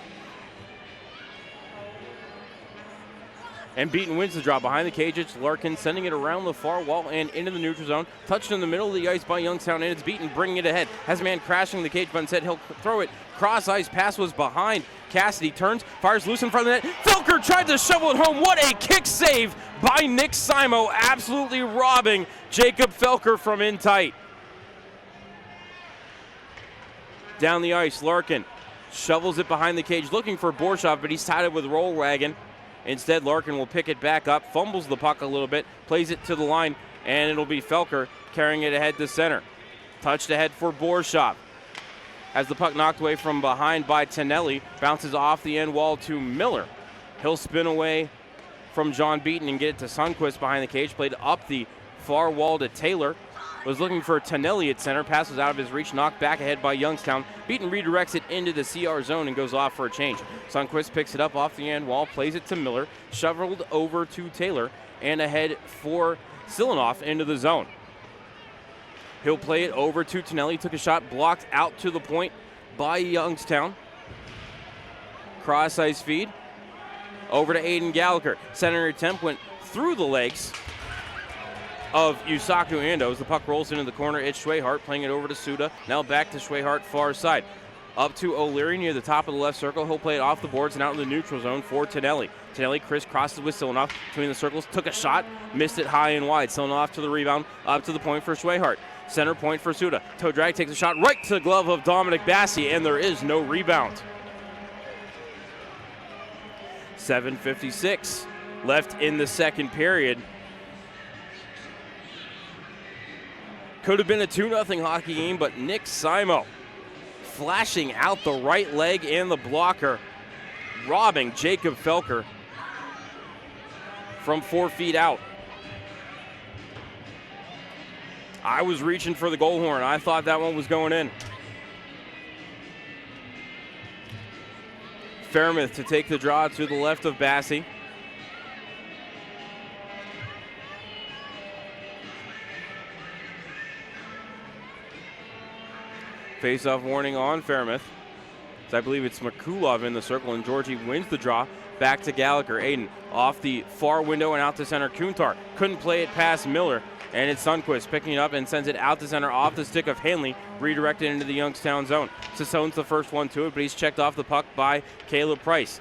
S2: And Beaton wins the draw. Behind the cage, it's Larkin sending it around the far wall and into the neutral zone. Touched in the middle of the ice by Youngstown, and it's Beaton bringing it ahead. Has a man crashing the cage, but instead he'll throw it. Cross ice pass was behind. Cassidy turns, fires loose in front of the net. Felker tried to shovel it home. What a kick save by Nick Simo, absolutely robbing Jacob Felker from in tight. Down the ice, Larkin shovels it behind the cage, looking for Borshov, but he's tied it with Rollwagon. Instead, Larkin will pick it back up, fumbles the puck a little bit, plays it to the line, and it'll be Felker carrying it ahead to center. Touched ahead for Borshov. Has the puck knocked away from behind by Tonelli, bounces off the end wall to Miller. He'll spin away from John Beaton and get it to Sundquist behind the cage, played up the far wall to Taylor. Was looking for Tonelli at center, passes out of his reach, knocked back ahead by Youngstown. Beaton redirects it into the CR zone and goes off for a change. Sundquist picks it up off the end wall, plays it to Miller, shoveled over to Taylor, and ahead for Silanoff into the zone. He'll play it over to Tonelli, took a shot, blocked out to the point by Youngstown. Cross ice feed, over to Aiden Gallagher. Center attempt went through the legs of Yusaku Ando. The puck rolls into the corner. It's Schwehart playing it over to Suda. Now back to Schwehart, far side. Up to O'Leary near the top of the left circle. He'll play it off the boards and out in the neutral zone for Tonelli. Tonelli crisscrosses with Silanoff between the circles. Took a shot, missed it high and wide. Silanoff to the rebound, up to the point for Schwehart. Center point for Suda. Toe drag takes a shot right to the glove of Dominic Bassi, and there is no rebound. 7:56 left in the second period. Could have been a 2-0 hockey game, but Nick Simo flashing out the right leg and the blocker, robbing Jacob Felker from 4 feet out. I was reaching for the goal horn. I thought that one was going in. Fairmouth to take the draw to the left of Bassi. Face-off warning on Fairmouth. So I believe it's Makulov in the circle, and Georgie wins the draw. Back to Gallagher. Aiden off the far window and out to center. Kuntar couldn't play it past Miller, and it's Sundquist picking it up and sends it out to center off the stick of Hanley, redirected into the Youngstown zone. Sassone's the first one to it, but he's checked off the puck by Caleb Price.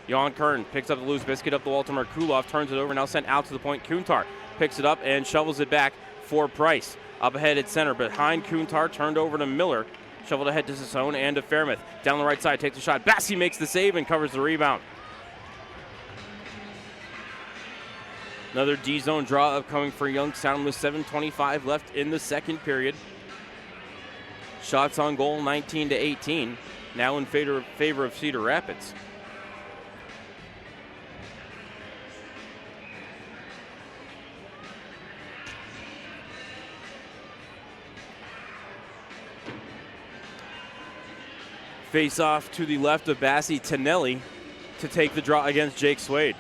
S2: Jan Kern picks up the loose biscuit up the wall to Merkulov, turns it over, now sent out to the point. Kuntar picks it up and shovels it back for Price. Up ahead at center, behind Kuntar, turned over to Miller. Shoveled ahead to Sassone and to Fairmouth. Down the right side, takes a shot. Bassi makes the save and covers the rebound. Another D-zone draw upcoming for Youngstown with 7:25 left in the second period. Shots on goal 19-18, now in favor of Cedar Rapids. Face off to the left of Bassi, Tonelli to take the draw against Jake Swade.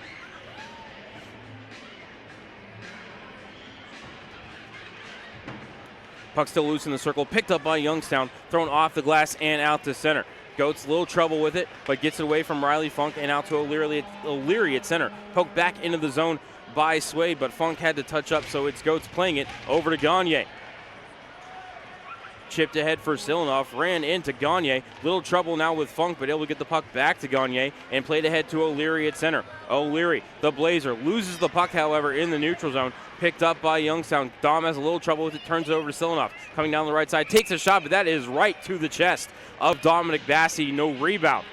S2: Puck still loose in the circle, picked up by Youngstown, thrown off the glass and out to center. Goats, little trouble with it, but gets it away from Riley Funk and out to O'Leary at center. Poked back into the zone by Swade, but Funk had to touch up, so it's Goats playing it over to Gagne. Chipped ahead for Silanoff, ran into Gagne. Little trouble now with Funk, but able to get the puck back to Gagne and played ahead to O'Leary at center. O'Leary, the Blazer, loses the puck, however, in the neutral zone. Picked up by Youngstown. Dom has a little trouble with it, turns it over to Silanoff. Coming down the right side, takes a shot, but that is right to the chest of Dominic Bassi. No rebound.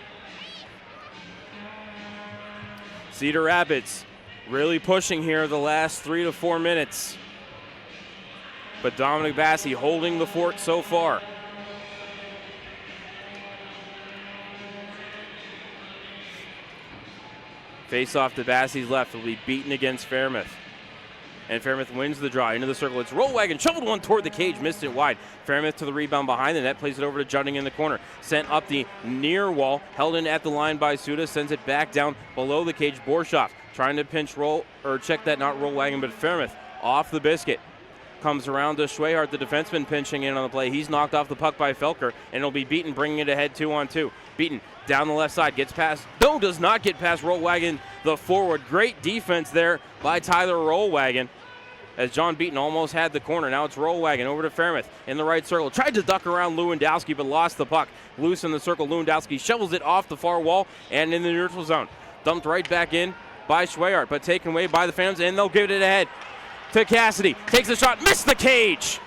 S2: Cedar Rapids really pushing here the last 3 to 4 minutes. But Dominic Bassi holding the fort so far. Face off to Bassi's left will be beaten against Fairmouth. And Fairmouth wins the draw into the circle. It's Rollwagon, shoveled one toward the cage, missed it wide. Fairmouth to the rebound behind the net, plays it over to Jutting in the corner. Sent up the near wall, held in at the line by Suda, sends it back down below the cage. Borshoff trying to pinch roll, or check that, not Rollwagon, but Fairmouth off the biscuit. comes around to Schwehart, the defenseman, pinching in on the play. He's knocked off the puck by Felker, and it'll be Beaton bringing it ahead 2-on-2. Beaton down the left side, gets past, no, does not get past Rollwagon, the forward. Great defense there by Tyler Rollwagon, as John Beaton almost had the corner. Now it's Rollwagon over to Fairmouth in the right circle. Tried to duck around Lewandowski, but lost the puck. Loose in the circle, Lewandowski shovels it off the far wall and in the neutral zone. Dumped right back in by Schwehart, but taken away by the Phantoms, and they'll give it ahead to Cassidy. Takes a shot, missed the cage.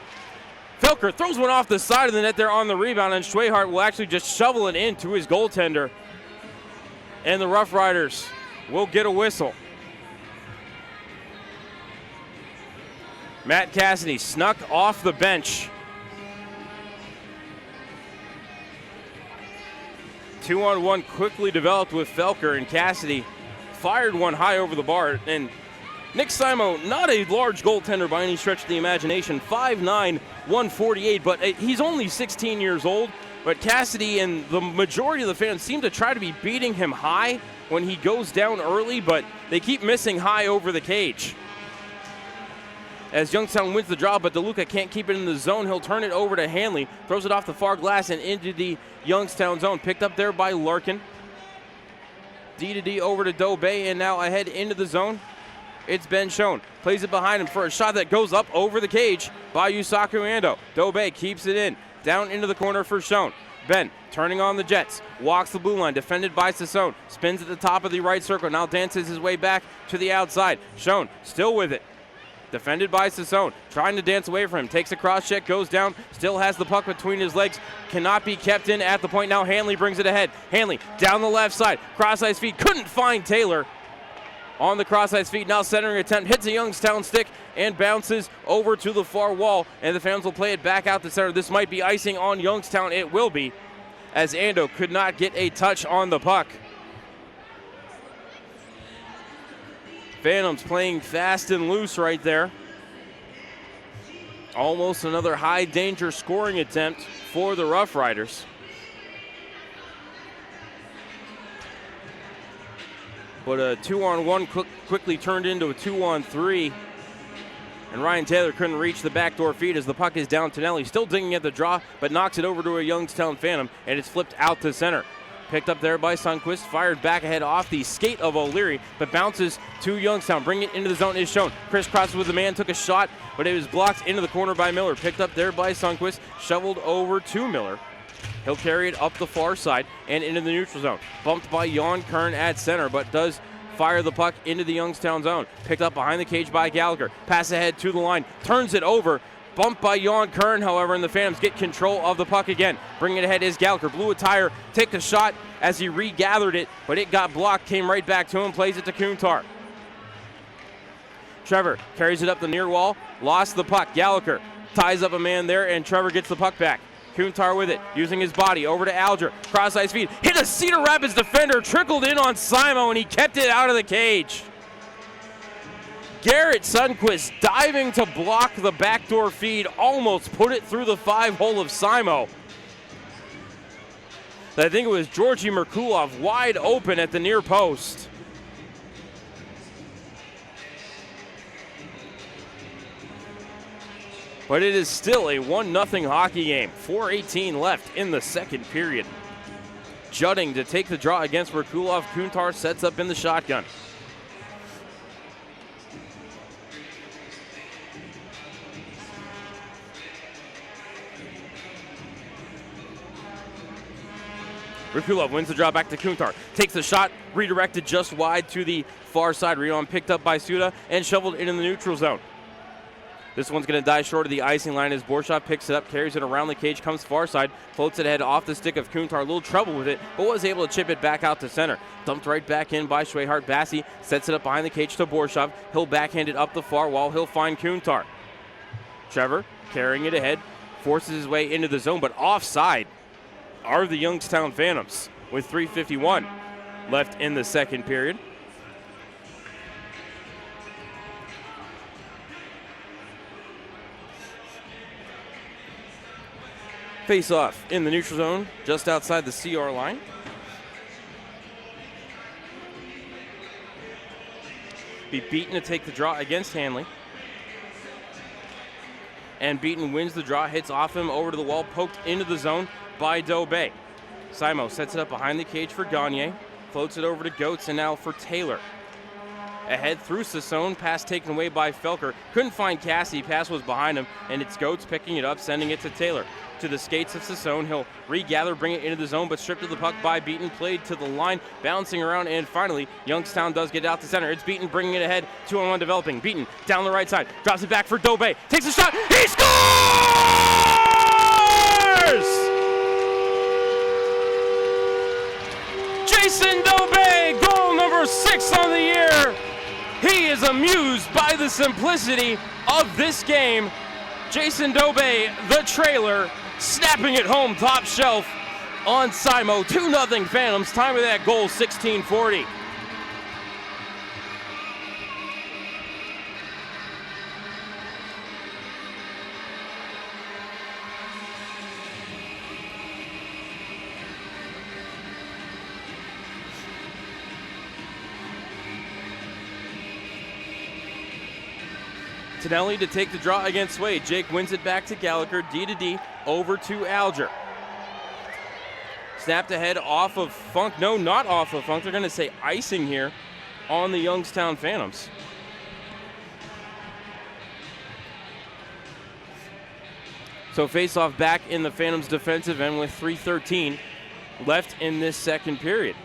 S2: Felker throws one off the side of the net there on the rebound, and Schwehart will actually just shovel it into his goaltender. And the Rough Riders will get a whistle. Matt Cassidy snuck off the bench. 2-on-1 quickly developed with Felker, and Cassidy fired one high over the bar. And Nick Simo, not a large goaltender by any stretch of the imagination, 5'9", 148, but he's only 16 years old. But Cassidy and the majority of the fans seem to try to be beating him high when he goes down early, but they keep missing high over the cage. As Youngstown wins the draw, but DeLuca can't keep it in the zone. He'll turn it over to Hanley, throws it off the far glass and into the Youngstown zone. Picked up there by Larkin. D over to Dobay, and now ahead into the zone. It's Ben Schoen. Plays it behind him for a shot that goes up over the cage by Yusaku Ando. Dobay keeps it in. Down into the corner for Schoen. Ben turning on the Jets. Walks the blue line. Defended by Sassone. Spins at the top of the right circle. Now dances his way back to the outside. Schoen still with it. Defended by Sassone. Trying to dance away from him. Takes a cross check. Goes down. Still has the puck between his legs. Cannot be kept in at the point. Now Hanley brings it ahead. Hanley down the left side. Cross-ice feed. Couldn't find Taylor. On the cross-ice feed, now centering attempt, hits a Youngstown stick and bounces over to the far wall, and the fans will play it back out to center. This might be icing on Youngstown. It will be, as Ando could not get a touch on the puck. Phantoms playing fast and loose right there. Almost another high-danger scoring attempt for the Rough Riders. But a 2-on-1 quickly turned into a 2-on-3. And Ryan Taylor couldn't reach the backdoor feed as the puck is down to Nelly. Still digging at the draw, but knocks it over to a Youngstown Phantom, and it's flipped out to center. Picked up there by Sundquist, fired back ahead off the skate of O'Leary, but bounces to Youngstown. Bring it into the zone is shown. Chris crosses with the man, took a shot, but it was blocked into the corner by Miller. Picked up there by Sundquist, shoveled over to Miller. He'll carry it up the far side and into the neutral zone. Bumped by Jan Kern at center, but does fire the puck into the Youngstown zone. Picked up behind the cage by Gallagher. Pass ahead to the line, turns it over. Bumped by Jan Kern, however, and the Phantoms get control of the puck again. Bringing it ahead is Gallagher. Blew a tire, take a shot as he regathered it, but it got blocked, came right back to him, plays it to Kuntar. Trevor carries it up the near wall, lost the puck. Gallagher ties up a man there, and Trevor gets the puck back. Kuntar with it, using his body, over to Alger. Cross-ice feed, hit a Cedar Rapids defender, trickled in on Simo, and he kept it out of the cage. Garrett Sundquist diving to block the backdoor feed, almost put it through the 5-hole of Simo. I think it was Georgi Merkulov wide open at the near post. But it is still a 1-0 hockey game. 4:18 left in the second period. Jutting to take the draw against Merkulov. Kuntar sets up in the shotgun. Merkulov wins the draw back to Kuntar. Takes the shot, redirected just wide to the far side. Rebound picked up by Suda and shoveled in the neutral zone. This one's going to die short of the icing line as Borshaw picks it up, carries it around the cage, comes far side, floats it ahead off the stick of Kuntar. A little trouble with it, but was able to chip it back out to center. Dumped right back in by Schwehart. Bassi sets it up behind the cage to Borshaw. He'll backhand it up the far wall. He'll find Kuntar. Trevor carrying it ahead, forces his way into the zone, but offside are the Youngstown Phantoms with 3:51 left in the second period. Face off in the neutral zone, just outside the CR line. Be beaten to take the draw against Hanley. and Beaton wins the draw, hits off him over to the wall, poked into the zone by Dobé. Simo sets it up behind the cage for Gagne, floats it over to Goetz, and now for Taylor. Ahead through Sassone, pass taken away by Felker. Couldn't find Cassie, pass was behind him, and it's Goetz picking it up, sending it to Taylor. To the skates of Sassone, he'll regather, bring it into the zone, but stripped of the puck by Beaton, played to the line, bouncing around, and finally, Youngstown does get out to center. It's Beaton bringing it ahead, 2-on-1 developing. Beaton down the right side, drops it back for Dobé, takes a shot, he scores! Jason Dobé, goal number 6 on the year. He is amused by the simplicity of this game. Jason Dobé, the trailer, snapping it home top shelf on Simo. 2-0 Phantoms. Time of that goal, 16:40. Tonelli to take the draw against Wade. Jake wins it back to Gallagher, D to D, over to Alger. Snapped ahead off of Funk. No, not off of Funk. They're going to say icing here on the Youngstown Phantoms. So face-off back in the Phantoms' defensive end with 3:13 left in this second period.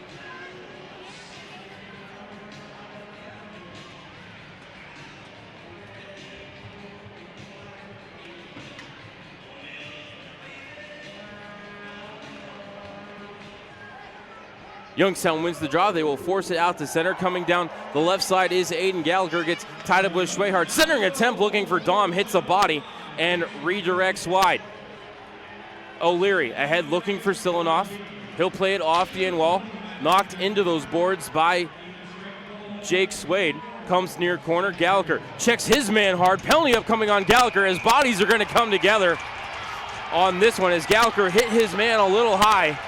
S2: Youngstown wins the draw. They will force it out to center. Coming down the left side is Aiden Gallagher. Gets tied up with Schwehart. Centering attempt looking for Dom. Hits the body and redirects wide. O'Leary ahead looking for Silanoff. He'll play it off the end wall. Knocked into those boards by Jake Swade. Comes near corner. Gallagher checks his man hard. Penalty upcoming on Gallagher as bodies are going to come together on this one as Gallagher hit his man a little high.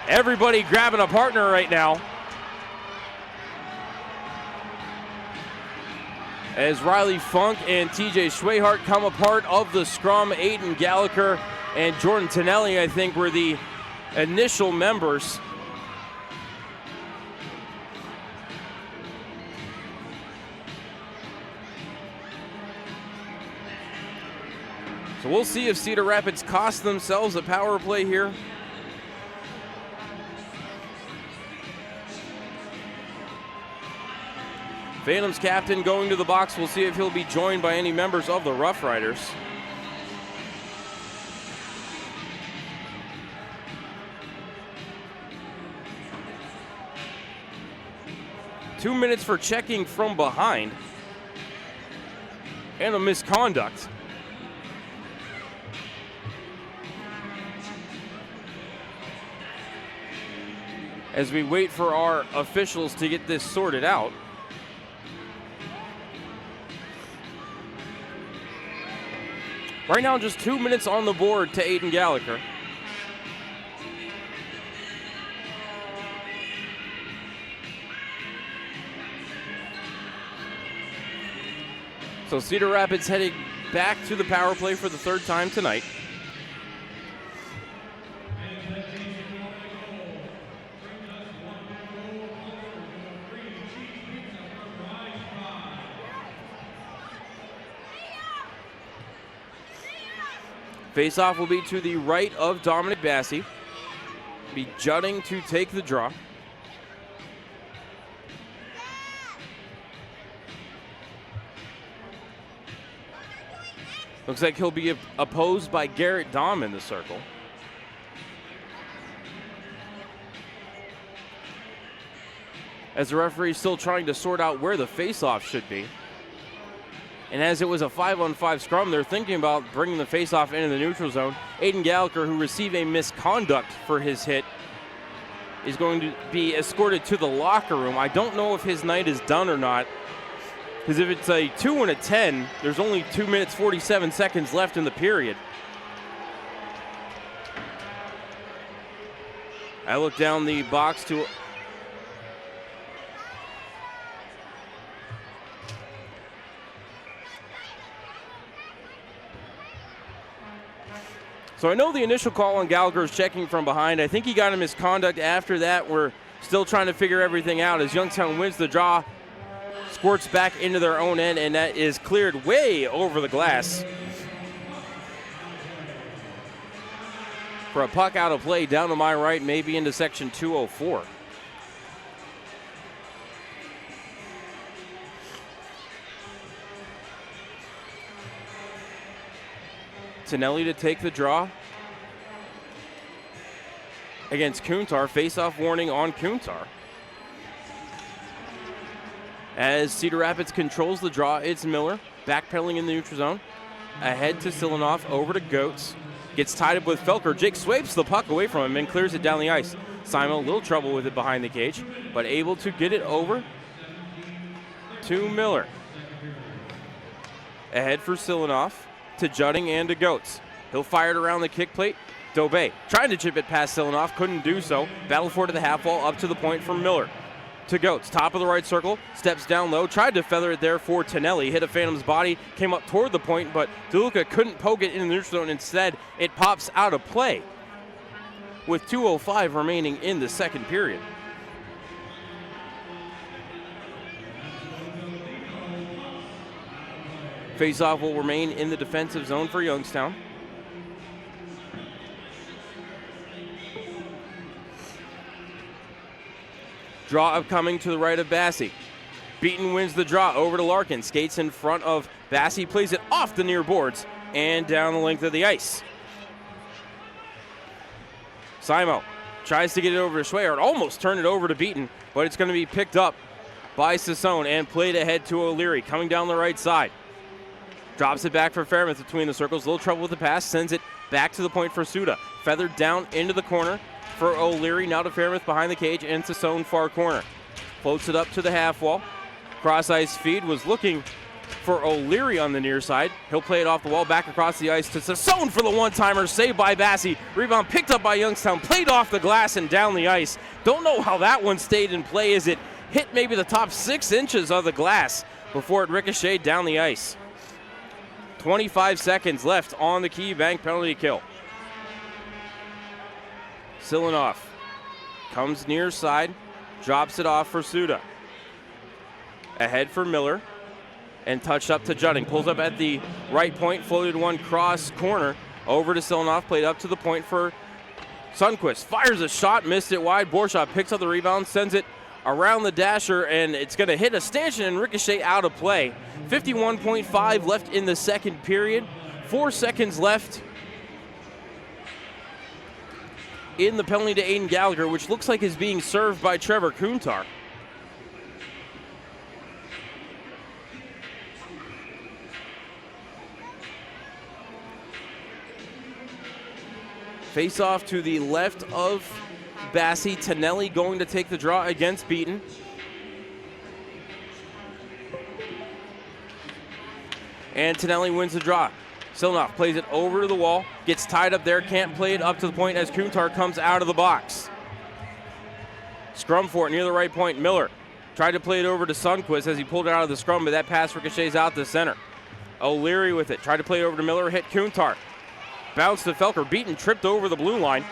S2: Everybody grabbing a partner right now. As Riley Funk and TJ Schwehart come a part of the scrum, Aiden Gallagher and Jordan Tonelli, I think, were the initial members. So we'll see if Cedar Rapids cost themselves a power play here. Phantoms captain going to the box. We'll see if he'll be joined by any members of the Rough Riders. Two minutes for checking from behind. And a misconduct. As we wait for our officials to get this sorted out. Right now, just 2 minutes on the board to Aiden Gallagher. So Cedar Rapids heading back to the power play for the third time tonight. Face-off will be to the right of Dominic Bassi. Be jutting to take the draw. Looks like he'll be opposed by Garrett Dahm in the circle. As the referee is still trying to sort out where the face-off should be. And as it was a 5-on-5 scrum, they're thinking about bringing the faceoff into the neutral zone. Aiden Gallagher, who received a misconduct for his hit, is going to be escorted to the locker room. I don't know if his night is done or not, because if it's a 2 and a 10, there's only 2 minutes, 47 seconds left in the period. I look down the box to... So I know the initial call on Gallagher is checking from behind. I think he got a misconduct after that. We're still trying to figure everything out as Youngstown wins the draw, squirts back into their own end, and that is cleared way over the glass. For a puck out of play down to my right, maybe into section 204. Tonelli to take the draw against Kuntar. Face-off warning on Kuntar. As Cedar Rapids controls the draw, it's Miller backpedaling in the neutral zone. Ahead to Silanoff, over to Goetz. Gets tied up with Felker. Jake swipes the puck away from him and clears it down the ice. Simon, a little trouble with it behind the cage, but able to get it over to Miller. Ahead for Silanoff, to Judding and to Goetz. He'll fire it around the kick plate. Dobé trying to chip it past Silanoff, couldn't do so. Battle for it to the half wall, up to the point for Miller. To Goetz, top of the right circle, steps down low, tried to feather it there for Tonelli, hit a Phantom's body, came up toward the point, but DeLuca couldn't poke it in the neutral zone. Instead, it pops out of play with 2:05 remaining in the second period. Faceoff will remain in the defensive zone for Youngstown. Draw upcoming to the right of Bassi. Beaton wins the draw over to Larkin. Skates in front of Bassi, plays it off the near boards and down the length of the ice. Simo tries to get it over to Schwayard. Almost turned it over to Beaton, but it's going to be picked up by Sassone and played ahead to O'Leary. Coming down the right side. Drops it back for Fairmouth between the circles. A little trouble with the pass. Sends it back to the point for Suda. Feathered down into the corner for O'Leary. Now to Fairmouth behind the cage and Sassone far corner. Floats it up to the half wall. Cross ice feed was looking for O'Leary on the near side. He'll play it off the wall back across the ice to Sassone for the one-timer. Saved by Bassi. Rebound picked up by Youngstown. Played off the glass and down the ice. Don't know how that one stayed in play as it hit maybe the top 6 inches of the glass before it ricocheted down the ice. 25 seconds left on the Key Bank penalty kill. Silanoff comes near side, drops it off for Suda. Ahead for Miller, and touched up to Judding. Pulls up at the right point, floated one cross corner, over to Silanoff, played up to the point for Sundquist. Fires a shot, missed it wide. Borshaw picks up the rebound, sends it around the dasher, and it's going to hit a stanchion and ricochet out of play. 51.5 left in the second period. 4 seconds left in the penalty to Aiden Gallagher, which looks like is being served by Trevor Kuntar. Face off to the left of Bassi. Tonelli going to take the draw against Beaton. And Tonelli wins the draw. Silanoff plays it over to the wall, gets tied up there, can't play it up to the point as Kuntar comes out of the box. Scrum for it near the right point. Miller tried to play it over to Sundquist as he pulled it out of the scrum, but that pass ricochets out the center. O'Leary with it, tried to play it over to Miller, hit Kuntar. Bounce to Felker, Beaton tripped over the blue line.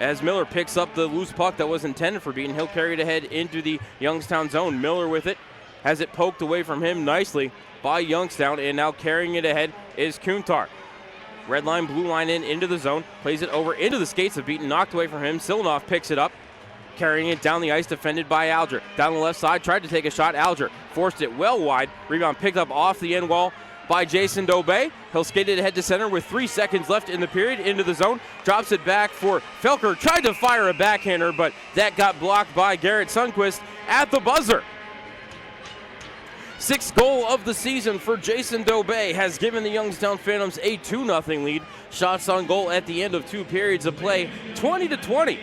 S2: As Miller picks up the loose puck that was intended for Beaton, he'll carry it ahead into the Youngstown zone. Miller with it, has it poked away from him nicely by Youngstown, and now carrying it ahead is Kuntar. Red line, blue line into the zone, plays it over into the skates of Beaton, knocked away from him. Silanoff picks it up, carrying it down the ice, defended by Alger. Down the left side, tried to take a shot. Alger forced it well wide. Rebound picked up off the end wall by Jason Dobé. He'll skate it ahead to center with 3 seconds left in the period, into the zone. Drops it back for Felker. Tried to fire a backhander, but that got blocked by Garrett Sundquist at the buzzer. 6th goal of the season for Jason Dobé has given the Youngstown Phantoms a 2-0 lead. Shots on goal at the end of 2 periods of play, 20-20.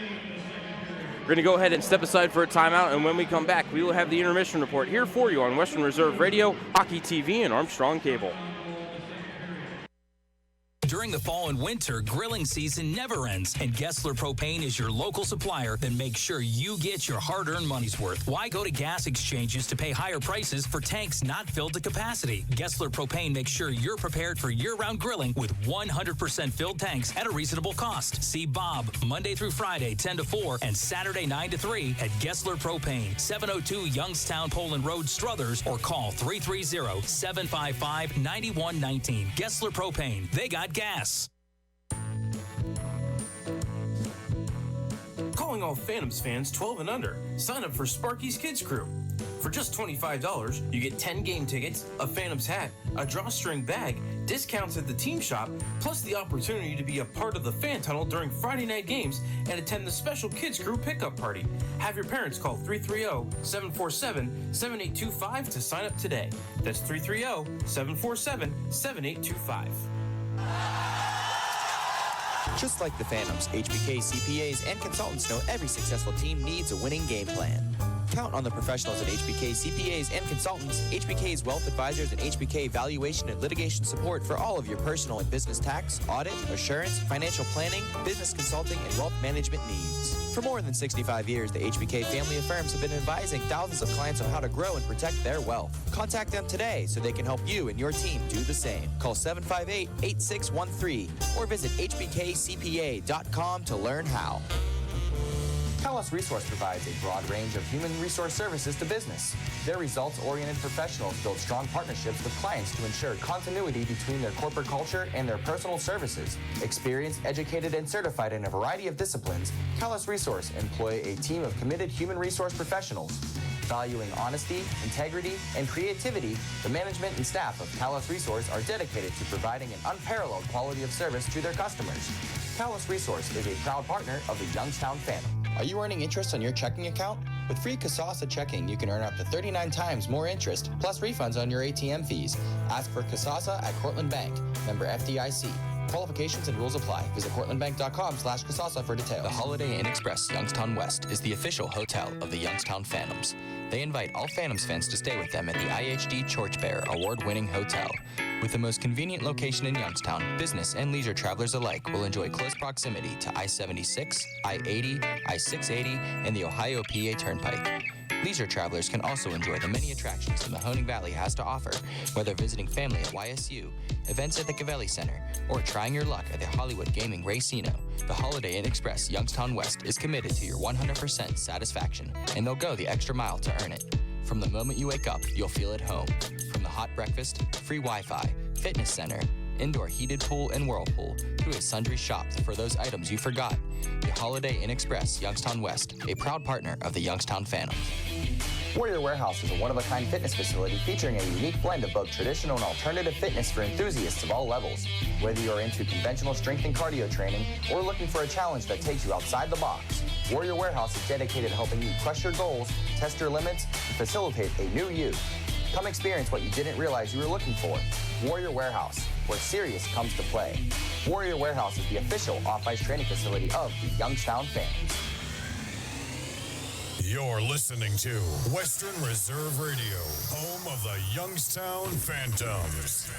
S2: We're going to go ahead and step aside for a timeout, and when we come back, we will have the intermission report here for you on Western Reserve Radio, Hockey TV, and Armstrong Cable.
S13: During the fall and winter, grilling season never ends, and Gessler Propane is your local supplier that makes sure you get your hard-earned money's worth. Why go to gas exchanges to pay higher prices for tanks not filled to capacity? Gessler Propane makes sure you're prepared for year-round grilling with 100% filled tanks at a reasonable cost. See Bob Monday through Friday, 10 to 4, and Saturday, 9 to 3 at Gessler Propane, 702 Youngstown Poland Road, Struthers, or call 330-755-9119. Gessler Propane. They got gas.
S5: Calling all Phantoms fans 12 and under. Sign up for Sparky's Kids Crew. For just $25, you get 10 game tickets, a Phantoms hat, a drawstring bag, discounts at the team shop, plus the opportunity to be a part of the fan tunnel during Friday night games and attend the special Kids Crew pickup party. Have your parents call 330-747-7825 to sign up today. That's 330-747-7825.
S9: Just like the Phantoms, HBK CPAs and consultants know every successful team needs a winning game plan. Count on the professionals at HBK CPAs and consultants, HBK's wealth advisors, and HBK valuation and litigation support for all of your personal and business tax, audit, assurance, financial planning, business consulting, and wealth management needs. For more than 65 years, the HBK family of firms have been advising thousands of clients on how to grow and protect their wealth. Contact them today so they can help you and your team do the same. Call 758-8613 or visit hbkcpa.com to learn how.
S16: Talos Resource provides a broad range of human resource services to business. Their results-oriented professionals build strong partnerships with clients to ensure continuity between their corporate culture and their personal services. Experienced, educated, and certified in a variety of disciplines, Talos Resource employ a team of committed human resource professionals. Valuing honesty, integrity, and creativity, the management and staff of Talos Resource are dedicated to providing an unparalleled quality of service to their customers. Talos Resource is a proud partner of the Youngstown Phantom.
S3: Are you earning interest on your checking account? With free Kasasa checking, you can earn up to 39 times more interest, plus refunds on your ATM fees. Ask for Kasasa at Cortland Bank, member FDIC. Qualifications and rules apply. Visit cortlandbank.com/Kasasa for details. The Holiday Inn Express Youngstown West is the official hotel of the Youngstown Phantoms. They invite all Phantoms fans to stay with them at the IHD Torchbearer award-winning hotel. With the most convenient location in Youngstown, business and leisure travelers alike will enjoy close proximity to I-76, I-80, I-680, and the Ohio-PA Turnpike. Leisure travelers can also enjoy the many attractions the Mahoning Valley has to offer, whether visiting family at YSU, events at the Cavelli Center, or trying your luck at the Hollywood Gaming Racino. The Holiday Inn Express Youngstown West is committed to your 100% satisfaction, and they'll go the extra mile to earn it. From the moment you wake up, you'll feel at home. From the hot breakfast, free Wi-Fi, fitness center, indoor heated pool and whirlpool, to a sundry shop for those items you forgot. The Holiday Inn Express Youngstown West, a proud partner of the Youngstown Phantoms.
S16: Warrior Warehouse is a one-of-a-kind fitness facility featuring a unique blend of both traditional and alternative fitness for enthusiasts of all levels. Whether you're into conventional strength and cardio training or looking for a challenge that takes you outside the box, Warrior Warehouse is dedicated to helping you crush your goals, test your limits, and facilitate a new you. Come experience what you didn't realize you were looking for. Warrior Warehouse, where serious comes to play. Warrior Warehouse is the official off-ice training facility of the Youngstown Phantoms.
S1: You're listening to Western Reserve Radio, home of the Youngstown Phantoms.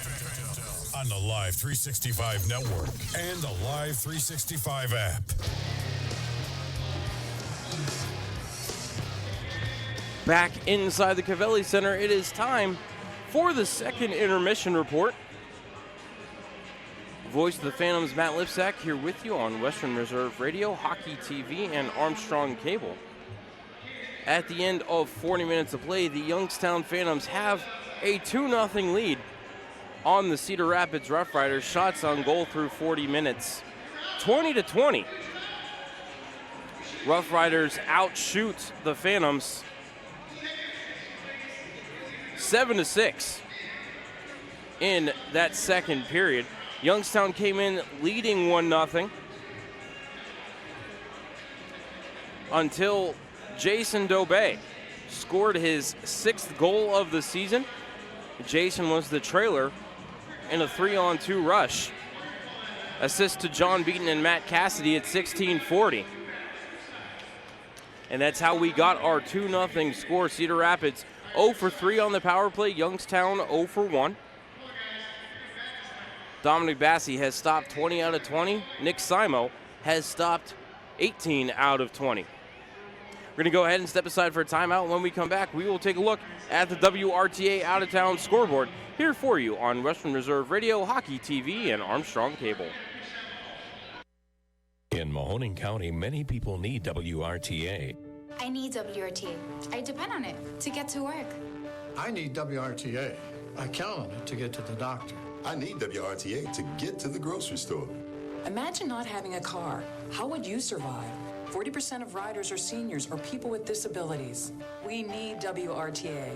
S1: On the Live 365 network and the Live 365 app.
S2: Back inside the Cavelli Center, it is time for the second intermission report. Voice of the Phantoms, Matt Lipsack, here with you on Western Reserve Radio, Hockey TV, and Armstrong Cable. At the end of 40 minutes of play, the Youngstown Phantoms have a 2-0 lead on the Cedar Rapids Rough Riders. Shots on goal through 40 minutes, 20-20. Rough Riders outshoot the Phantoms 7-6 in that second period. Youngstown came in leading 1-0 until Jason Dobay scored his 6th goal of the season. Jason was the trailer in a 3-on-2 rush. Assist to John Beaton and Matt Cassidy at 16:40. And that's how we got our 2-0 score. Cedar Rapids 0 for 3 on the power play. Youngstown 0 for 1. Dominic Bassi has stopped 20 out of 20. Nick Simo has stopped 18 out of 20. We're going to go ahead and step aside for a timeout. When we come back, we will take a look at the WRTA out-of-town scoreboard here for you on Western Reserve Radio, Hockey TV, and Armstrong Cable.
S18: In Mahoning County, many people need WRTA.
S7: I need WRTA. I depend on it to get to work.
S8: I need WRTA. I count on it to get to the doctor.
S10: I need WRTA to get to the grocery store.
S11: Imagine not having a car. How would you survive? 40% of riders are seniors or people with disabilities. We need WRTA.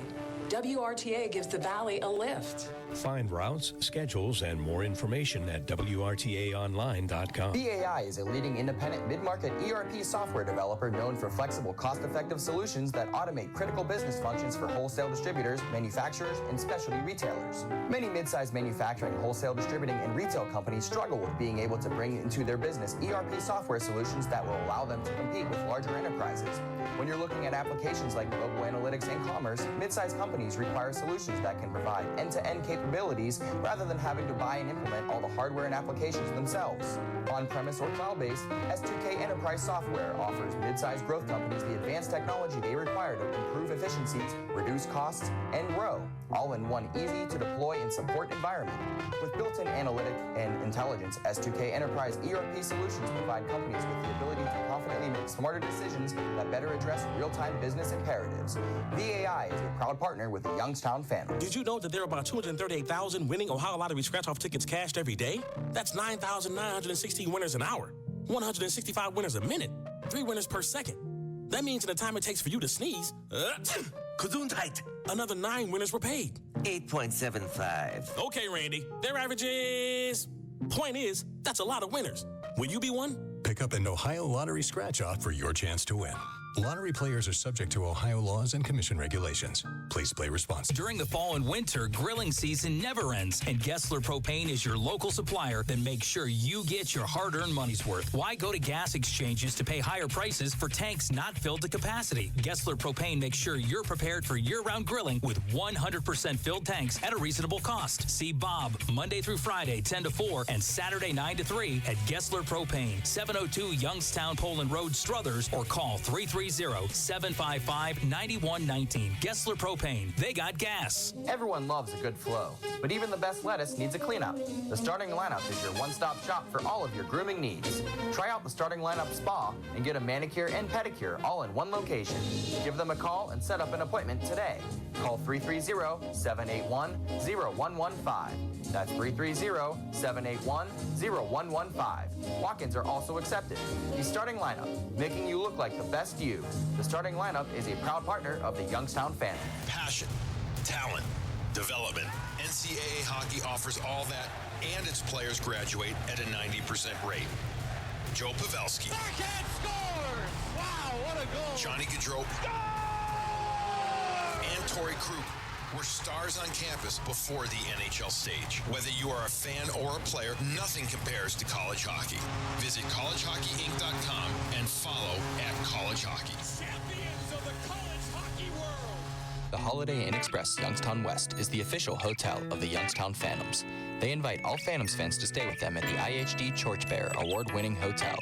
S11: WRTA gives the Valley a lift.
S18: Find routes, schedules, and more information at WRTAonline.com.
S16: BAI is a leading independent mid-market ERP software developer known for flexible, cost-effective solutions that automate critical business functions for wholesale distributors, manufacturers, and specialty retailers. Many mid-sized manufacturing, wholesale distributing, and retail companies struggle with being able to bring into their business ERP software solutions that will allow them to compete with larger enterprises. When you're looking at applications like mobile analytics and commerce, mid-sized companies require solutions that can provide end-to-end capabilities rather than having to buy and implement all the hardware and applications themselves. On-premise or cloud-based, S2K Enterprise Software offers mid-sized growth companies the advanced technology they require to improve efficiencies, reduce costs, and grow, all in one easy-to-deploy and support environment. With built-in analytic and intelligence, S2K Enterprise ERP solutions provide companies with the ability to confidently make smarter decisions that better address real-time business imperatives. VAI is a proud partner with the Youngstown Phantoms.
S12: Did you know that there are about 238,000 winning Ohio Lottery scratch-off tickets cashed every day? That's 9,960 winners an hour, 165 winners a minute, 3 winners per second. That means in the time it takes for you to sneeze, another 9 winners were paid.
S14: 8.75.
S12: Okay, Randy, their average is... Point is, that's a lot of winners. Will you be one?
S6: Pick up an Ohio Lottery scratch-off for your chance to win. Lottery players are subject to Ohio laws and commission regulations. Please play responsibly.
S13: During the fall and winter, grilling season never ends, and Gessler Propane is your local supplier that makes sure you get your hard-earned money's worth. Why go to gas exchanges to pay higher prices for tanks not filled to capacity? Gessler Propane makes sure you're prepared for year-round grilling with 100% filled tanks at a reasonable cost. See Bob Monday through Friday, 10 to 4, and Saturday, 9 to 3 at Gessler Propane, 702 Youngstown Poland Road, Struthers, or call 330-755-9119. Gessler Propane. They got gas.
S16: Everyone loves a good flow, but even the best lettuce needs a cleanup. The Starting Lineup is your one-stop shop for all of your grooming needs. Try out the Starting Lineup Spa and get a manicure and pedicure all in one location. Give them a call and set up an appointment today. Call 330-781-0115. That's 330-781-0115. Walk-ins are also accepted. The Starting Lineup, making you look like the best you. The Starting Lineup is a proud partner of the Youngstown Phantoms.
S15: Passion, talent, development. NCAA hockey offers all that, and its players graduate at a 90% rate. Joe Pavelski.
S22: Backhand scores! Wow, what a goal!
S15: Johnny Gaudreau. And Torrey Krug were stars on campus before the NHL stage. Whether you are a fan or a player, nothing compares to college hockey. Visit collegehockeyinc.com and follow @collegehockey.
S22: Champions of the college hockey world!
S3: The Holiday Inn Express Youngstown West is the official hotel of the Youngstown Phantoms. They invite all Phantoms fans to stay with them at the IHD Torchbearer award-winning hotel.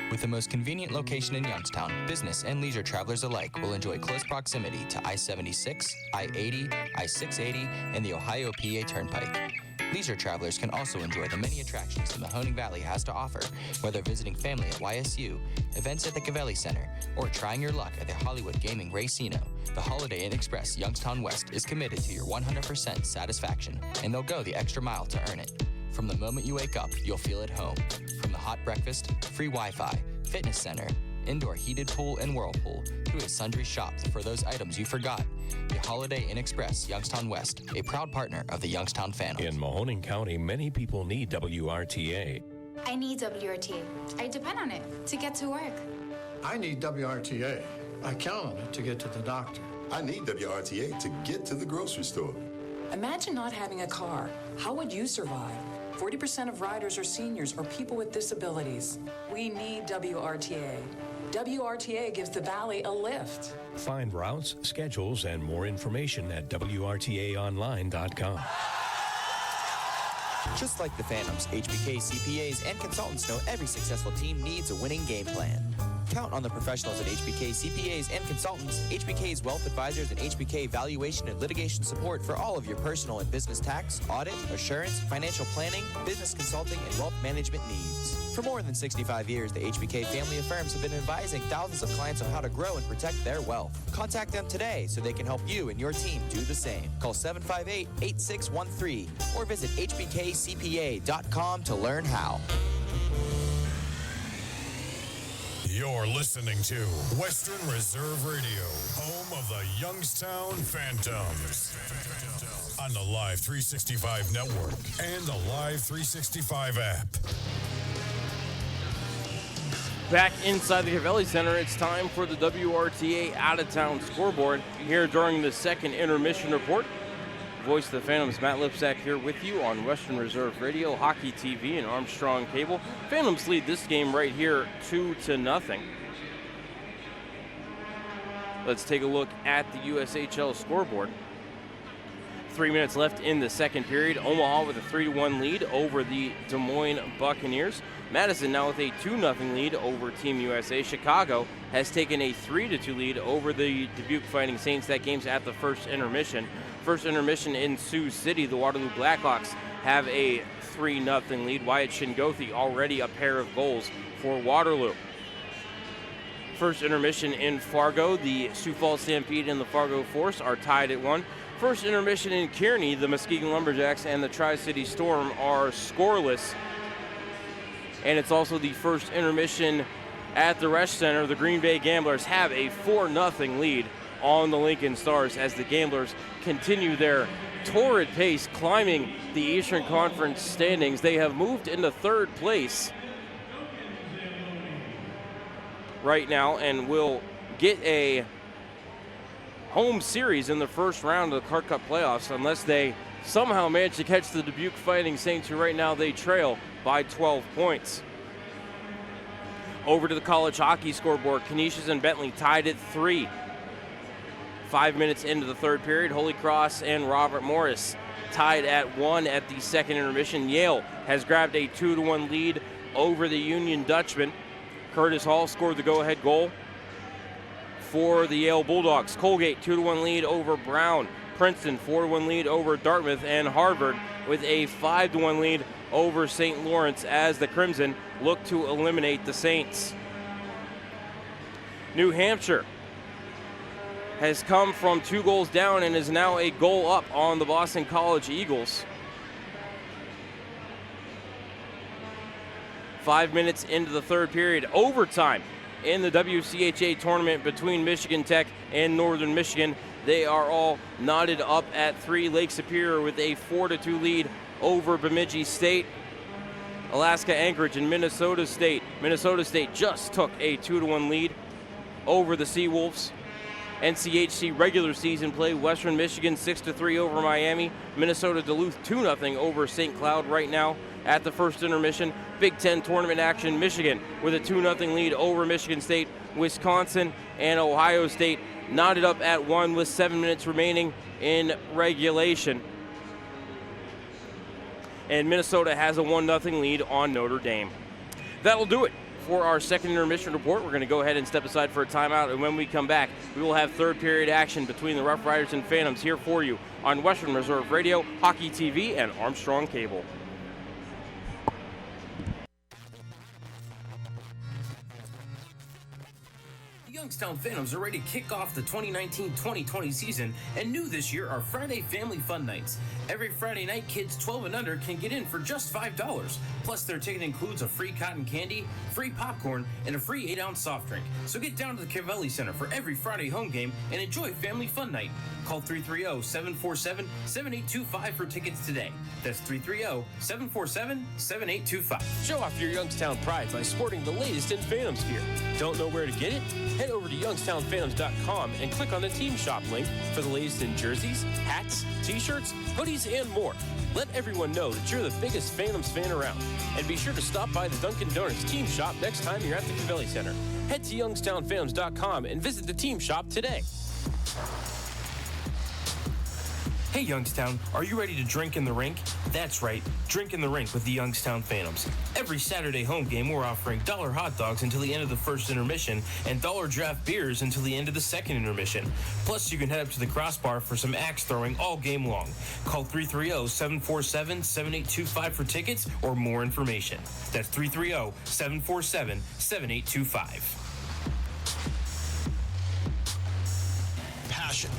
S3: With the most convenient location in Youngstown, business and leisure travelers alike will enjoy close proximity to I-76, I-80, I-680, and the Ohio-PA Turnpike. Leisure travelers can also enjoy the many attractions the Mahoning Valley has to offer, whether visiting family at YSU, events at the Cavelli Center, or trying your luck at the Hollywood Gaming Racino. The Holiday Inn Express Youngstown West is committed to your 100% satisfaction, and they'll go the extra mile to earn it. From the moment you wake up, you'll feel at home. From the hot breakfast, free Wi-Fi, fitness center, indoor heated pool and whirlpool, to a sundry shop for those items you forgot. The Holiday Inn Express Youngstown West, a proud partner of the Youngstown Phantoms.
S18: In Mahoning County, many people need WRTA.
S7: I need WRTA. I depend on it to get to work.
S8: I need WRTA. I count on it to get to the doctor.
S10: I need WRTA to get to the grocery store.
S11: Imagine not having a car. How would you survive? 40% of riders are seniors or people with disabilities. We need WRTA. WRTA gives the Valley a lift.
S18: Find routes, schedules, and more information at WRTAonline.com.
S9: Just like the Phantoms, HBK CPAs and consultants know every successful team needs a winning game plan. Count on the professionals at HBK CPAs and consultants, HBK's wealth advisors, and HBK valuation and litigation support for all of your personal and business tax, audit, assurance, financial planning, business consulting, and wealth management needs. For more than 65 years, the HBK family of firms have been advising thousands of clients on how to grow and protect their wealth. Contact them today so they can help you and your team do the same. Call 758-8613 or visit hbkcpa.com to learn how.
S1: You're listening to Western Reserve Radio, home of the Youngstown Phantoms. On the Live 365 network and the Live 365 app.
S2: Back inside the Cavelli Center, it's time for the WRTA out-of-town scoreboard here during the second intermission report. Voice of the Phantoms, Matt Lipsack here with you on Western Reserve Radio, Hockey TV, and Armstrong Cable. Phantoms lead this game right here 2-0. Let's take a look at the USHL scoreboard. 3 minutes left in the second period. Omaha with a 3-1 lead over the Des Moines Buccaneers. Madison now with a 2-0 lead over Team USA. Chicago has taken a 3-2 lead over the Dubuque Fighting Saints. That game's at the first intermission. First intermission in Sioux City, the Waterloo Blackhawks have a 3-0 lead. Wyatt Shingothi already a pair of goals for Waterloo. First intermission in Fargo, the Sioux Falls Stampede and the Fargo Force are tied at 1. First intermission in Kearney, the Muskegon Lumberjacks and the Tri-City Storm are scoreless. And it's also the first intermission at the Resch Center. The Green Bay Gamblers have a 4-0 lead on the Lincoln Stars as the Gamblers continue their torrid pace climbing the Eastern Conference standings. They have moved into third place right now and will get a home series in the first round of the Clark Cup playoffs unless they somehow manage to catch the Dubuque Fighting Saints, who right now they trail by 12 points. Over to the college hockey scoreboard, Canisius and Bentley tied at 3. 5 minutes into the third period, Holy Cross and Robert Morris tied at 1 at the second intermission. Yale has grabbed a 2-1 lead over the Union Dutchman. Curtis Hall scored the go-ahead goal for the Yale Bulldogs. Colgate 2-1 lead over Brown. Princeton 4-1 lead over Dartmouth, and Harvard with a 5-1 lead over St. Lawrence as the Crimson look to eliminate the Saints. New Hampshire has come from 2 goals down and is now a goal up on the Boston College Eagles. 5 minutes into the third period, overtime in the WCHA tournament between Michigan Tech and Northern Michigan. They are all knotted up at 3. Lake Superior with a 4-2 lead over Bemidji State. Alaska Anchorage and Minnesota State. Minnesota State just took a 2-1 lead over the Seawolves. NCHC regular season play, Western Michigan 6-3 over Miami. Minnesota Duluth 2-0 over St. Cloud right now at the first intermission. Big Ten tournament action, Michigan with a 2-0 lead over Michigan State. Wisconsin and Ohio State knotted up at 1 with 7 minutes remaining in regulation. And Minnesota has a 1-0 lead on Notre Dame. That'll do it for our second intermission report. We're going to go ahead and step aside for a timeout, and when we come back, we will have third period action between the Rough Riders and Phantoms here for you on Western Reserve Radio, Hockey TV, and Armstrong Cable.
S5: Youngstown Phantoms are ready to kick off the 2019-2020 season, and new this year are Friday Family Fun Nights. Every Friday night, kids 12 and under can get in for just $5. Plus, their ticket includes a free cotton candy, free popcorn, and a free 8-ounce soft drink. So get down to the Cavelli Center for every Friday home game and enjoy Family Fun Night. Call 330-747-7825 for tickets today. That's 330-747-7825.
S20: Show off your Youngstown pride by sporting the latest in Phantoms gear. Don't know where to get it? Head over to youngstownphantoms.com and click on the Team Shop link for the latest in jerseys, hats, t-shirts, hoodies, and more. Let everyone know that you're the biggest Phantoms fan around. And be sure to stop by the Dunkin' Donuts Team Shop next time you're at the Cavelli Center. Head to youngstownphantoms.com and visit the Team Shop today.
S5: Hey Youngstown, are you ready to drink in the rink? That's right, drink in the rink with the Youngstown Phantoms. Every Saturday home game, we're offering $1 hot dogs until the end of the first intermission and $1 draft beers until the end of the second intermission. Plus, you can head up to the crossbar for some axe throwing all game long. Call 330-747-7825 for tickets or more information. That's 330-747-7825.
S15: Passion,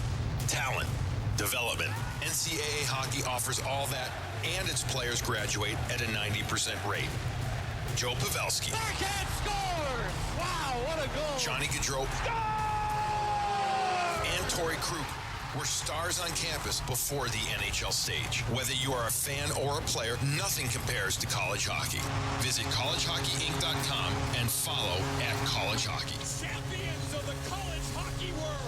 S15: talent, development. NCAA hockey offers all that, and its players graduate at a 90% rate. Joe Pavelski.
S22: Backhand scores! Wow, what a goal!
S15: Johnny Gaudreau. And Torrey Krug were stars on campus before the NHL stage. Whether you are a fan or a player, nothing compares to college hockey. Visit collegehockeyinc.com and follow @collegehockey.
S22: Champions of the college hockey world!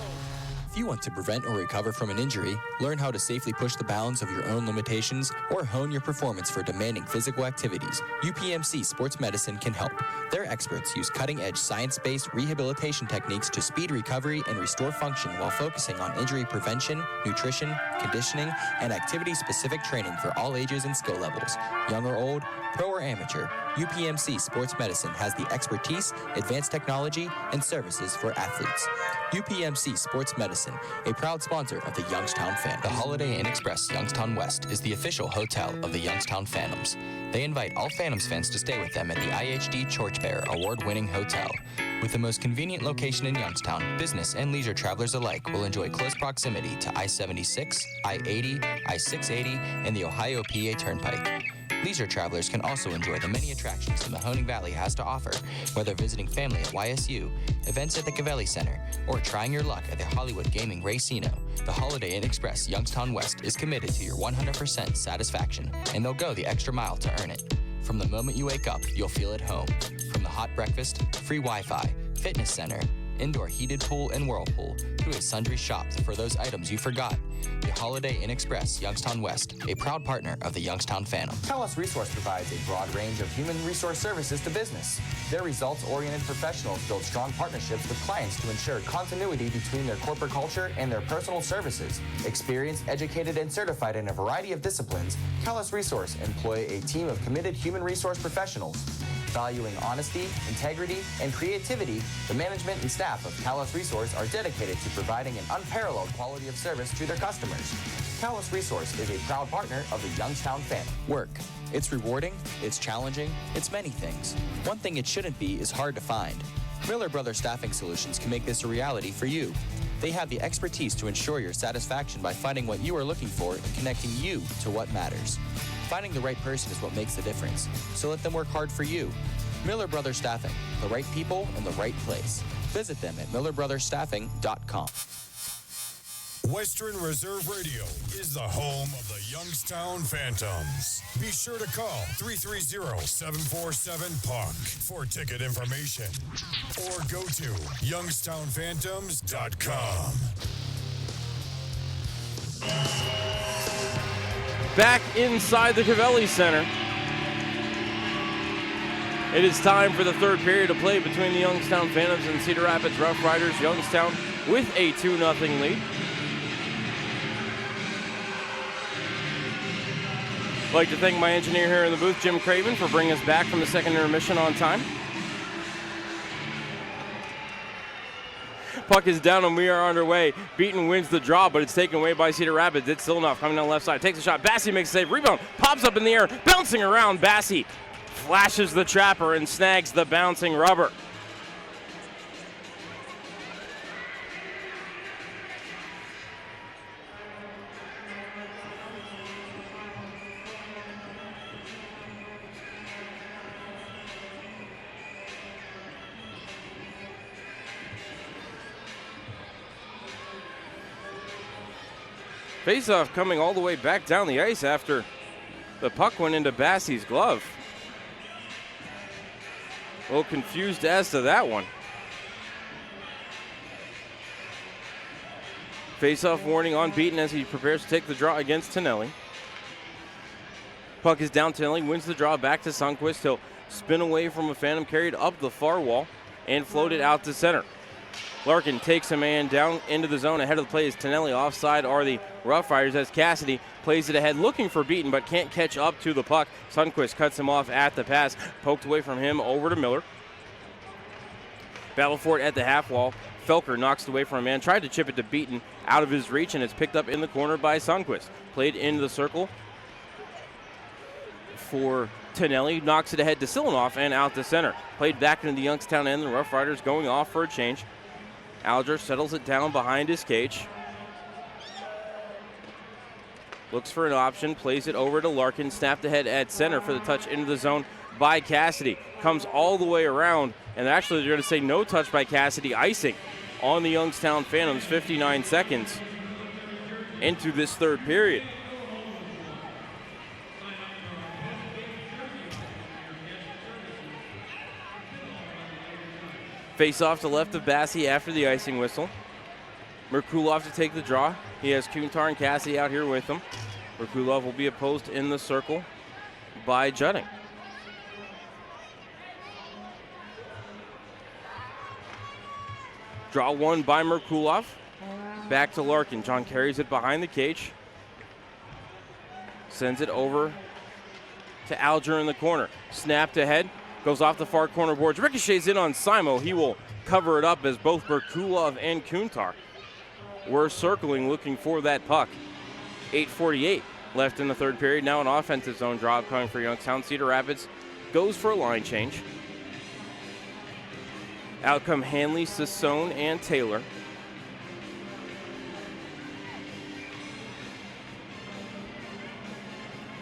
S3: If you want to prevent or recover from an injury, learn how to safely push the bounds of your own limitations, or hone your performance for demanding physical activities, UPMC Sports Medicine can help. Their experts use cutting-edge science-based rehabilitation techniques to speed recovery and restore function while focusing on injury prevention, nutrition, conditioning, and activity-specific training for all ages and skill levels. Young or old, pro or amateur, UPMC Sports Medicine has the expertise, advanced technology, and services for athletes. UPMC Sports Medicine, a proud sponsor of the Youngstown Phantoms. The Holiday Inn Express Youngstown West is the official hotel of the Youngstown Phantoms. They invite all Phantoms fans to stay with them at the IHD Torchbearer award-winning hotel. With the most convenient location in Youngstown, business and leisure travelers alike will enjoy close proximity to I-76, I-80, I-680, and the Ohio-PA Turnpike. Leisure travelers can also enjoy the many attractions the Mahoning Valley has to offer, whether visiting family at YSU, events at the Cavelli Center, or trying your luck at the Hollywood Gaming Racino. The Holiday Inn Express Youngstown West is committed to your 100% satisfaction, and they'll go the extra mile to earn it. From the moment you wake up, you'll feel at home. From the hot breakfast, free Wi-Fi, fitness center, indoor heated pool and whirlpool, to a sundry shop for those items you forgot. The Holiday Inn Express Youngstown West, a proud partner of the Youngstown Phantom.
S16: Talos Resource provides a broad range of human resource services to business. Their results-oriented professionals build strong partnerships with clients to ensure continuity between their corporate culture and their personal services. Experienced, educated, and certified in a variety of disciplines, Talos Resource employ a team of committed human resource professionals. Valuing honesty, integrity, and creativity, the management and staff of Talos Resource are dedicated to providing an unparalleled quality of service to their customers. Talos Resource is a proud partner of the Youngstown Phantom.
S3: Work. It's rewarding, it's challenging, it's many things. One thing it shouldn't be is hard to find. Miller Brothers Staffing Solutions can make this a reality for you. They have the expertise to ensure your satisfaction by finding what you are looking for and connecting you to what matters. Finding the right person is what makes the difference, so let them work hard for you. Miller Brothers Staffing, the right people in the right place. Visit them at millerbrothersstaffing.com.
S1: Western Reserve Radio is the home of the Youngstown Phantoms. Be sure to call 330-747-PUCK for ticket information or go to youngstownphantoms.com.
S2: Back inside the Cavelli Center. It is time for the third period of play between the Youngstown Phantoms and Cedar Rapids Rough Riders. Youngstown with a 2-0 lead. I'd like to thank my engineer here in the booth, Jim Craven, for bringing us back from the second intermission on time. Puck is down and we are underway. Beaton wins the draw, but it's taken away by Cedar Rapids. It's still enough. Coming down the left side. Takes a shot. Bassey makes a save. Rebound. Pops up in the air. Bouncing around. Bassey flashes the trapper and snags the bouncing rubber. Faceoff coming all the way back down the ice after the puck went into Bassey's glove. A little confused as to that one. Faceoff warning on Beaton as he prepares to take the draw against Tonelli. Puck is down. Tonelli wins the draw back to Sundquist. He'll spin away from a Phantom, carried up the far wall, and float it out to center. Larkin takes a man down into the zone. Ahead of the play is Tonelli. Offside are the Rough Riders as Cassidy plays it ahead, looking for Beaton, but can't catch up to the puck. Sundquist cuts him off at the pass. Poked away from him over to Miller. Battle for it at the half wall. Felker knocks it away from a man. Tried to chip it to Beaton out of his reach, and it's picked up in the corner by Sundquist. Played into the circle for Tonelli. Knocks it ahead to Silanoff and out to center. Played back into the Youngstown end. The Rough Riders going off for a change. Alger settles it down behind his cage. Looks for an option, plays it over to Larkin, snapped ahead at center for the touch into the zone by Cassidy. Comes all the way around, and actually they're going to say no touch by Cassidy, icing on the Youngstown Phantoms, 59 seconds into this third period. Face off to left of Bassi after the icing whistle. Merkulov to take the draw. He has Kuntar and Cassidy out here with him. Merkulov will be opposed in the circle by Judding. Draw one by Merkulov. Back to Larkin. John carries it behind the cage. Sends it over to Alger in the corner. Snapped ahead. Goes off the far corner boards. Ricochets in on Simo. He will cover it up as both Merkulov and Kuntar were circling looking for that puck. 8:48 left in the third period. Now an offensive zone draw coming for Youngstown. Cedar Rapids goes for a line change. Out come Hanley, Sassone, and Taylor.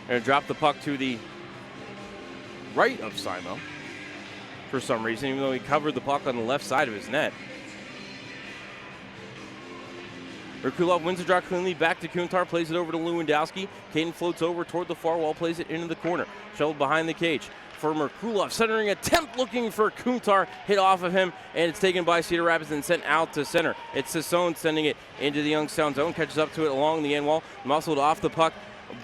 S2: Going to drop the puck to the right of Simo for some reason, even though he covered the puck on the left side of his net. Merkulov wins the draw cleanly, back to Kuntar, plays it over to Lewandowski. Caden floats over toward the far wall, plays it into the corner. Shoveled behind the cage for Merkulov. Centering attempt looking for Kuntar, hit off of him, and it's taken by Cedar Rapids and sent out to center. It's Sassone sending it into the Youngstown zone, catches up to it along the end wall, muscled off the puck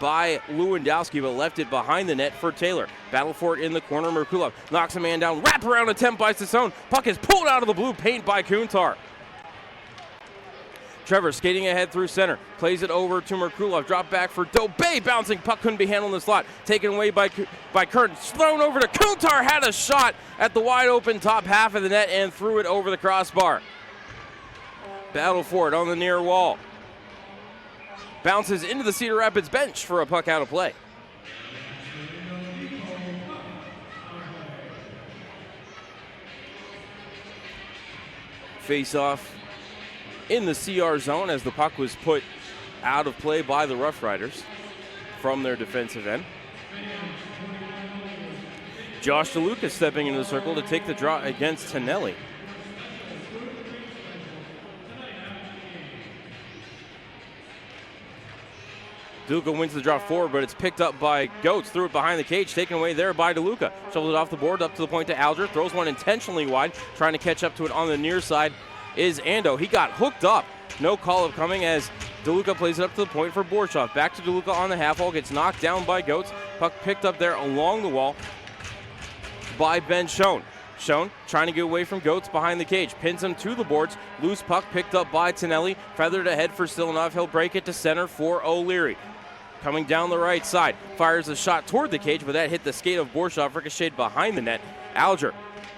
S2: by Lewandowski, but left it behind the net for Taylor. Battle for it in the corner. Merkulov knocks a man down. Wraparound attempt by Sassone. Puck is pulled out of the blue paint by Kuntar. Trevor skating ahead through center. Plays it over to Merkulov. Drop back for Dobay. Bouncing puck couldn't be handled in the slot. Taken away by Curtin. Thrown over to Kuntar. Had a shot at the wide open top half of the net and threw it over the crossbar. Battle for it on the near wall. Bounces into the Cedar Rapids bench for a puck out of play. Face off in the CR zone as the puck was put out of play by the Rough Riders from their defensive end. Josh DeLuca stepping into the circle to take the draw against Tonelli. DeLuca wins the draw forward, but it's picked up by Goetz. Threw it behind the cage, taken away there by DeLuca. Shovels it off the board, up to the point to Alger. Throws one intentionally wide, trying to catch up to it on the near side is Ando. He got hooked up. No call up coming as DeLuca plays it up to the point for Borshoff. Back to DeLuca on the half wall, gets knocked down by Goetz. Puck picked up there along the wall by Ben Schoen. Schoen trying to get away from Goetz behind the cage. Pins him to the boards. Loose puck picked up by Tonelli. Feathered ahead for Silanoff. He'll break it to center for O'Leary. Coming down the right side. Fires a shot toward the cage, but that hit the skate of Borshoff. Ricocheted behind the net. Alger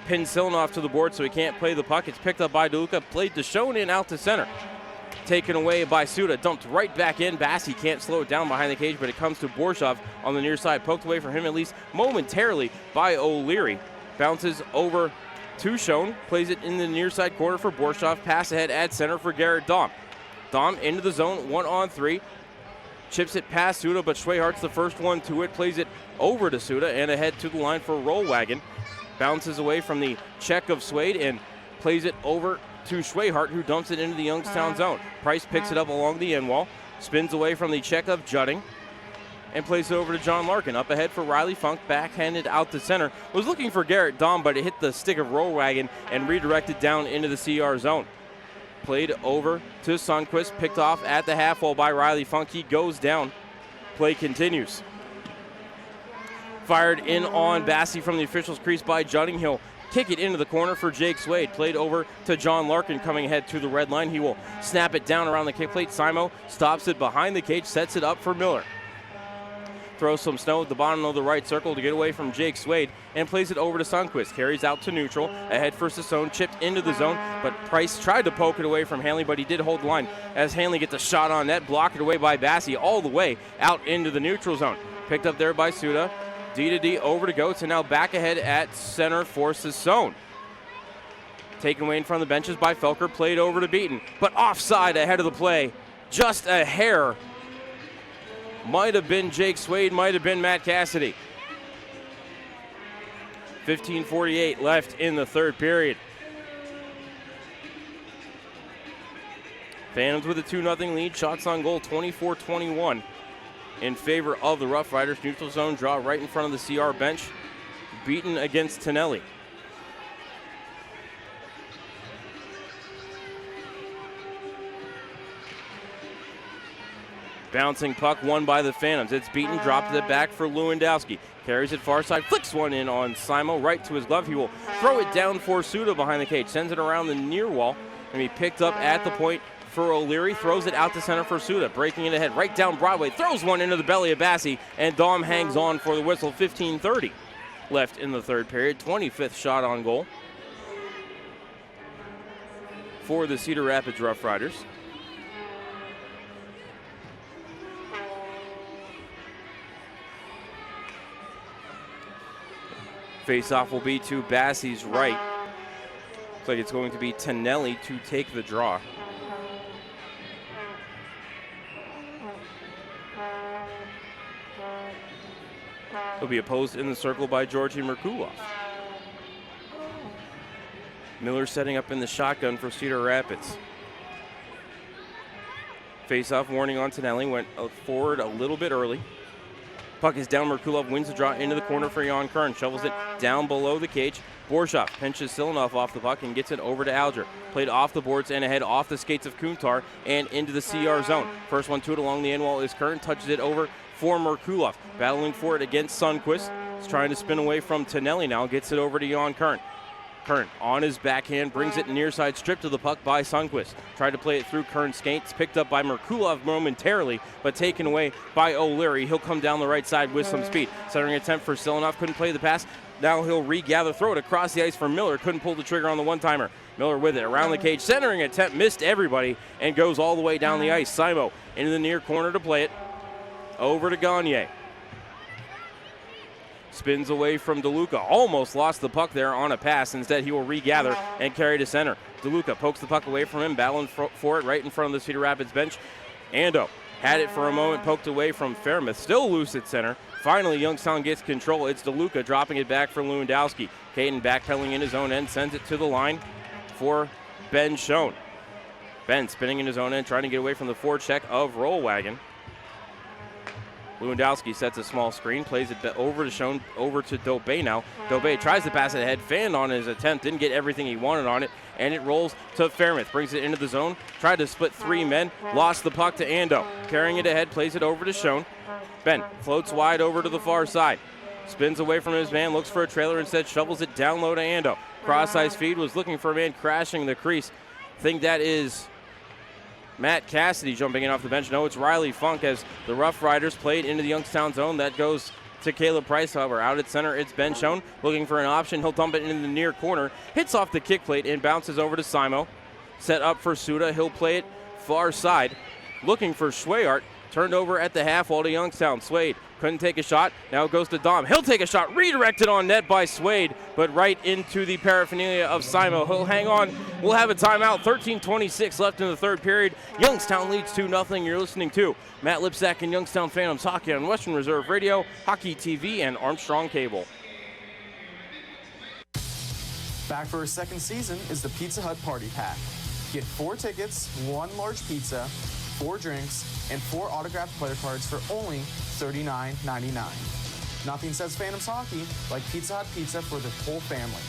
S2: pins Silanoff to the board so he can't play the puck. It's picked up by DeLuca. Played to Schoen in out to center. Taken away by Suda. Dumped right back in. Bassi can't slow it down behind the cage, but it comes to Borshoff on the near side. Poked away from him at least momentarily by O'Leary. Bounces over to Schoen. Plays it in the near side corner for Borshoff. Pass ahead at center for Garrett Dahm. Dahm into the zone, 1-on-3. Chips it past Suda, but Schwehart's the first one to it. Plays it over to Suda and ahead to the line for Rollwagon. Bounces away from the check of Swade and plays it over to Schwehart, who dumps it into the Youngstown zone. Price picks it up along the end wall. Spins away from the check of Judding and plays it over to John Larkin. Up ahead for Riley Funk, backhanded out to center. Was looking for Garrett Dahm, but it hit the stick of Rollwagon and redirected down into the CR zone. Played over to Sundquist, picked off at the half wall by Riley Funk. He goes down. Play continues. Fired in on Bassi from the official's crease by Judding. He'll kick it into the corner for Jake Swade. Played over to John Larkin coming ahead to the red line. He will snap it down around the kick plate. Simo stops it behind the cage, sets it up for Miller. Throws some snow at the bottom of the right circle to get away from Jake Swade and plays it over to Sundquist. Carries out to neutral. Ahead for Sassone, chipped into the zone, but Price tried to poke it away from Hanley, but he did hold the line as Hanley gets a shot on net, blocked it away by Bassi all the way out into the neutral zone. Picked up there by Suda. D to D over to Goetz, and now back ahead at center for Sassone. Taken away in front of the benches by Felker, played over to Beaton, but offside ahead of the play. Just a hair. Might have been Jake Swade, might have been Matt Cassidy. 15:48 left in the third period. Phantoms with a 2-0 lead. Shots on goal 24-21 in favor of the Rough Riders. Neutral zone draw right in front of the CR bench. Beaton against Tonelli. Bouncing puck won by the Phantoms. It's Beaton, dropped it back for Lewandowski. Carries it far side, flicks one in on Simo, right to his glove. He will throw it down for Suda behind the cage. Sends it around the near wall and be picked up at the point for O'Leary. Throws it out to center for Suda. Breaking it ahead right down Broadway. Throws one into the belly of Bassi, and Daum hangs on for the whistle. 15:30 left in the third period. 25th shot on goal for the Cedar Rapids Rough Riders. Face-off will be to Bassi's right. Looks like it's going to be Tonelli to take the draw. He'll be opposed in the circle by Georgi Merkulov. Miller setting up in the shotgun for Cedar Rapids. Face-off warning on Tonelli, went forward a little bit early. Puck is down. Merkulov wins the draw into the corner for Jan Kern. Shovels it down below the cage. Borshoff pinches Silanoff off the puck and gets it over to Alger. Played off the boards and ahead off the skates of Kuntar and into the CR zone. First one to it along the end wall is Kern. Touches it over for Merkulov. Battling for it against Sundquist. He's trying to spin away from Tonelli now. Gets it over to Jan Kern. Kern on his backhand, brings it near side, stripped to the puck by Sundquist. Tried to play it through Kern's skates, picked up by Merkulov momentarily, but taken away by O'Leary. He'll come down the right side with some speed. Centering attempt for Silanoff, couldn't play the pass. Now he'll regather, throw it across the ice for Miller. Couldn't pull the trigger on the one-timer. Miller with it around the cage, centering attempt, missed everybody, and goes all the way down the ice. Simo into the near corner to play it. Over to Gagne. Spins away from DeLuca. Almost lost the puck there on a pass. Instead, he will regather and carry to center. DeLuca pokes the puck away from him, battling for it right in front of the Cedar Rapids bench. Ando had it for a moment, poked away from Fairmouth. Still loose at center. Finally, Youngstown gets control. It's DeLuca dropping it back for Lewandowski. Caden backpedaling in his own end, sends it to the line for Ben Schoen. Ben spinning in his own end, trying to get away from the forecheck of Rollwagon. Lewandowski sets a small screen, plays it over to Schoen, over to Dobe now. Dobe tries to pass it ahead, fanned on his attempt, didn't get everything he wanted on it, and it rolls to Fairmouth. Brings it into the zone, tried to split three men, lost the puck to Ando. Carrying it ahead, plays it over to Schoen. Ben floats wide over to the far side. Spins away from his man, looks for a trailer, instead shovels it down low to Ando. Cross-ice feed, was looking for a man crashing the crease. Think that is Matt Cassidy jumping in off the bench. No, it's Riley Funk as the Rough Riders played into the Youngstown zone. That goes to Caleb Price. However, out at center, it's Ben Schoen looking for an option. He'll dump it into the near corner. Hits off the kick plate and bounces over to Simo. Set up for Suda. He'll play it far side. Looking for Schweyart. Turned over at the half wall to Youngstown. Swade couldn't take a shot. Now it goes to Daum. He'll take a shot. Redirected on net by Swade, but right into the paraphernalia of Simo. He'll hang on. We'll have a timeout. 13:26 left in the third period. Youngstown leads 2-0. You're listening to Matt Lipsack and Youngstown Phantoms Hockey on Western Reserve Radio, Hockey TV, and Armstrong Cable.
S17: Back for a second season is the Pizza Hut Party Pack. Get 4 tickets, 1 large pizza, 4 drinks, and 4 autographed player cards for only $39.99. Nothing says Phantoms hockey like Pizza Hut pizza for the whole family.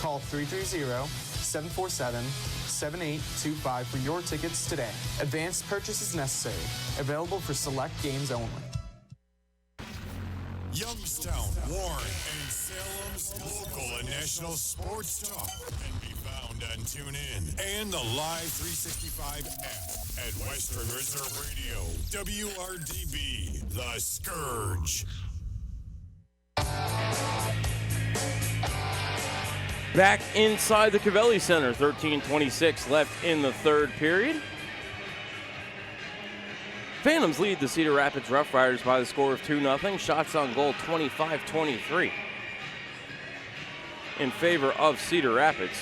S17: Call 330-747-7825 for your tickets today. Advanced purchase is necessary. Available for select games only.
S1: Youngstown, Warren, and Salem's local and national sports talk can be found on TuneIn and the Live 365 app at Western Reserve Radio, WRDB, The Scourge.
S2: Back inside the Covelli Center, 13:26 left in the third period. Phantoms lead the Cedar Rapids Rough Riders by the score of 2-0. Shots on goal 25-23 in favor of Cedar Rapids.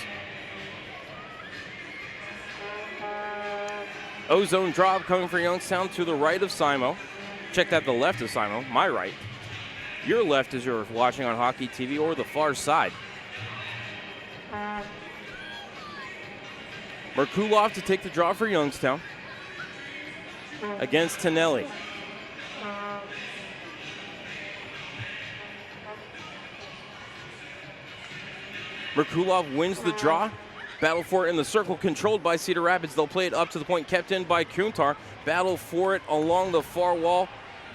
S2: Ozone drop coming for Youngstown to the right of Simo. Check that, the left of Simo, my right. Your left as you're watching on Hockey TV, or the far side. Merkulov to take the draw for Youngstown against Tonelli. Merkulov wins the draw. Battle for it in the circle, controlled by Cedar Rapids. They'll play it up to the point, kept in by Kuntar. Battle for it along the far wall.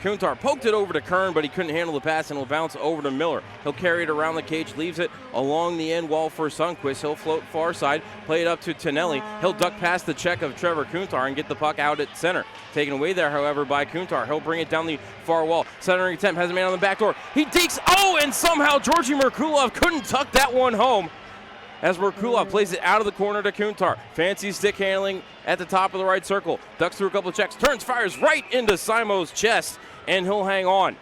S2: Kuntar poked it over to Kern, but he couldn't handle the pass, and will bounce over to Miller. He'll carry it around the cage, leaves it along the end wall for Sundquist. He'll float far side, play it up to Tonelli. He'll duck past the check of Trevor Kuntar and get the puck out at center. Taken away there, however, by Kuntar. He'll bring it down the far wall. Centering attempt, has a man on the back door. He dekes, and somehow Georgi Merkulov couldn't tuck that one home, as Merkulov plays it out of the corner to Kuntar. Fancy stick handling at the top of the right circle. Ducks through a couple of checks, turns, fires right into Simo's chest, and he'll hang on.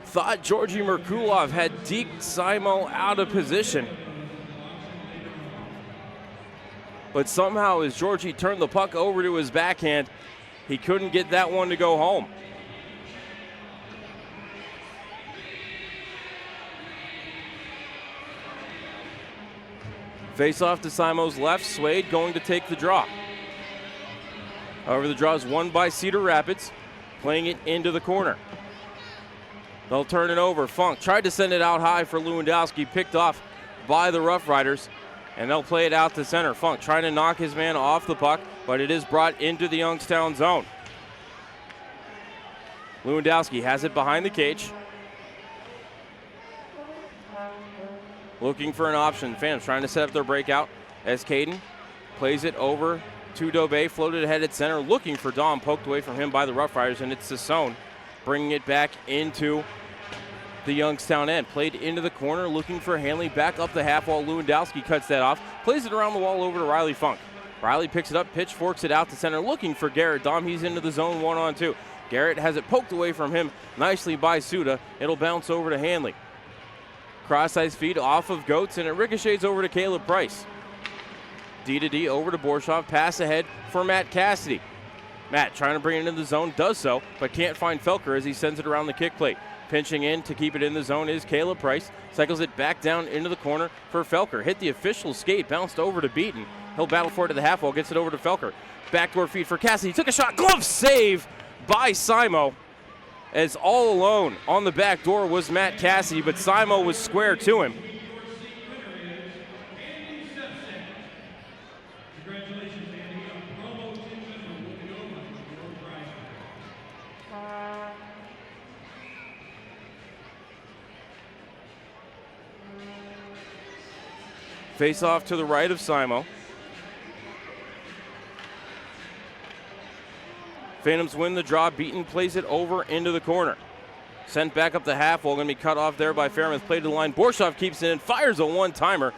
S2: Thought Georgi Merkulov had deked Simo out of position, but somehow as Georgi turned the puck over to his backhand, he couldn't get that one to go home. Face off to Simo's left, Swade going to take the draw. However, the draw is won by Cedar Rapids, playing it into the corner. They'll turn it over. Funk tried to send it out high for Lewandowski, picked off by the Rough Riders, and they'll play it out to center. Funk trying to knock his man off the puck, but it is brought into the Youngstown zone. Lewandowski has it behind the cage. Looking for an option. Phantoms trying to set up their breakout as Caden plays it over to Dobe, floated ahead at center, looking for Dom, poked away from him by the Rough Riders, and it's Sassone bringing it back into the Youngstown end. Played into the corner, looking for Hanley, back up the half wall. Lewandowski cuts that off, plays it around the wall over to Riley Funk. Riley picks it up, pitchforks it out to center, looking for Garrett Dom. He's into the zone 1-on-2. Garrett has it poked away from him nicely by Suda. It'll bounce over to Hanley. Cross-ice feed off of Goetz, and it ricochets over to Caleb Price. D over to Borshov, pass ahead for Matt Cassidy. Matt trying to bring it into the zone, does so, but can't find Felker as he sends it around the kick plate. Pinching in to keep it in the zone is Caleb Price. Cycles it back down into the corner for Felker. Hit the official skate, bounced over to Beaton. He'll battle for it to the half wall, gets it over to Felker. Backdoor feed for Cassidy, took a shot, glove save by Simo. As all alone on the back door was Matt Cassidy, but Simo was square to him. Face off to the right of Simo. Phantoms win the draw. Beaton plays it over into the corner. Sent back up the half wall. Going to be cut off there by Fairmouth. Played to the line. Borshov keeps it in. Fires a one-timer.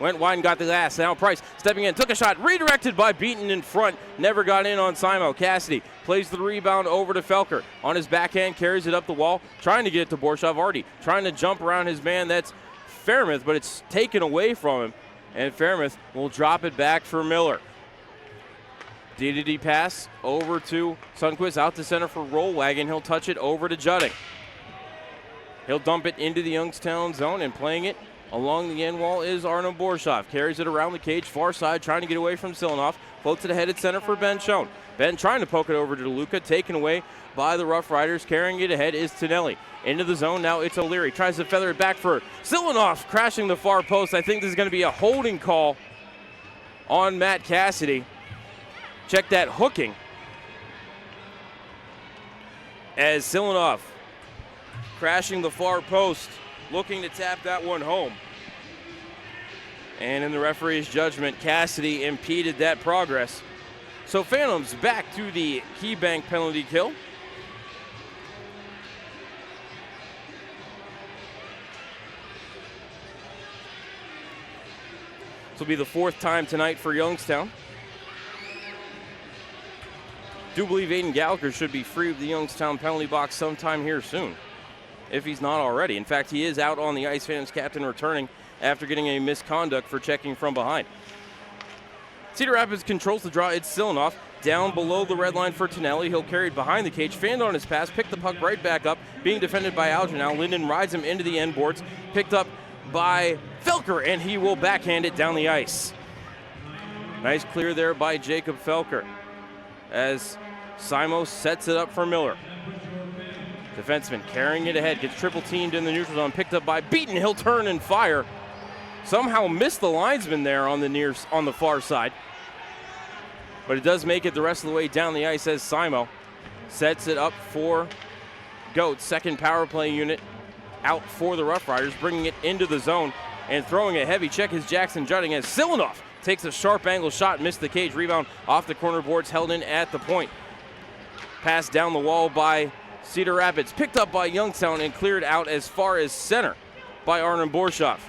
S2: Went wide and got the glass. Now Price stepping in. Took a shot. Redirected by Beaton in front. Never got in on Simo. Cassidy plays the rebound over to Felker. On his backhand. Carries it up the wall. Trying to get it to Borshov. Artie trying to jump around his man. That's Fairmouth, but it's taken away from him. And Fairmouth will drop it back for Miller. D pass over to Sundquist, out to center for Rollwagon. He'll touch it over to Judding. He'll dump it into the Youngstown zone, and playing it along the end wall is Arno Borshov. Carries it around the cage, far side, trying to get away from Silanoff. Floats it ahead at center for Ben Schoen. Ben trying to poke it over to DeLuca, taken away by the Rough Riders. Carrying it ahead is Tonelli. Into the zone, now it's O'Leary. Tries to feather it back for Silanoff, crashing the far post. I think this is going to be a holding call on Matt Cassidy. Check that hooking. As Silanoff crashing the far post, looking to tap that one home. And in the referee's judgment, Cassidy impeded that progress. So Phantoms back to the Key Bank penalty kill. This will be the 4th time tonight for Youngstown. Do believe Aiden Gallagher should be free of the Youngstown penalty box sometime here soon, if he's not already. In fact, he is out on the ice. Phantoms captain returning after getting a misconduct for checking from behind. Cedar Rapids controls the draw. It's Silanoff down below the red line for Tonelli. He'll carry it behind the cage, fanned on his pass, picked the puck right back up, being defended by Alger now. Linden rides him into the end boards, picked up by Felker, and he will backhand it down the ice. Nice clear there by Jacob Felker as Simos sets it up for Miller. Defenseman carrying it ahead, gets triple teamed in the neutral zone, picked up by Beaton. He'll turn and fire. Somehow missed the linesman there on the far side. But it does make it the rest of the way down the ice as Simo sets it up for Goat. Second power play unit out for the Rough Riders, bringing it into the zone and throwing a heavy check is Jackson Jutting as Silanoff takes a sharp angle shot, missed the cage. Rebound off the corner boards, held in at the point. Pass down the wall by Cedar Rapids, picked up by Youngstown and cleared out as far as center by Arnon Borshoff.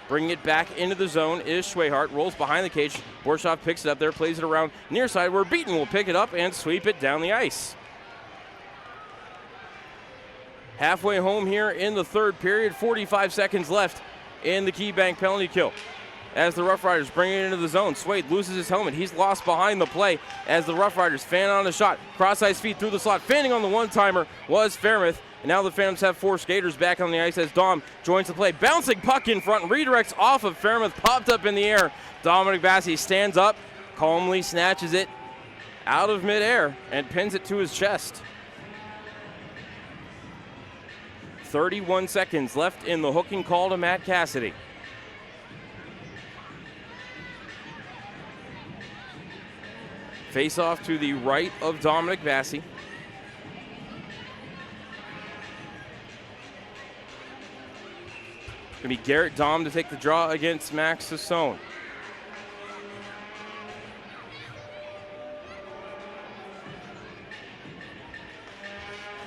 S2: Bringing it back into the zone is Schwehart, rolls behind the cage. Borshoff picks it up there, plays it around near side where Beaton will pick it up and sweep it down the ice. Halfway home here in the third period, 45 seconds left in the Key Bank penalty kill. As the Rough Riders bring it into the zone, Swade loses his helmet. He's lost behind the play as the Rough Riders fan on a shot. Cross-ice feed through the slot. Fanning on the one-timer was Fairmouth. And now the Phantoms have 4 skaters back on the ice as Dom joins the play. Bouncing puck in front, redirects off of Fairmouth, popped up in the air. Dominic Bassi stands up, calmly snatches it out of midair and pins it to his chest. 31 seconds left in the hooking call to Matt Cassidy. Face off to the right of Dominic Bassi. Going to be Garrett Dom to take the draw against Max Sassone.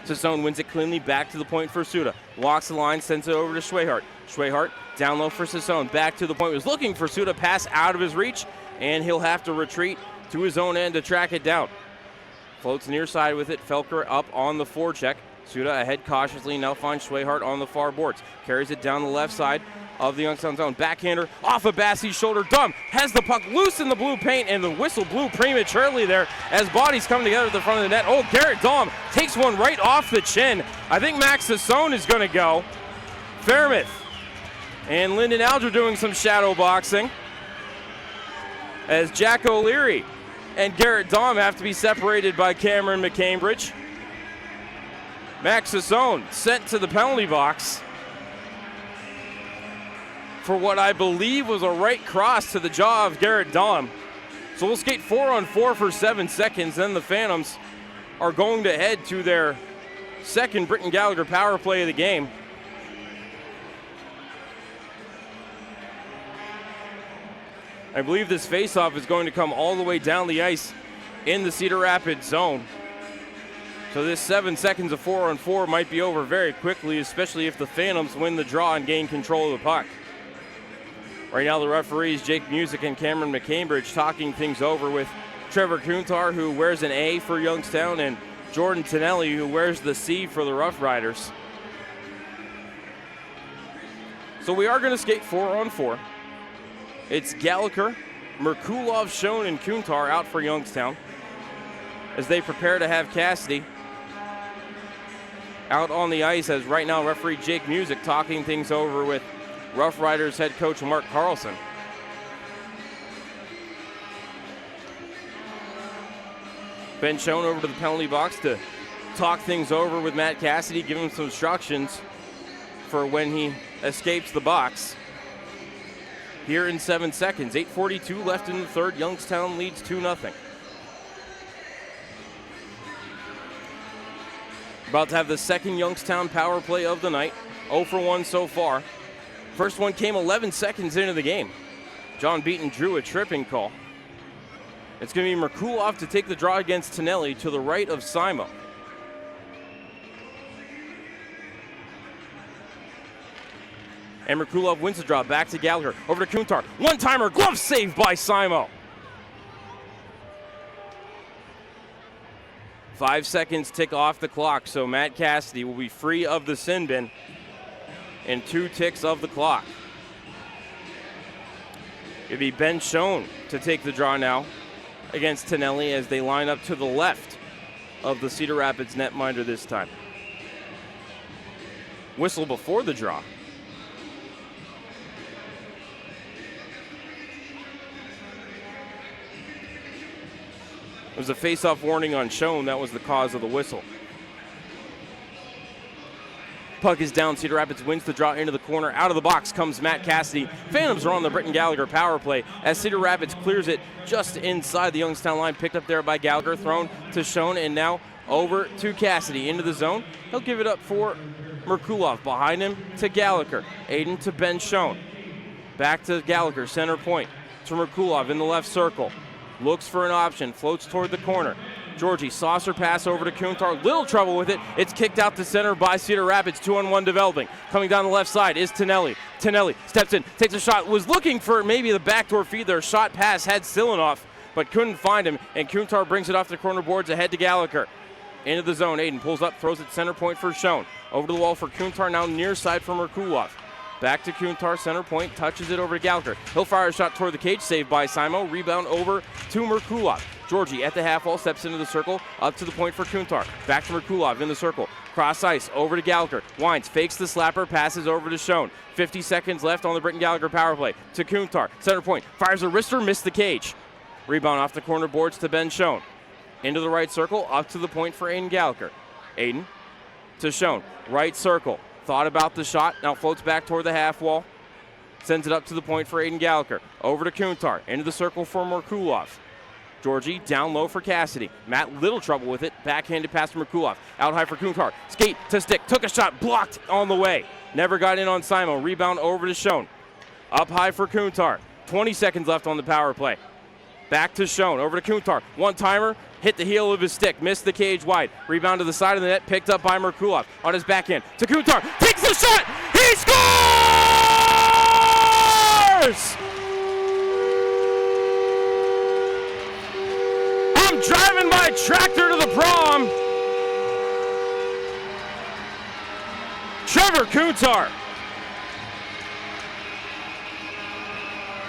S2: Sassone wins it cleanly back to the point for Suda. Walks the line, sends it over to Schwehart. Schwehart down low for Sassone. Back to the point. Was looking for Suda. Pass out of his reach, and he'll have to retreat to his own end to track it down. Floats near side with it. Felker up on the forecheck. Suda ahead cautiously, now finds Schwehart on the far boards. Carries it down the left side of the Youngstown zone. Backhander off of Bassi's shoulder. Dom has the puck loose in the blue paint, and the whistle blew prematurely there as bodies come together at the front of the net. Oh, Garrett Dom takes one right off the chin. I think Max Sassone is going to go. Fairmouth and Lyndon Alger doing some shadow boxing as Jack O'Leary and Garrett Dom have to be separated by Cameron McCambridge. Max Sassone sent to the penalty box for what I believe was a right cross to the jaw of Garrett Dom. So we'll skate 4-on-4 for 7 seconds. Then the Phantoms are going to head to their second Britton Gallagher power play of the game. I believe this faceoff is going to come all the way down the ice in the Cedar Rapids zone. So this 7 seconds of 4-on-4 might be over very quickly, especially if the Phantoms win the draw and gain control of the puck. Right now the referees, Jake Music and Cameron McCambridge, talking things over with Trevor Kuntar, who wears an A for Youngstown, and Jordan Tonelli, who wears the C for the Rough Riders. So we are going to skate 4-on-4. It's Gallagher, Merkulov, Schoen, and Kuntar out for Youngstown as they prepare to have Cassidy out on the ice, as right now referee Jake Music talking things over with Rough Riders head coach Mark Carlson. Ben Schoen over to the penalty box to talk things over with Matt Cassidy, give him some instructions for when he escapes the box. here in 7 seconds. 8:42 left in the third. Youngstown leads 2-0. About to have the second Youngstown power play of the night. 0 for 1 so far. First one came 11 seconds into the game. John Beaton drew a tripping call. It's going to be Merkulov to take the draw against Tonelli to the right of Simo. And Merkulov wins the draw. Back to Gallagher. Over to Kuntar. One-timer. Glove saved by Simo. 5 seconds tick off the clock, so Matt Cassidy will be free of the sin bin in 2 ticks of the clock. It'll be Ben Schoen to take the draw now against Tonelli as they line up to the left of the Cedar Rapids netminder this time. Whistle before the draw. It was a face-off warning on Schoen. That was the cause of the whistle. Puck is down. Cedar Rapids wins the draw into the corner. Out of the box comes Matt Cassidy. Phantoms are on the Britton Gallagher power play as Cedar Rapids clears it just inside the Youngstown line. Picked up there by Gallagher. Thrown to Schoen and now over to Cassidy into the zone. He'll give it up for Merkulov. Behind him to Gallagher. Aiden to Ben Schoen. Back to Gallagher. Center point to Merkulov in the left circle. Looks for an option, floats toward the corner. Georgie, saucer pass over to Kuntar. Little trouble with it. It's kicked out to center by Cedar Rapids. 2-on-1 developing. Coming down the left side is Tonelli. Tonelli steps in, takes a shot. Was looking for maybe the backdoor feed there. Shot pass had Silanoff, but couldn't find him. And Kuntar brings it off the corner boards ahead to Gallagher. Into the zone. Aiden pulls up, throws it center point for Schoen. Over to the wall for Kuntar, now near side for Merkulov. Back to Kuntar, center point, touches it over to Gallagher. He'll fire a shot toward the cage, saved by Simo. Rebound over to Merkulov. Georgie at the half wall, steps into the circle, up to the point for Kuntar. Back to Merkulov in the circle. Cross ice, over to Gallagher. Wines, fakes the slapper, passes over to Schoen. 50 seconds left on the Britton Gallagher power play. To Kuntar, center point, fires a wrister, missed the cage. Rebound off the corner boards to Ben Schoen. Into the right circle, up to the point for Aiden Gallagher. Aiden to Schoen, right circle. Thought about the shot, now floats back toward the half wall. Sends it up to the point for Aiden Gallagher. Over to Kuntar, into the circle for Merkulov. Georgie down low for Cassidy. Matt, little trouble with it. Backhanded pass to Merkulov. Out high for Kuntar. Skate to stick, took a shot, blocked on the way. Never got in on Simo. Rebound over to Schoen. Up high for Kuntar. 20 seconds left on the power play. Back to Schoen, over to Kuntar. One-timer, hit the heel of his stick, missed the cage wide. Rebound to the side of the net, picked up by Merkulov. On his backhand, to Kuntar, takes the shot, he scores! I'm driving my tractor to the prom. Trevor Kuntar.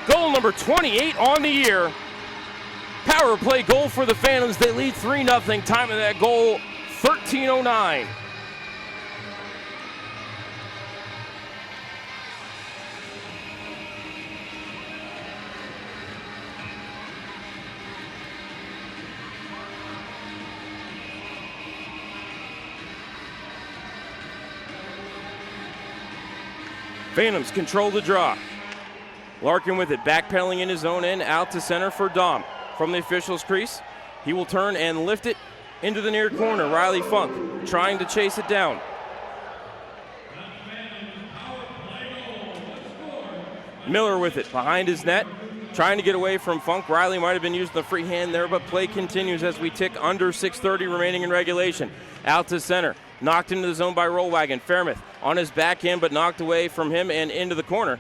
S2: Goal number 28 on the year. Power play goal for the Phantoms. They lead 3-0. Time of that goal, 13:09. Phantoms control the draw. Larkin with it, backpedaling in his own end, out to center for Dom. From the official's crease, he will turn and lift it into the near corner. Riley Funk trying to chase it down. Miller with it, behind his net, trying to get away from Funk. Riley might have been using the free hand there, but play continues as we tick under 6:30 remaining in regulation. Out to center, knocked into the zone by Rollwagon. Fairmouth on his backhand, but knocked away from him and into the corner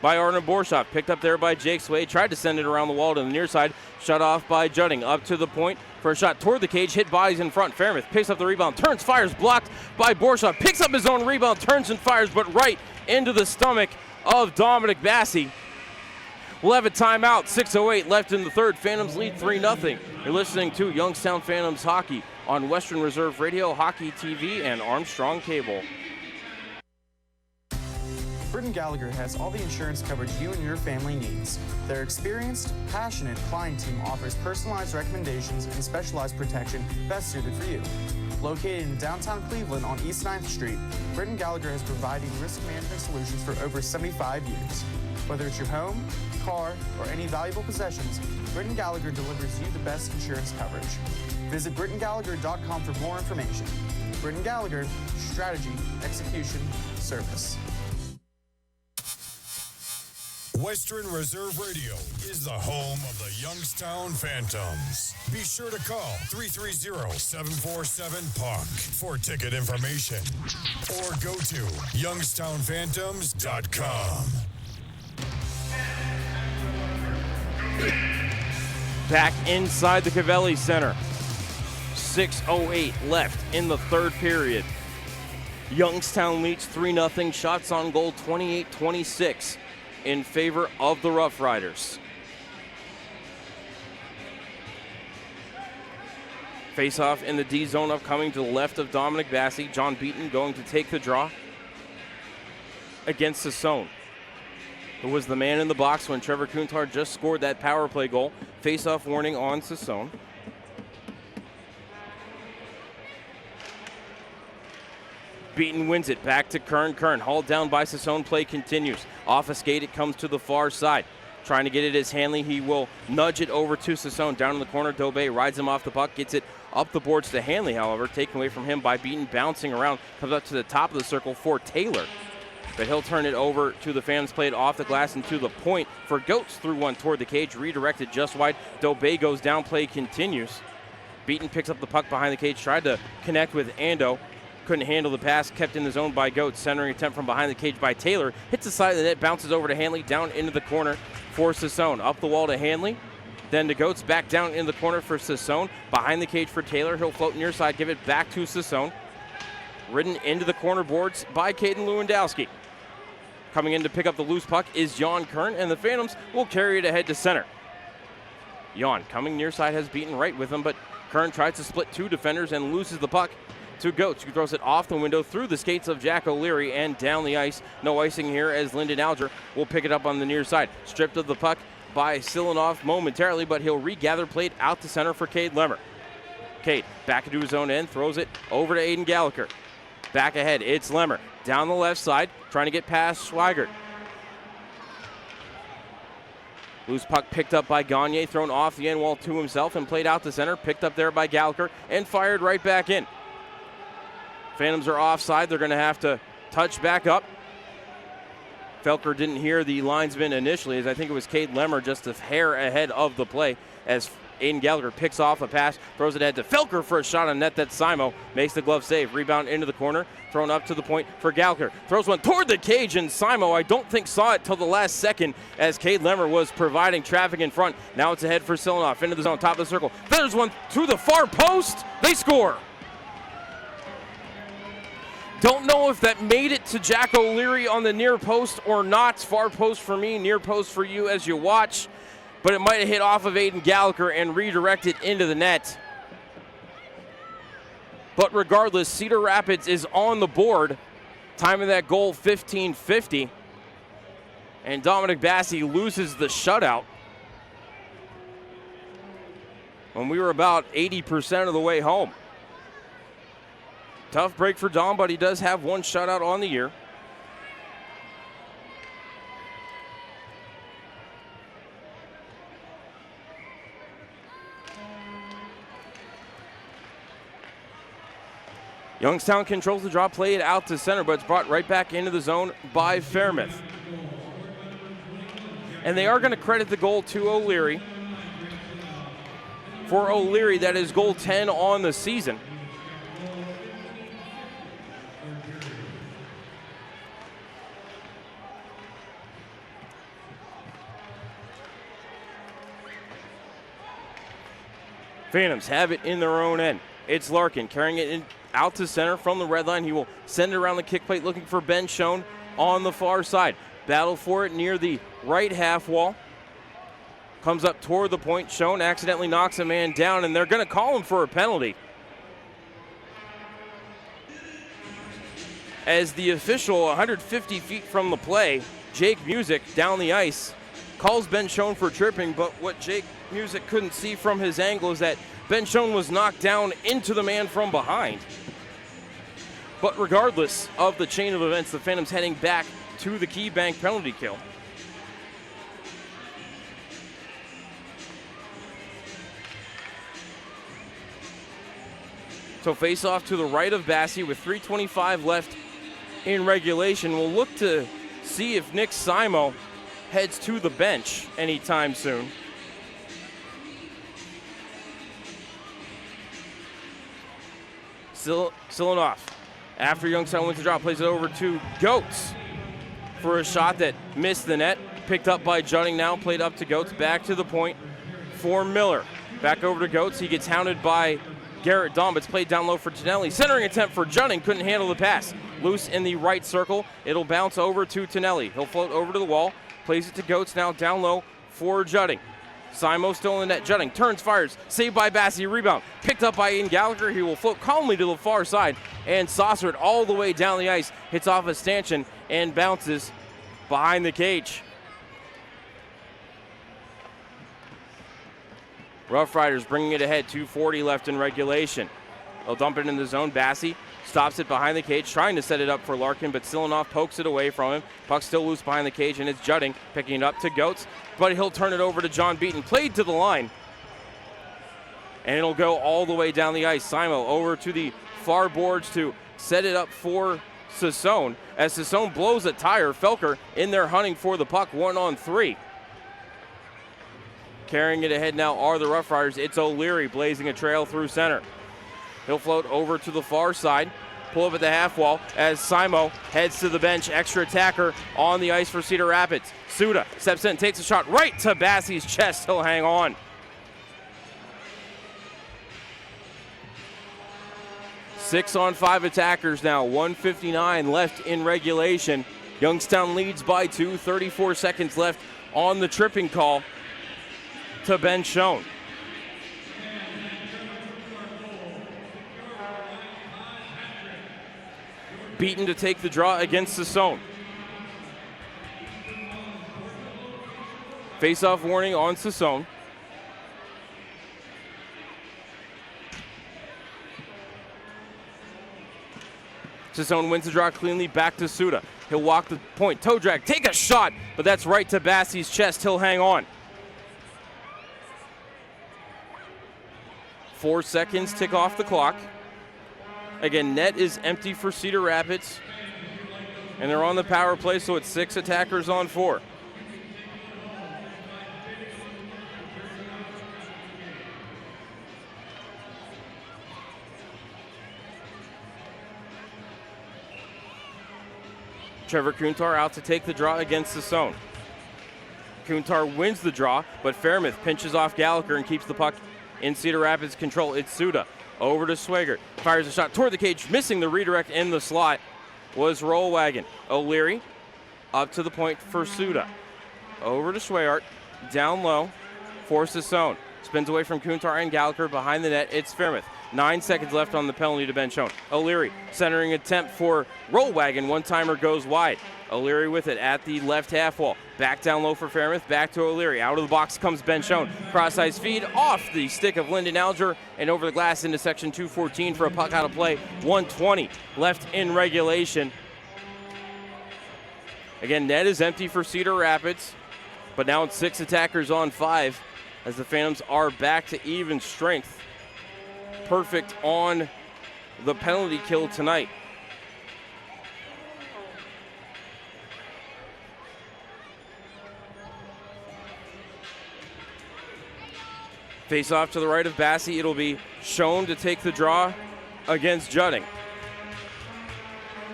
S2: by Arnold Borshoff. Picked up there by Jake Swade. Tried to send it around the wall to the near side. Shut off by Judding. Up to the point for a shot toward the cage. Hit bodies in front. Fairmouth picks up the rebound. Turns, fires. Blocked by Borshoff. Picks up his own rebound. Turns and fires, but right into the stomach of Dominic Bassi. We'll have a timeout. 6:08 left in the third. Phantoms lead 3-0. You're listening to Youngstown Phantoms Hockey on Western Reserve Radio, Hockey TV, and Armstrong Cable.
S17: Britton Gallagher has all the insurance coverage you and your family needs. Their experienced, passionate client team offers personalized recommendations and specialized protection best suited for you. Located in downtown Cleveland on East 9th Street, Britton Gallagher has provided risk management solutions for over 75 years. Whether it's your home, car, or any valuable possessions, Britton Gallagher delivers you the best insurance coverage. Visit BrittonGallagher.com for more information. Britton Gallagher, strategy, execution, service.
S1: Western Reserve Radio is the home of the Youngstown Phantoms. Be sure to call 330-747-PUCK for ticket information or go to youngstownphantoms.com.
S2: Back inside the Cavelli Center. 6:08 left in the third period. Youngstown leads 3-0. Shots on goal 28-26 in favor of the Rough Riders. Face-off in the D zone upcoming to the left of Dominic Bassey. John Beaton going to take the draw against Sassone, who was the man in the box when Trevor Kuntard just scored that power play goal. Face-off warning on Sassone. Beaton wins it back to Kern. Kern hauled down by Sassone. Play continues. Off a skate, it comes to the far side. Trying to get it as Hanley. He will nudge it over to Sassone. Down in the corner, Dobé rides him off the puck. Gets it up the boards to Hanley, however. Taken away from him by Beaton. Bouncing around. Comes up to the top of the circle for Taylor. But he'll turn it over to the Phantoms. Play it off the glass and to the point for Goats. Through one toward the cage. Redirected just wide. Dobé goes down. Play continues. Beaton picks up the puck behind the cage. Tried to connect with Ando. Couldn't handle the pass, kept in the zone by Goats. Centering attempt from behind the cage by Taylor. Hits the side of the net, bounces over to Hanley, down into the corner for Sassone. Up the wall to Hanley, then to Goats, back down in the corner for Sassone. Behind the cage for Taylor. He'll float near side, give it back to Sassone. Ridden into the corner boards by Caden Lewandowski. Coming in to pick up the loose puck is Jan Kern, and the Phantoms will carry it ahead to center. Jan coming near side has Beaton right with him, but Kern tries to split two defenders and loses the puck to Goats, who throws it off the window through the skates of Jack O'Leary and down the ice. No icing here as Lyndon Alger will pick it up on the near side. Stripped of the puck by Silanoff momentarily, but he'll regather, played out to center for Cade Lemmer. Cade back into his own end, throws it over to Aiden Gallagher. Back ahead, it's Lemmer. Down the left side, trying to get past Schweigert. Loose puck picked up by Gagne, thrown off the end wall to himself and played out to center. Picked up there by Gallagher and fired right back in. Phantoms are offside. They're going to have to touch back up. Felker didn't hear the linesman initially, as I think it was Cade Lemmer just a hair ahead of the play as Aiden Gallagher picks off a pass, throws it ahead to Felker for a shot on net. That's Simo. Makes the glove save. Rebound into the corner. Thrown up to the point for Gallagher. Throws one toward the cage, and Simo, I don't think, saw it till the last second as Cade Lemmer was providing traffic in front. Now it's ahead for Silanoff. Into the zone, top of the circle. There's one to the far post. They score. Don't know if that made it to Jack O'Leary on the near post or not. Far post for me, near post for you as you watch. But it might have hit off of Aiden Gallagher and redirected into the net. But regardless, Cedar Rapids is on the board. Time of that goal, 15:50. And Dominic Bassey loses the shutout when we were about 80% of the way home. Tough break for Dom, but he does have one shutout on the year. Youngstown controls the draw, played out to center, but it's brought right back into the zone by Fairmouth. And they are going to credit the goal to O'Leary. For O'Leary, that is goal 10 on the season. Phantoms have it in their own end. It's Larkin carrying it out to center from the red line. He will send it around the kick plate looking for Ben Schoen on the far side. Battle for it near the right half wall. Comes up toward the point. Schoen accidentally knocks a man down, and they're going to call him for a penalty. As the official, 150 feet from the play, Jake Music down the ice, calls Ben Schoen for tripping, but what Jake Music couldn't see from his angle is that Ben Schoen was knocked down into the man from behind. But regardless of the chain of events, the Phantoms heading back to the Key Bank penalty kill. So face off to the right of Bassey with 3:25 left in regulation. We'll look to see if Nick Simo heads to the bench anytime soon. Silanoff, after Youngstown wins the draw, plays it over to Goetz for a shot that missed the net. Picked up by Jutting now, played up to Goetz, back to the point for Miller. Back over to Goetz, he gets hounded by Garrett Dahm. It's played down low for Tonelli. Centering attempt for Jutting, couldn't handle the pass. Loose in the right circle, it'll bounce over to Tonelli. He'll float over to the wall, plays it to Goetz now down low for Jutting. Simo still in the net. Jutting turns, fires, saved by Bassey, rebound. Picked up by Ian Gallagher. He will float calmly to the far side and saucer it all the way down the ice. Hits off a stanchion and bounces behind the cage. Rough Riders bringing it ahead, 2:40 left in regulation. They'll dump it in the zone. Bassey stops it behind the cage, trying to set it up for Larkin, but Silanoff pokes it away from him. Puck's still loose behind the cage, and it's Jutting picking it up to Goetz, but he'll turn it over to John Beaton. Played to the line, and it'll go all the way down the ice. Simo over to the far boards to set it up for Sassone. As Sassone blows a tire, Felker in there hunting for the puck, 1-on-3. Carrying it ahead now are the Rough Riders. It's O'Leary blazing a trail through center. He'll float over to the far side, pull up at the half wall as Simo heads to the bench. Extra attacker on the ice for Cedar Rapids. Suda steps in, takes a shot right to Bassey's chest. He'll hang on. 6-on-5 attackers now, 1:59 left in regulation. Youngstown leads by 2, 34 seconds left on the tripping call to Ben Schoen. Beaten to take the draw against Sassone. Face-off warning on Sassone. Sassone wins the draw cleanly, back to Suda. He'll walk the point, toe drag, take a shot, but that's right to Bassey's chest. He'll hang on. 4 seconds tick off the clock. Again, net is empty for Cedar Rapids, and they're on the power play, so it's 6 attackers on 4. Trevor Kuntar out to take the draw against Sassone. Kuntar wins the draw, but Fairmouth pinches off Gallagher and keeps the puck in Cedar Rapids' control. It's Suda. Over to Swigert. Fires a shot toward the cage, missing the redirect in the slot was Rollwagon. O'Leary up to the point for Suda. Over to Swigert. Down low for Sassone. Spins away from Kuntar and Gallagher behind the net. It's Fairmouth. 9 seconds left on the penalty to Ben Schoen. O'Leary centering attempt for Rollwagon. One-timer goes wide. O'Leary with it at the left half wall. Back down low for Fairmouth. Back to O'Leary. Out of the box comes Ben Schoen. Cross-ice feed off the stick of Lyndon Alger and over the glass into section 214 for a puck out of play. 1:20 left in regulation. Again, net is empty for Cedar Rapids, but now it's 6 attackers on 5 as the Phantoms are back to even strength. Perfect on the penalty kill tonight. Face off to the right of Bassey. It'll be Schoen to take the draw against Jutting.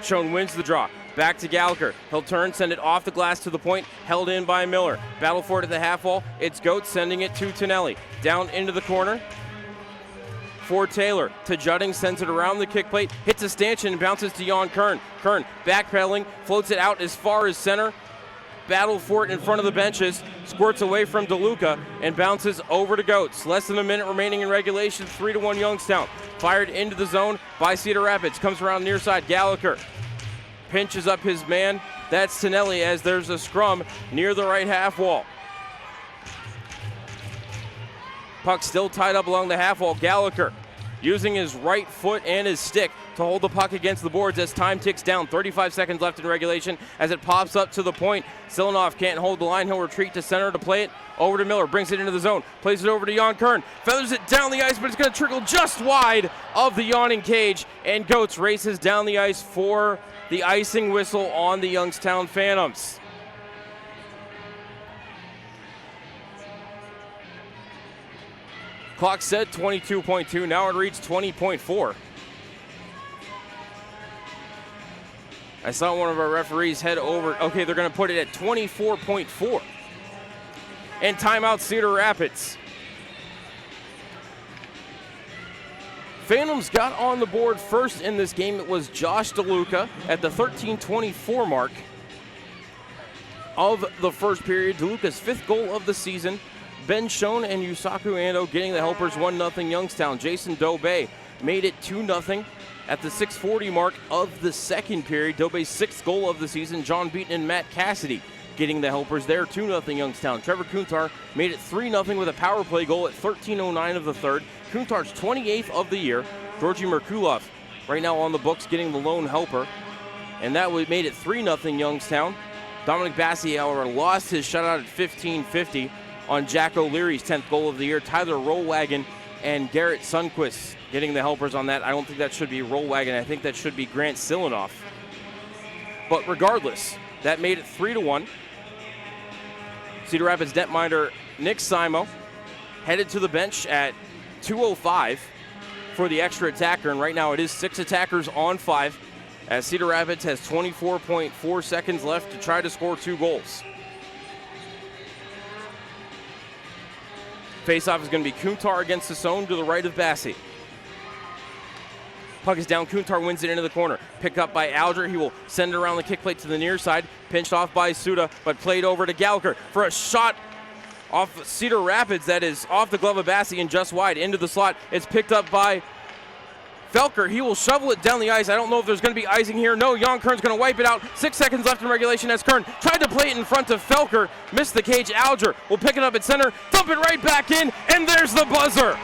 S2: Schoen wins the draw. Back to Gallagher. He'll turn, send it off the glass to the point. Held in by Miller. Battle for it at the half wall. It's Goetz sending it to Tonelli. Down into the corner for Taylor. To Jutting, sends it around the kick plate. Hits a stanchion and bounces to Jan Kern. Kern backpedaling, floats it out as far as center. Battle for it in front of the benches, squirts away from DeLuca and bounces over to Goetz. Less than a minute remaining in regulation, 3-1 Youngstown. Fired into the zone by Cedar Rapids. Comes around near side, Gallagher pinches up his man. That's Tonelli as there's a scrum near the right half wall. Puck still tied up along the half wall. Gallagher using his right foot and his stick to hold the puck against the boards as time ticks down. 35 seconds left in regulation as it pops up to the point. Silanoff can't hold the line. He'll retreat to center to play it over to Miller. Brings it into the zone. Plays it over to Jan Kern. Feathers it down the ice, but it's going to trickle just wide of the yawning cage. And Goetz races down the ice for the icing whistle on the Youngstown Phantoms. Clock said 22.2. Now it reads 20.4. I saw one of our referees head over. Okay, they're going to put it at 24.4. And timeout Cedar Rapids. Phantoms got on the board first in this game. It was Josh DeLuca at the 13:24 mark of the first period. DeLuca's 5th goal of the season. Ben Schoen and Yusaku Ando getting the helpers 1-0 Youngstown. Jason Dobey made it 2-0 at the 6:40 mark of the second period. Dobey's 6th goal of the season. John Beaton and Matt Cassidy getting the helpers there, 2-0 Youngstown. Trevor Kuntar made it 3-0 with a power play goal at 13:09 of the third. Kuntar's 28th of the year. Georgi Merkulov right now on the books getting the lone helper. And that made it 3-0 Youngstown. Dominic Bassi, however, lost his shutout at 15:50 on Jack O'Leary's 10th goal of the year. Tyler Rollwagon and Garrett Sundquist getting the helpers on that. I don't think that should be Rollwagon. I think that should be Grant Silanoff. But regardless, that made it 3-1. Cedar Rapids netminder Nick Simo headed to the bench at 2:05 for the extra attacker. And right now it is 6 attackers on 5 as Cedar Rapids has 24.4 seconds left to try to score 2 goals. Faceoff is going to be Kuntar against Sassone to the right of Bassi. Puck is down. Kuntar wins it into the corner. Picked up by Alger. He will send it around the kick plate to the near side. Pinched off by Suda, but played over to Gallagher for a shot off Cedar Rapids that is off the glove of Bassi and just wide into the slot. It's picked up by Felker. He will shovel it down the ice. I don't know if there's going to be icing here. No, Jan Kern's going to wipe it out. 6 seconds left in regulation as Kern tried to play it in front of Felker. Missed the cage. Alger will pick it up at center, dump it right back in, and there's the buzzer.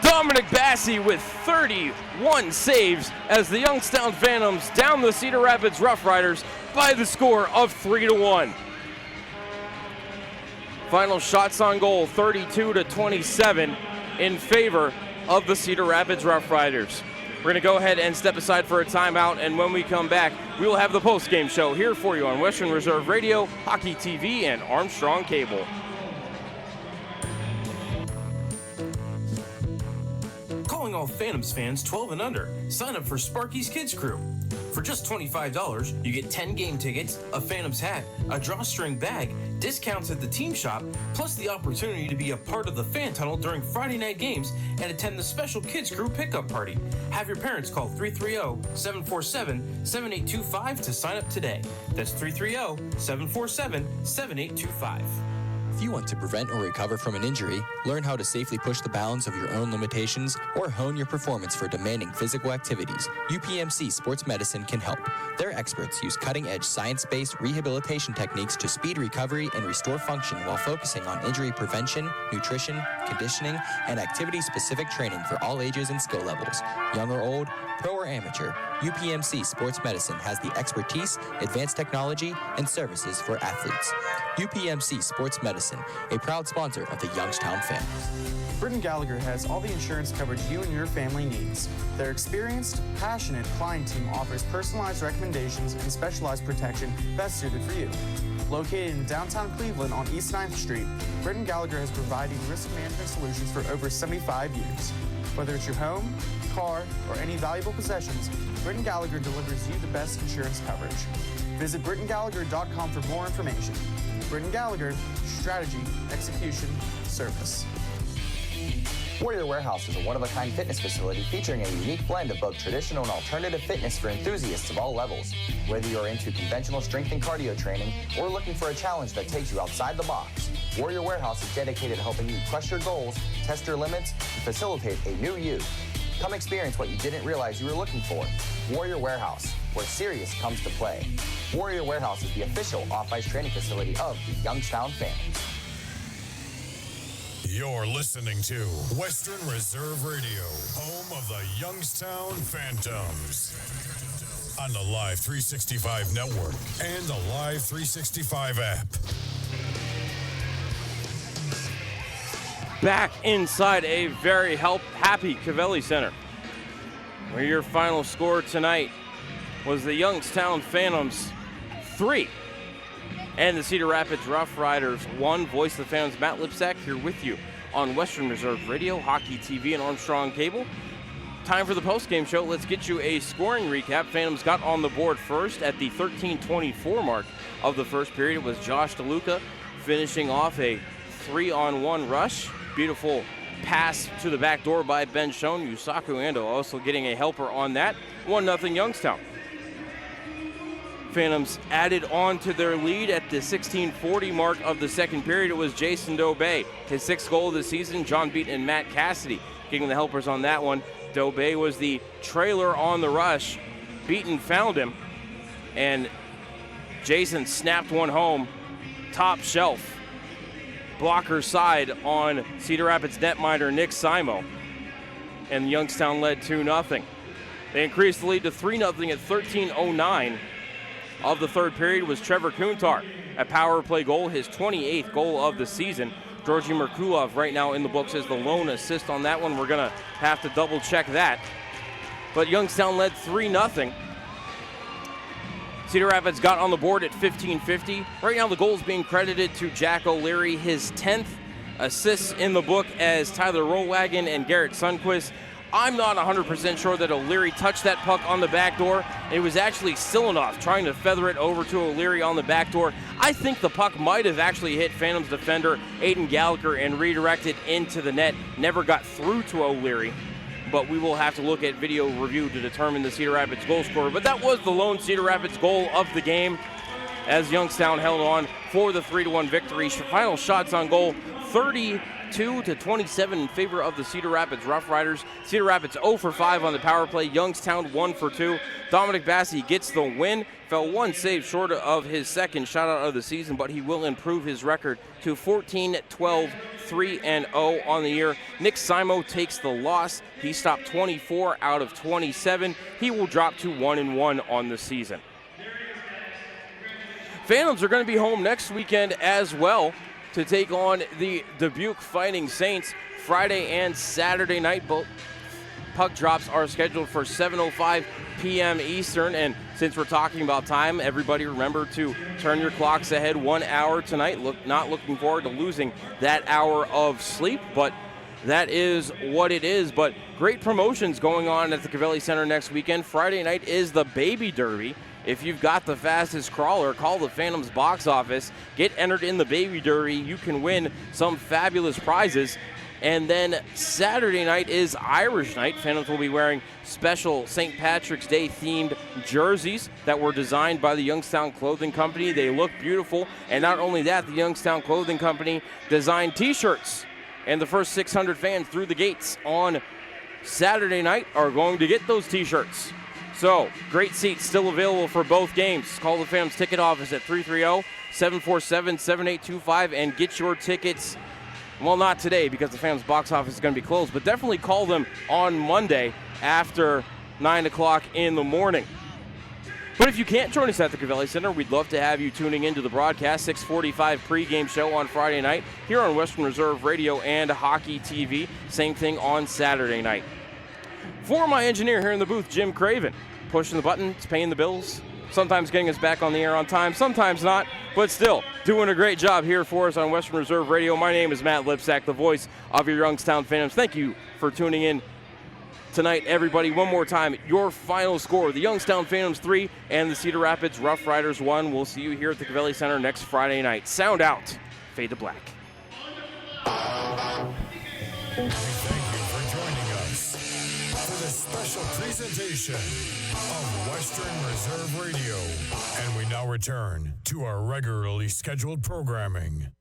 S2: Dominic Bassi with 31 saves as the Youngstown Phantoms down the Cedar Rapids Rough Riders by the score of 3-1. Final shots on goal, 32-27 in favor of the Cedar Rapids Rough Riders. We're going to go ahead and step aside for a timeout, and when we come back, we will have the post-game show here for you on Western Reserve Radio, Hockey TV, and Armstrong Cable.
S5: Calling all Phantoms fans 12 and under. Sign up for Sparky's Kids Crew. For just $25, you get 10 game tickets, a Phantoms hat, a drawstring bag, discounts at the team shop, plus the opportunity to be a part of the fan tunnel during Friday night games and attend the special Kids Crew pickup party. Have your parents call 330-747-7825 to sign up today. That's 330-747-7825.
S3: If you want to prevent or recover from an injury, learn how to safely push the bounds of your own limitations, or hone your performance for demanding physical activities, UPMC Sports Medicine can help. Their experts use cutting-edge science-based rehabilitation techniques to speed recovery and restore function while focusing on injury prevention, nutrition, conditioning, and activity-specific training for all ages and skill levels. Young or old, pro or amateur, UPMC Sports Medicine has the expertise, advanced technology, and services for athletes. UPMC Sports Medicine, a proud sponsor of the Youngstown Phantoms.
S17: Britton Gallagher has all the insurance coverage you and your family needs. Their experienced, passionate client team offers personalized recommendations and specialized protection best suited for you. Located in downtown Cleveland on East 9th Street, Britton Gallagher has provided risk management solutions for over 75 years. Whether it's your home, car, or any valuable possessions, Britton Gallagher delivers you the best insurance coverage. Visit BrittonGallagher.com for more information. Britton Gallagher, strategy, execution, service.
S16: Warrior Warehouse is a one-of-a-kind fitness facility featuring a unique blend of both traditional and alternative fitness for enthusiasts of all levels. Whether you're into conventional strength and cardio training or looking for a challenge that takes you outside the box, Warrior Warehouse is dedicated to helping you crush your goals, test your limits, and facilitate a new you. Come experience what you didn't realize you were looking for. Warrior Warehouse, where serious comes to play. Warrior Warehouse is the official off-ice training facility of the Youngstown Phantoms.
S1: You're listening to Western Reserve Radio, home of the Youngstown Phantoms. On the Live 365 network and the Live 365 app.
S2: Back inside a very happy Cavelli Center, where your final score tonight was the Youngstown Phantoms 3 and the Cedar Rapids Rough Riders 1. Voice of the Phantoms, Matt Lipsack, here with you on Western Reserve Radio, Hockey TV, and Armstrong Cable. Time for the post-game show. Let's get you a scoring recap. Phantoms got on the board first at the 13:24 mark of the first period. It was Josh DeLuca finishing off a 3-on-1 rush. Beautiful pass to the back door by Ben Schoen. Yusaku Ando also getting a helper on that. 1-0 Youngstown. Phantoms added on to their lead at the 16:40 mark of the second period. It was Jason Dobay, his 6th goal of the season. John Beaton and Matt Cassidy getting the helpers on that one. Dobay was the trailer on the rush. Beaton found him, and Jason snapped one home, top shelf, blocker side on Cedar Rapids netminder Nick Simo, and Youngstown led 2-0. They increased the lead to 3-0 at 13:09 of the third period. Was Trevor Kuntar, a power play goal, his 28th goal of the season. Georgi Merkulov right now in the books as the lone assist on that one. We're going to have to double check that. But Youngstown led 3-0. Cedar Rapids got on the board at 15:50. Right now the goal is being credited to Jack O'Leary, his 10th assists in the book, as Tyler Rollwagon and Garrett Sundquist. I'm not 100% sure that O'Leary touched that puck on the back door. It was actually Silanoff trying to feather it over to O'Leary on the back door. I think the puck might have actually hit Phantoms defender Aiden Gallagher and redirected into the net. Never got through to O'Leary, but we will have to look at video review to determine the Cedar Rapids goal scorer. But that was the lone Cedar Rapids goal of the game, as Youngstown held on for the 3-1 victory. Final shots on goal, 32-27 in favor of the Cedar Rapids Rough Riders. Cedar Rapids 0 for 5 on the power play. Youngstown 1 for 2. Dominic Bassi gets the win. Fell one save short of his second shutout of the season, but he will improve his record to 14-12, 3-0 on the year. Nick Simo takes the loss. He stopped 24 out of 27. He will drop to 1-1 on the season. Phantoms are going to be home next weekend as well to take on the Dubuque Fighting Saints Friday and Saturday night. Both puck drops are scheduled for 7:05 p.m. Eastern. And since we're talking about time, everybody remember to turn your clocks ahead 1 hour tonight. Not looking forward to losing that hour of sleep, but that is what it is. But great promotions going on at the Cavelli Center next weekend. Friday night is the Baby Derby. If you've got the fastest crawler, call the Phantoms box office. Get entered in the Baby Derby. You can win some fabulous prizes. And then Saturday night is Irish night. Phantoms will be wearing special St. Patrick's Day themed jerseys that were designed by the Youngstown Clothing Company. They look beautiful. And not only that, the Youngstown Clothing Company designed t-shirts. And the first 600 fans through the gates on Saturday night are going to get those t-shirts. So, great seats still available for both games. Call the Phantoms ticket office at 330-747-7825 and get your tickets. Well, not today because the Phantoms box office is going to be closed, but definitely call them on Monday after 9 o'clock in the morning. But if you can't join us at the Cavelli Center, we'd love to have you tuning into the broadcast, 6:45 pregame show on Friday night here on Western Reserve Radio and Hockey TV. Same thing on Saturday night. For my engineer here in the booth, Jim Craven, pushing the buttons, paying the bills, sometimes getting us back on the air on time, sometimes not, but still doing a great job here for us on Western Reserve Radio. My name is Matt Lipsack, the voice of your Youngstown Phantoms. Thank you for tuning in tonight, everybody. One more time, your final score, the Youngstown Phantoms 3 and the Cedar Rapids Rough Riders 1. We'll see you here at the Cavelli Center next Friday night. Sound out. Fade to black.
S1: Special presentation of Western Reserve Radio. And we now return to our regularly scheduled programming.